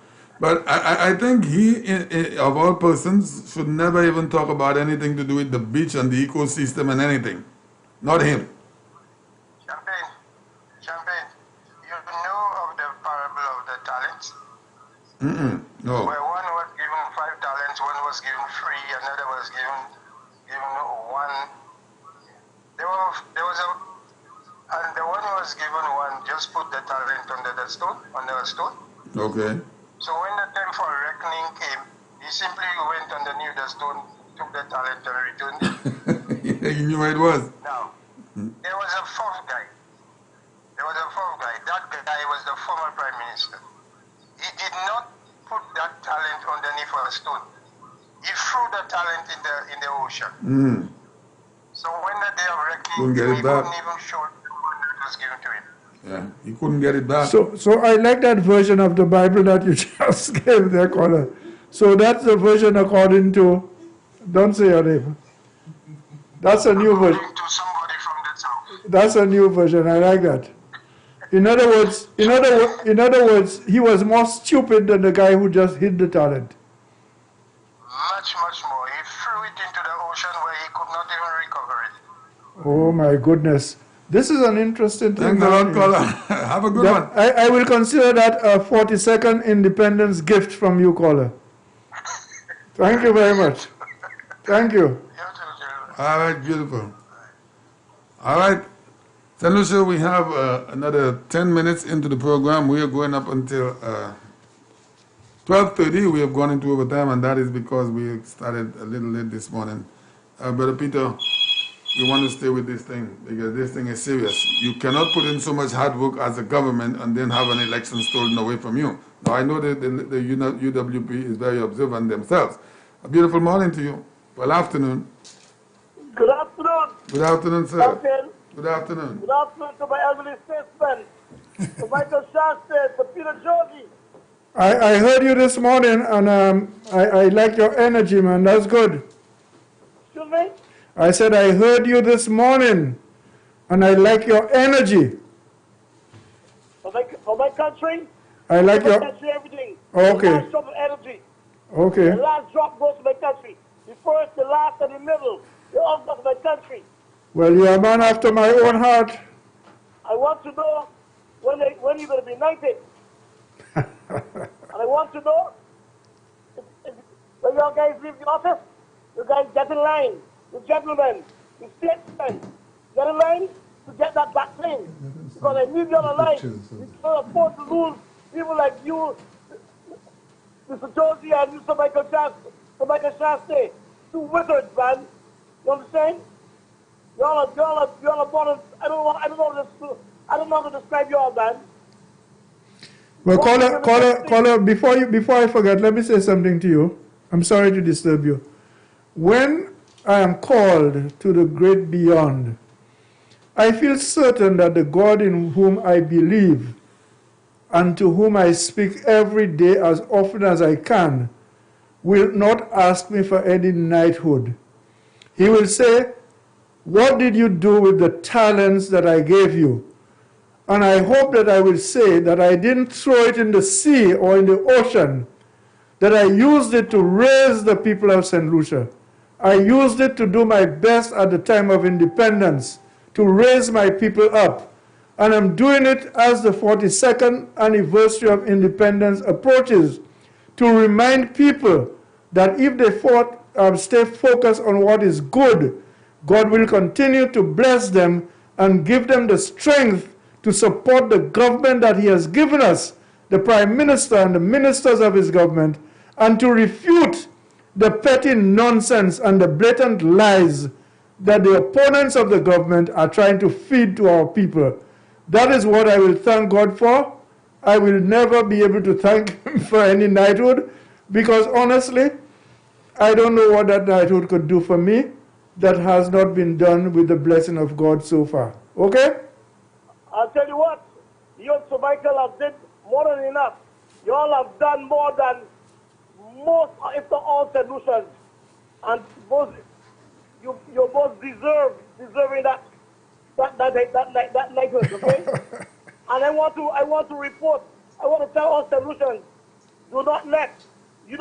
But I think he, of all persons, should never even talk about anything to do with the beach and the ecosystem and anything. Not him. Champagne, you know of the parable of the talents? No. Where one was given 5 talents, one was given free, another was given 1. And the one who was given 1 just put the talent under a stone. Okay. So when the time for reckoning came, he simply went underneath the stone, took the talent and returned it. He knew where it was. Now, there was a fourth guy. That guy was the former Prime Minister. He did not put that talent underneath a stone. He threw the talent in the ocean. So when the day of reckoning, he couldn't even show the one that was given to him. Yeah, he couldn't get it back. So I like that version of the Bible that you just gave there, caller. So that's the version according to, don't say your name. That's a new version. To somebody from the south. That's a new version. I like that. In other words, he was more stupid than the guy who just hid the talent. Much more. He threw it into the ocean where he could not even recover it. Oh my goodness. This is an interesting thing. Thanks a lot, caller. Have a good one. I will consider that a 42nd independence gift from you, caller. Thank you very much. Thank you. All right, beautiful. All right. St. Lucia, we have another 10 minutes into the program. We are going up until 12:30. We have gone into overtime, and that is because we started a little late this morning. Brother Peter, you want to stay with this thing because this thing is serious. You cannot put in so much hard work as a government and then have an election stolen away from you. Now, I know that the UWP is very observant themselves. A beautiful morning to you. Well, afternoon. Good afternoon. Good afternoon, sir. Good afternoon. Good afternoon to my elderly statesman, to Michael Shasta, to Peter Georgie. I heard you this morning, and I like your energy, man. That's good. Excuse me? I said I heard you this morning, and I like your energy. For my country? I like your country, everything. Okay. The last drop of energy. Okay. The last drop goes to my country. The first, the last, and the middle. They all go to my country. Well, you're a man after my own heart. I want to know when you're going to be knighted. And I want to know when you guys leave the office, you guys get in line. The gentlemen, the statesmen, get in line to get that vaccine. Because I need you on the line. We can't afford to lose people like you, Mr. Josie and Mr. Michael Shasta. 2 wizards, man. You understand? Y'all are born. I don't know how to describe y'all, man. Well, caller, before I forget, let me say something to you. I'm sorry to disturb you. When I am called to the great beyond, I feel certain that the God in whom I believe and to whom I speak every day as often as I can will not ask me for any knighthood. He will say, what did you do with the talents that I gave you? And I hope that I will say that I didn't throw it in the sea or in the ocean, that I used it to raise the people of St. Lucia. I used it to do my best at the time of independence, to raise my people up. And I'm doing it as the 42nd anniversary of independence approaches, to remind people that if they stay focused on what is good, God will continue to bless them and give them the strength to support the government that he has given us, the Prime Minister and the ministers of his government, and to refute the petty nonsense and the blatant lies that the opponents of the government are trying to feed to our people. That is what I will thank God for. I will never be able to thank him for any knighthood, because honestly, I don't know what that knighthood could do for me that has not been done with the blessing of God so far. Okay? I'll tell you what, you and Sir Michael have did more than enough. You all have done more than most, if not all, solutions. And both, you're both deserving that knighthood, okay? And I want to report, I want to tell all solutions, do not let the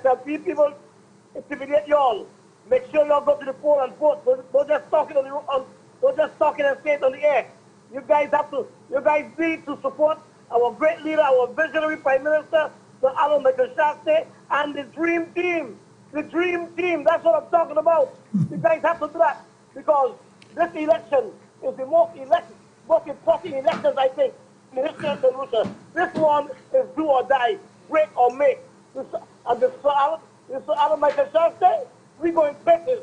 SLP people intimidate y'all. Make sure y'all go to the poll and vote. Don't just talk it don't just talk it and say it on the air. You guys need to support our great leader, our visionary Prime Minister, Sir Alan Michael Shasta, and the dream team. The dream team, that's what I'm talking about. You guys have to do that, because this election is the most important elections, I think, in the history of Lucia. This one is do or die, break or make. And the Sir Alan Michael Shasta, we're going places.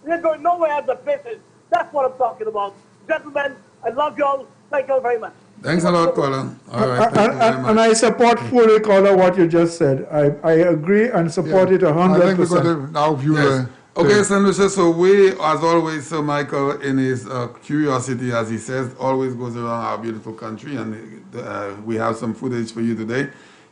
We're going nowhere as the places. That's what I'm talking about. Gentlemen, I love y'all. Thank you all very much. Thanks a lot, caller. All right, thank you very much. And I support fully, caller, what you just said. I agree and support it 100%. I think we're going to now view okay, St. Lucia, so we, as always, Sir Michael, in his curiosity, as he says, always goes around our beautiful country, and we have some footage for you today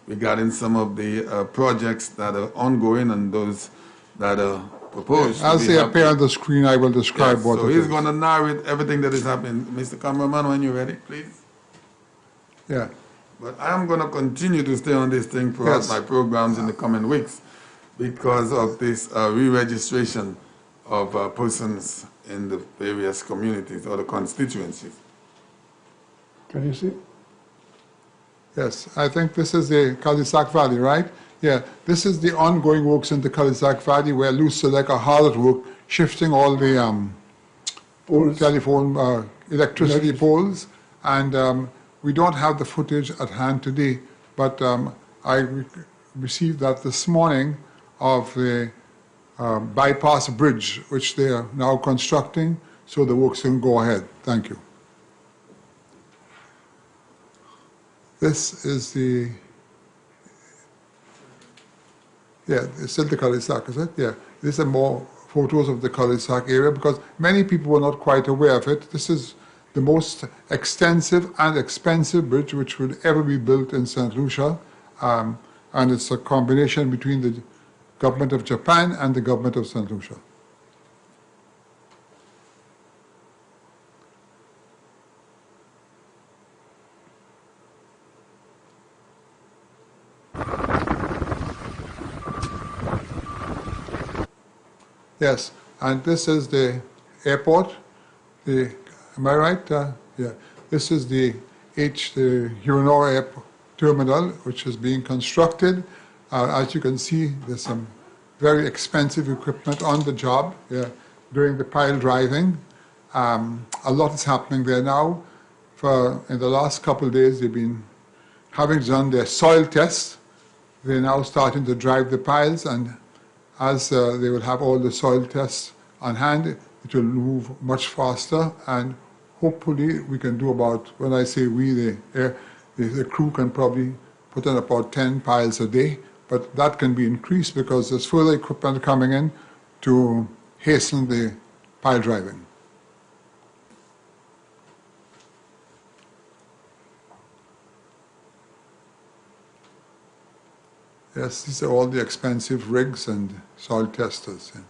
regarding some of the projects that are ongoing and those that are proposed. As they appear on the screen, I will describe what so it he's is. going to narrate everything that is happening. Mr. Cameraman, when you're ready, please. Yeah. But I am going to continue to stay on this thing throughout my programs in the coming weeks because of this re-registration of persons in the various communities or the constituencies. Can you see? Yes, I think this is the Cul-de-sac Valley, right? Yeah, this is the ongoing works in the Cul-de-sac Valley where Lucia select are hard at work, shifting all the telephone, electricity poles, and we don't have the footage at hand today, but I received that this morning of the bypass bridge, which they are now constructing, so the works can go ahead. Thank you. This is the, it's still the cul-de-sac, is it? Yeah, these are more photos of the cul-de-sac area because many people were not quite aware of it. This is the most extensive and expensive bridge which would ever be built in St. Lucia, and it's a combination between the government of Japan and the government of St. Lucia. Yes, and this is the airport. Am I right? Yeah. This is the Huronora Airport terminal, which is being constructed. As you can see, there's some very expensive equipment on the job during the pile driving. A lot is happening there now. In the last couple of days, they've been having done their soil tests. They're now starting to drive the piles, and as they will have all the soil tests on hand, it will move much faster, and hopefully we can do about, when I say we, the crew can probably put in about 10 piles a day, but that can be increased because there's further equipment coming in to hasten the pile driving. Yes, these are all the expensive rigs and soil testers. Yeah.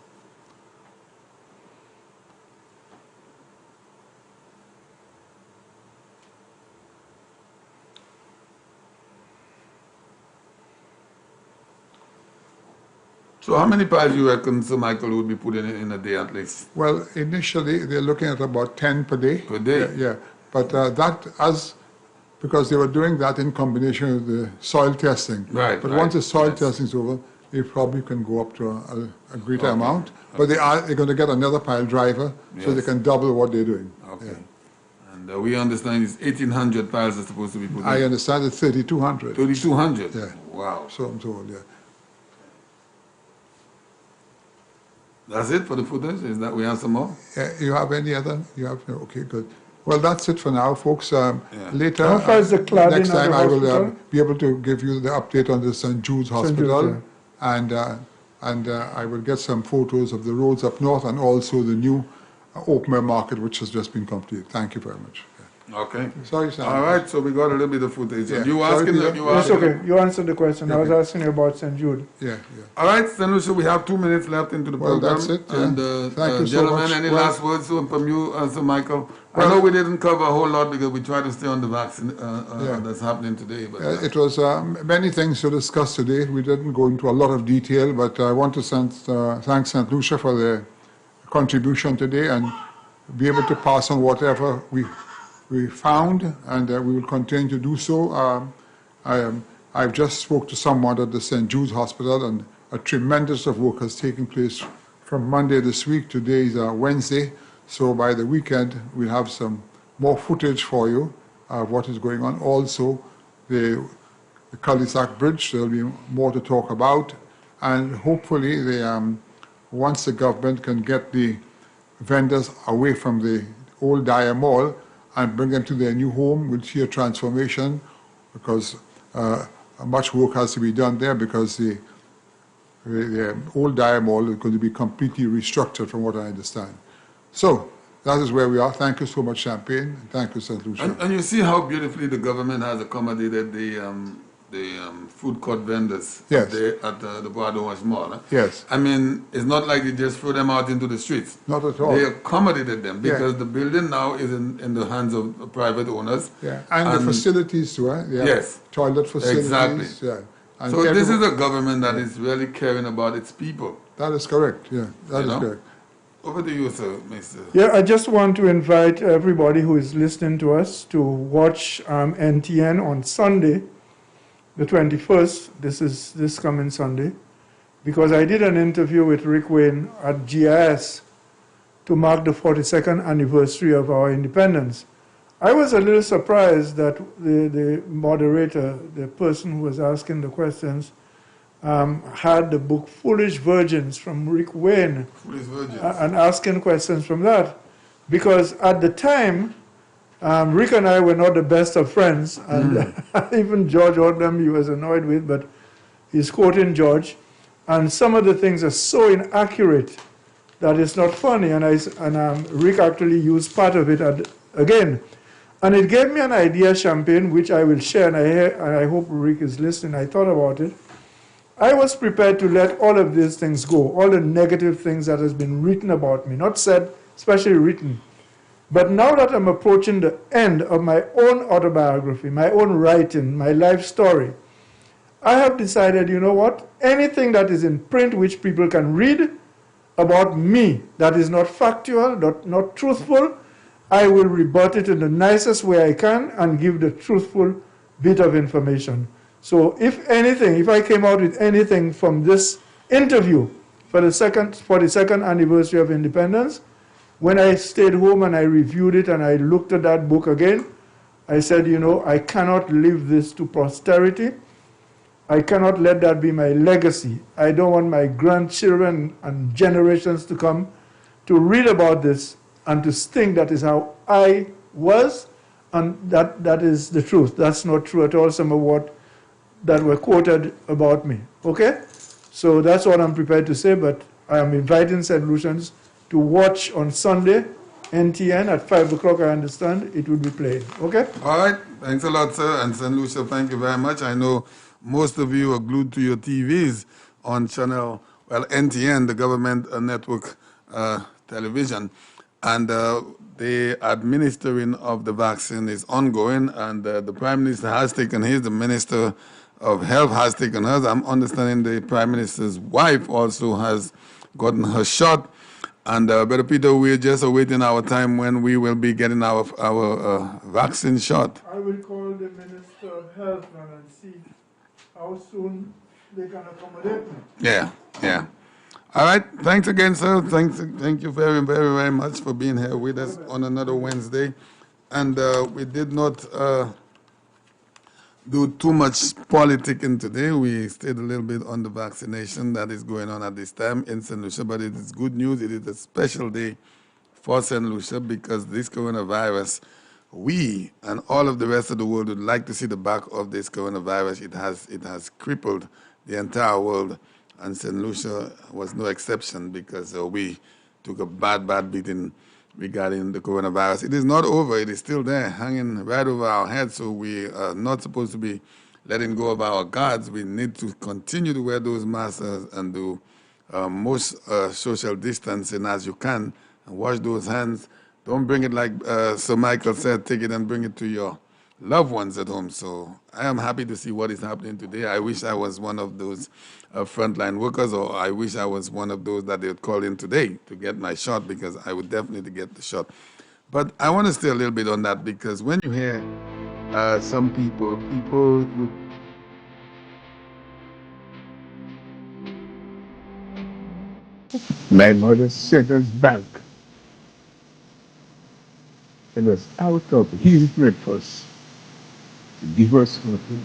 So how many piles do you reckon Sir Michael would be putting in a day at least? Well, initially they're looking at about 10 per day. Per day? Yeah. But that, as because they were doing that in combination with the soil testing. Right. But once the soil testing is over, they probably can go up to a greater amount. But they're going to get another pile driver, so they can double what they're doing. Okay. Yeah. And we understand it's 1,800 piles are supposed to be put in. I understand it's 3,200. 3,200? Yeah. Wow. So I'm told, yeah. That's it for the footage? Is that we have some more? You have any other? You have? Okay, good. Well, that's it for now, folks. Later, How far is the cladding next time, at the I will hospital? be able to give you the update on the St. Jude's Hospital, and I will get some photos of the roads up north and also the new open air market, which has just been completed. Thank you very much. Okay. Sorry, Sam. All right, so we got a little bit of footage. Yeah. You Sorry, asking? It's okay. You answered the question. Okay. I was asking you about St. Jude. Yeah. All right, St. Lucia, we have 2 minutes left into the Well, program. that's it. Yeah. And Thank you so gentlemen, much. any Well, last words from you, Sir Michael? I know we didn't cover a whole lot because we tried to stay on the vaccine that's happening today. But it was many things to discuss today. We didn't go into a lot of detail, but I want to thank St. Lucia for their contribution today and be able to pass on whatever we found, and we will continue to do so. I've just spoke to someone at the St. Jude's Hospital, and a tremendous of work has taken place from Monday this week. Today is Wednesday, so by the weekend we'll have some more footage for you of what is going on. Also, the cul-de-sac bridge, there'll be more to talk about, and hopefully once the government can get the vendors away from the old Dyer Mall and bring them to their new home, we'll see a transformation, because much work has to be done there, because the old Dyer Mall is going to be completely restructured from what I understand. So that is where we are. Thank you so much, Champagne. Thank you, St. Lucia. And you see how beautifully the government has accommodated the food court vendors Yes. at the Bois Mall. Yes. I mean, it's not like they just throw them out into the streets. Not at all. They accommodated them because Yeah. the building now is in the hands of private owners. Yeah, and the facilities too, eh? Yeah. Yes. Toilet facilities. Exactly. Yeah. And So this is a government that is really caring about its people. That is correct, yeah. That is correct. Over to you, sir, Mr. Yeah, I just want to invite everybody who is listening to us to watch NTN on Sunday, the 21st. This is this coming Sunday, because I did an interview with Rick Wayne at GIS to mark the 42nd anniversary of our independence. I was a little surprised that the moderator, the person who was asking the questions, had the book Foolish Virgins from Rick Wayne, Foolish Virgins. and asking questions from that. Because at the time, Rick and I were not the best of friends, and even George Odom he was annoyed with, but he's quoting George, and some of the things are so inaccurate that it's not funny, and Rick actually used part of it again. And it gave me an idea, Champagne, which I will share, and I hope Rick is listening. I thought about it. I was prepared to let all of these things go, all the negative things that has been written about me, not said, especially written. But now that I'm approaching the end of my own autobiography, my own writing, my life story, I have decided, you know what? Anything that is in print which people can read about me that is not factual, not truthful, I will rebut it in the nicest way I can and give the truthful bit of information. So if anything, if I came out with anything from this interview for the 42nd anniversary of independence, when I stayed home and I reviewed it and I looked at that book again, I said, you know, I cannot leave this to posterity. I cannot let that be my legacy. I don't want my grandchildren and generations to come to read about this and to think that is how I was, and that is the truth. That's not true at all, some of what that were quoted about me. Okay? So that's what I'm prepared to say, but I am inviting St. Lucians to watch on Sunday, NTN at 5 o'clock, I understand, it will be played. Okay? All right. Thanks a lot, sir. And St. Lucia, thank you very much. I know most of you are glued to your TVs on channel, NTN, the government network television. And the administering of the vaccine is ongoing, and the Prime Minister has taken his, the Minister of Health has taken hers. I'm understanding the Prime Minister's wife also has gotten her shot. And Brother Peter, we're just awaiting our time when we will be getting our vaccine shot. I will call the Minister of Health now and see how soon they can accommodate me. Yeah. All right. Thanks again, sir. Thank you very, very, very much for being here with us on another Wednesday. And we did not do too much politicking today. We stayed a little bit on the vaccination that is going on at this time in St. Lucia, but it is good news. It is a special day for St. Lucia because this coronavirus, we and all of the rest of the world would like to see the back of this coronavirus. It has crippled the entire world, and St. Lucia was no exception because we took a bad beating regarding the coronavirus. It is not over. It is still there, hanging right over our heads, so we are not supposed to be letting go of our guards. We need to continue to wear those masks and do most social distancing as you can, and wash those hands. Don't bring it like Sir Michael said, take it and bring it to your loved ones at home. So I am happy to see what is happening today. I wish I was one of those frontline workers, or I wish I was one of those that they would call in today to get my shot, because I would definitely get the shot. But I want to stay a little bit on that, because when you hear some people would my mother sent us back. It was out of his breakfast to give us something.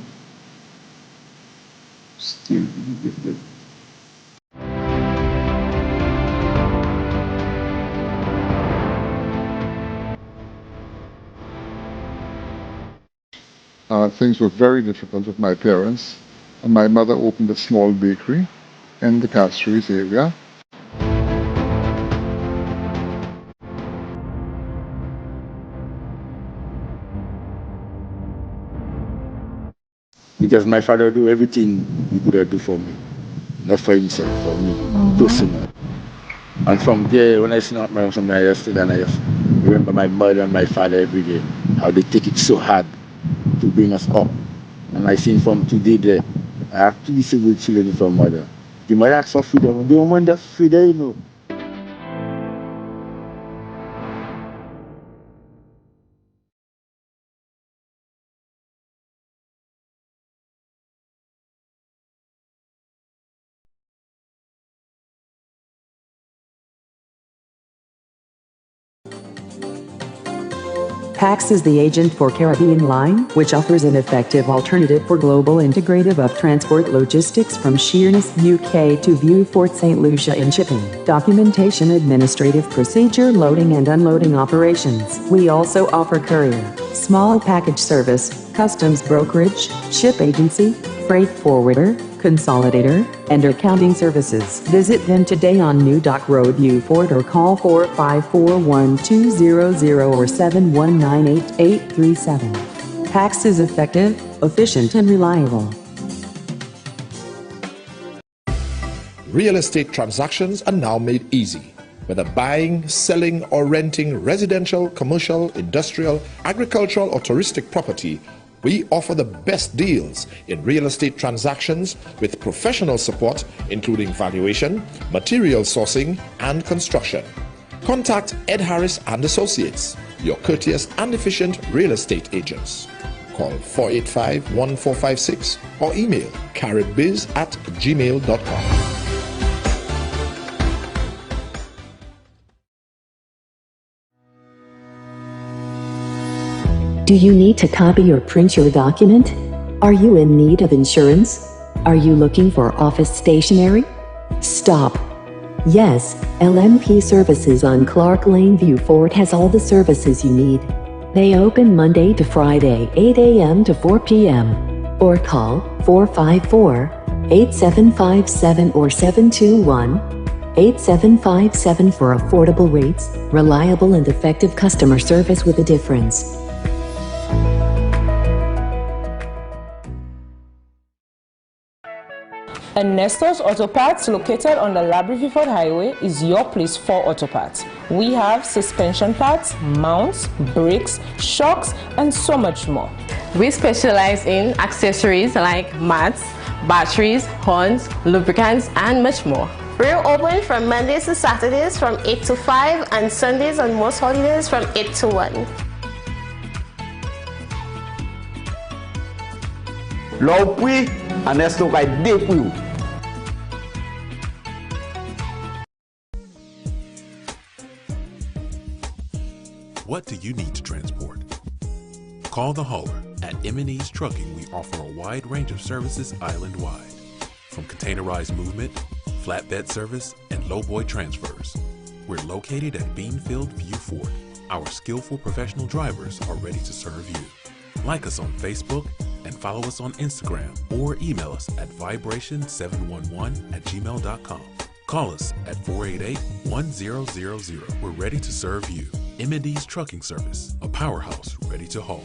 Still give it. Things were very difficult with my parents, and my mother opened a small bakery in the Castries area. Because my father do everything he could do for me, not for himself, for me personally. And from there, when I see my from my yesterday, and I just remember my mother and my father every day, how they take it so hard to bring us up. And I seen from today there, I have 2 single children from mother. The mother asks for freedom, they don't want that freedom, you know. PAX is the agent for Caribbean Line, which offers an effective alternative for global integrative of transport logistics from Sheerness, UK to Vieux-Fort St. Lucia in shipping, documentation, administrative procedure, loading and unloading operations. We also offer courier, small package service, customs brokerage, ship agency, freight forwarder, consolidator, and accounting services. Visit them today on New Dock Road, Vieux-Fort, or call 454-1200 or 7198837. PAX is effective, efficient, and reliable. Real estate transactions are now made easy. Whether buying, selling, or renting residential, commercial, industrial, agricultural, or touristic property, we offer the best deals in real estate transactions with professional support, including valuation, material sourcing, and construction. Contact Ed Harris and Associates, your courteous and efficient real estate agents. Call 485-1456 or email carrotbiz@gmail.com. Do you need to copy or print your document? Are you in need of insurance? Are you looking for office stationery? Stop. Yes, LMP Services on Clark Lane, Vieux-Fort has all the services you need. They open Monday to Friday, 8 a.m. to 4 p.m. Or call 454-8757 or 721-8757 for affordable rates, reliable and effective customer service with a difference. Ernesto's Auto Parts, located on the Labrie-Vieux-Fort Highway, is your place for auto parts. We have suspension parts, mounts, brakes, shocks, and so much more. We specialize in accessories like mats, batteries, horns, lubricants, and much more. We're open from Mondays to Saturdays from 8 to 5 and Sundays and most holidays from 8 to 1. L'opri, and est nou kay de pou you. What do you need to transport? Call the hauler. At M&E's Trucking, we offer a wide range of services island-wide, from containerized movement, flatbed service, and lowboy transfers. We're located at Beanfield View Fort. Our skillful professional drivers are ready to serve you. Like us on Facebook and follow us on Instagram or email us at vibration711@gmail.com. Call us at 488-1000. We're ready to serve you. M&E's Trucking Service, a powerhouse ready to haul.